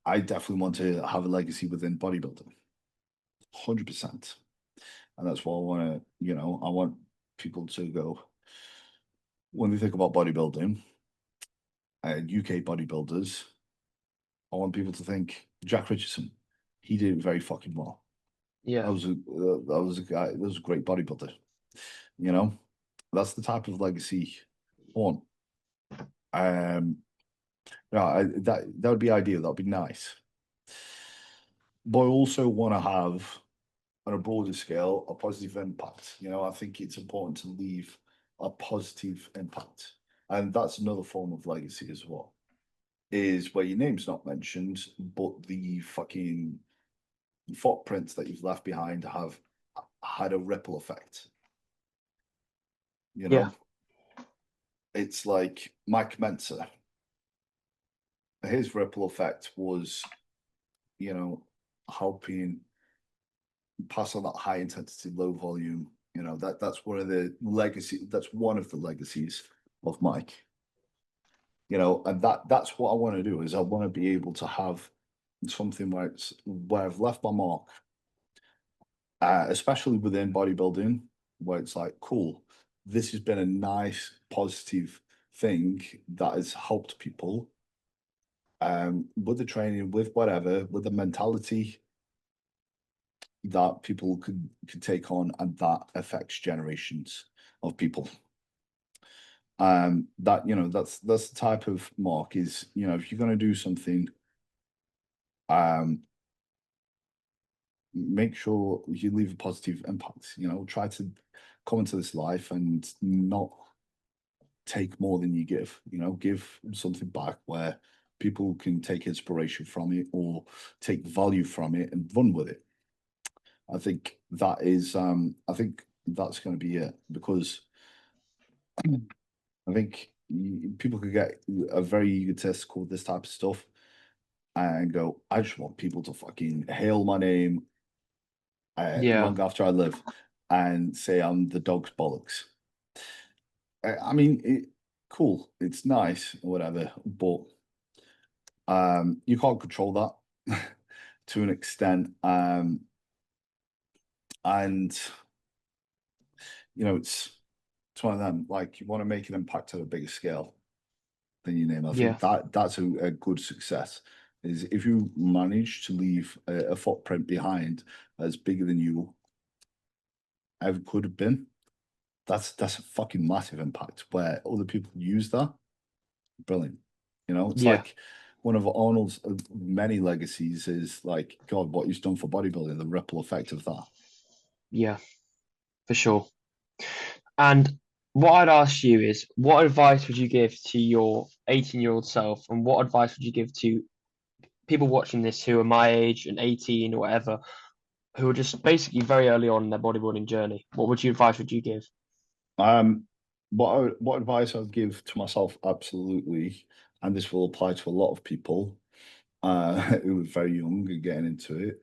I definitely want to have a legacy within bodybuilding, 100%. And that's what I want to, you know, I want people to go, when they think about bodybuilding, UK bodybuilders, I want people to think Jack Richardson. He did it very fucking well. Yeah. That was a guy, that was a great bodybuilder. You know, that's the type of legacy I want. Yeah, that would be ideal. That would be nice. But I also want to have, on a broader scale, a positive impact. You know, I think it's important to leave a positive impact. And that's another form of legacy as well, is where your name's not mentioned, but the fucking footprints that you've left behind have had a ripple effect. You know, it's like Mike Mensa. His ripple effect was, you know, helping pass on that high intensity, low volume. You know, that's one of the legacies of Mike. You know, and that's what I want to do, is I want to be able to have something where I've left my mark, especially within bodybuilding, where it's like, cool, this has been a nice, positive thing that has helped people with the training, with whatever, with the mentality that people could take on, and that affects generations of people. That, you know, that's the type of mark, is, you know, if you're going to do something, make sure you leave a positive impact. You know, try to come into this life and not take more than you give. You know, give something back where people can take inspiration from it or take value from it and run with it. I think that is, I think that's going to be it, because I think people could get a very egotistical with this type of stuff and go, I just want people to fucking hail my name long after I live and say I'm the dog's bollocks. I mean, cool, it's nice or whatever, but you can't control that to an extent. And you know, it's one of them, like, you want to make an impact at a bigger scale than your name. I think that's a good success, is if you manage to leave a footprint behind that's bigger than you ever could have been. That's a fucking massive impact, where other people use that. Brilliant. You know, it's like one of Arnold's many legacies is, like, God, what he's done for bodybuilding, the ripple effect of that. Yeah, for sure. And what I'd ask you is, what advice would you give to your 18-year-old self, and what advice would you give to people watching this who are my age and 18 or whatever, who are just basically very early on in their bodybuilding journey? What advice would you give? What advice I'd give to myself, absolutely, and this will apply to a lot of people who are very young and getting into it,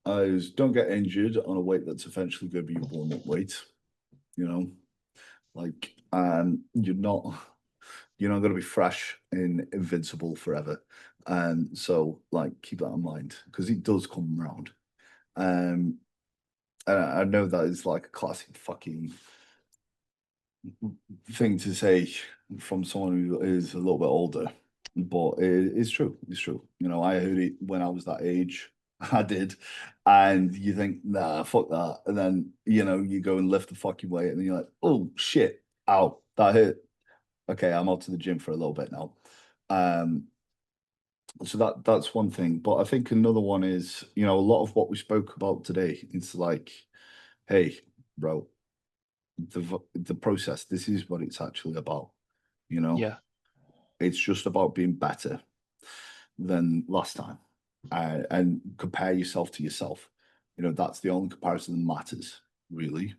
is don't get injured on a weight that's eventually going to be your warm-up weight. You know, like, you're not going to be fresh and invincible forever, and so, like, keep that in mind, because it does come around. And I know that is like a classic fucking thing to say from someone who is a little bit older, but it's true. It's true. You know, I heard it when I was that age. I did, and you think, nah, fuck that, and then you go and lift the fucking weight, and then you're like, oh shit, ow, that hurt. Okay, I'm out to the gym for a little bit now. Um, so that's one thing, but I think another one is, a lot of what we spoke about today. It's like, hey, bro, the process. This is what it's actually about. You know, Yeah. it's just about being better than last time, and compare yourself to yourself. That's the only comparison that matters, really.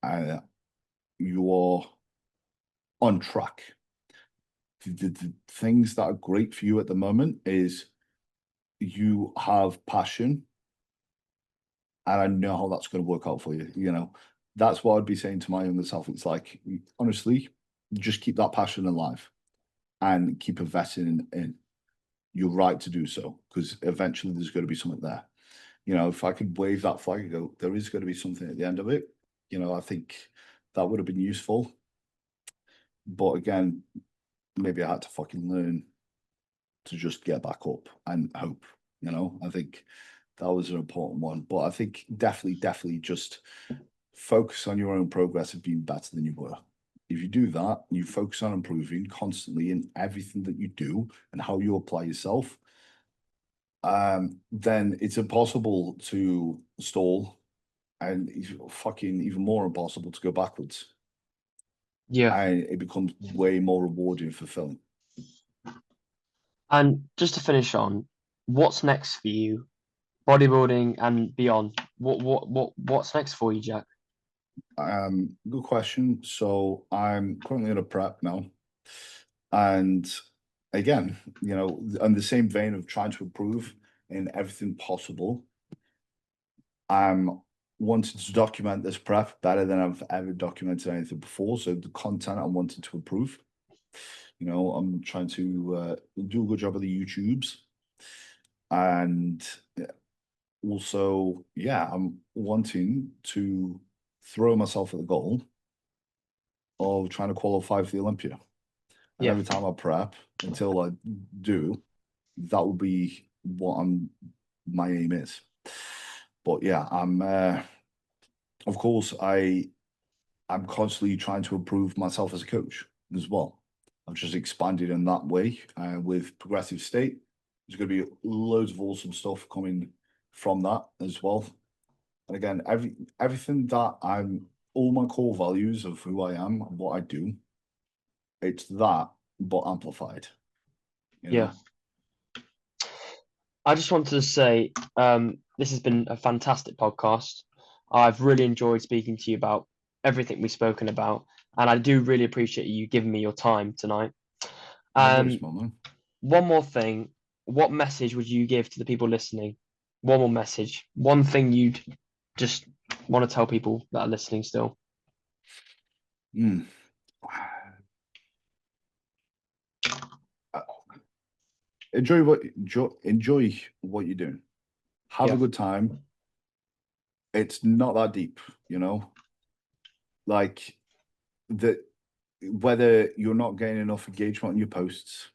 Uh, you are on track. The things that are great for you at the moment is you have passion, and I know how that's going to work out for you. That's what I'd be saying to my younger self. It's like, honestly, just keep that passion alive and keep investing in your right to do so, because eventually there's going to be something there. If I could wave that flag and go, there is going to be something at the end of it, I think that would have been useful. But again, maybe I had to fucking learn to just get back up and hope. I think that was an important one. But I think definitely just focus on your own progress of being better than you were. If you do that, you focus on improving constantly in everything that you do and how you apply yourself, then it's impossible to stall, and it's fucking even more impossible to go backwards. Yeah. And it becomes way more rewarding and fulfilling. And just to finish on, what's next for you, bodybuilding and beyond? What's next for you, Jack? Good question. So I'm currently in a prep now. And again, in the same vein of trying to improve in everything possible, I'm wanting to document this prep better than I've ever documented anything before. So the content I'm wanting to improve. I'm trying to do a good job of the YouTubes. And also, yeah, I'm wanting to throw myself at the goal of trying to qualify for the Olympia. And Yeah. every time I prep until I do, that will be what my aim is. But yeah, of course, I'm constantly trying to improve myself as a coach as well. I've just expanded in that way with Progressive State. There's going to be loads of awesome stuff coming from that as well. And again, everything that all my core values of who I am and what I do, it's that, but amplified. Yeah. I just wanted to say, this has been a fantastic podcast. I've really enjoyed speaking to you about everything we've spoken about, and I do really appreciate you giving me your time tonight. Nobody's moment. One more thing, what message would you give to the people listening? One more message, one thing you'd just want to tell people that are listening still. Enjoy what you're doing. Have a good time. It's not that deep, like that. Whether you're not getting enough engagement on your posts,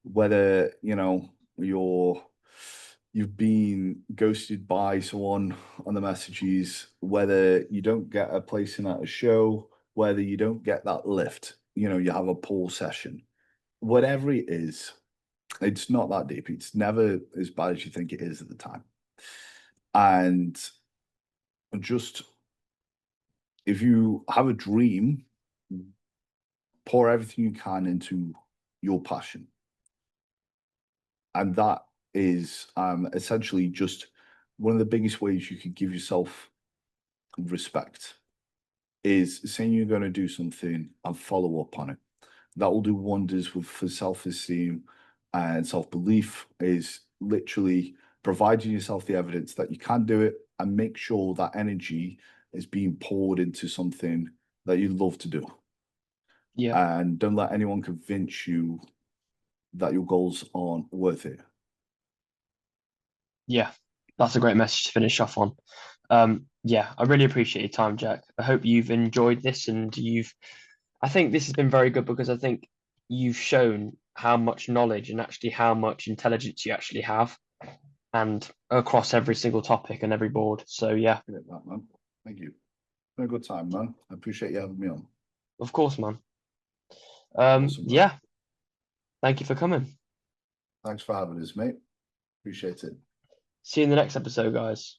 whether you've been ghosted by someone on the messages, whether you don't get a placing at a show, whether you don't get that lift, you have a poor session, whatever it is, it's not that deep. It's never as bad as you think it is at the time. And just, if you have a dream, pour everything you can into your passion. And that is essentially just one of the biggest ways you can give yourself respect, is saying you're going to do something and follow up on it. That will do wonders for self-esteem and self-belief, is literally providing yourself the evidence that you can do it, and make sure that energy is being poured into something that you love to do. Yeah. And don't let anyone convince you that your goals aren't worth it. Yeah, that's a great message to finish off on. Yeah, I really appreciate your time, Jack. I hope you've enjoyed this, and I think this has been very good because I think you've shown how much knowledge and actually how much intelligence you actually have, and across every single topic and every board. So yeah, That, man. Thank you. Been a good time, man. I appreciate you having me on. of course, man. Awesome, man. Yeah, thank you for coming. Thanks for having us, mate. Appreciate it. See you in the next episode, guys.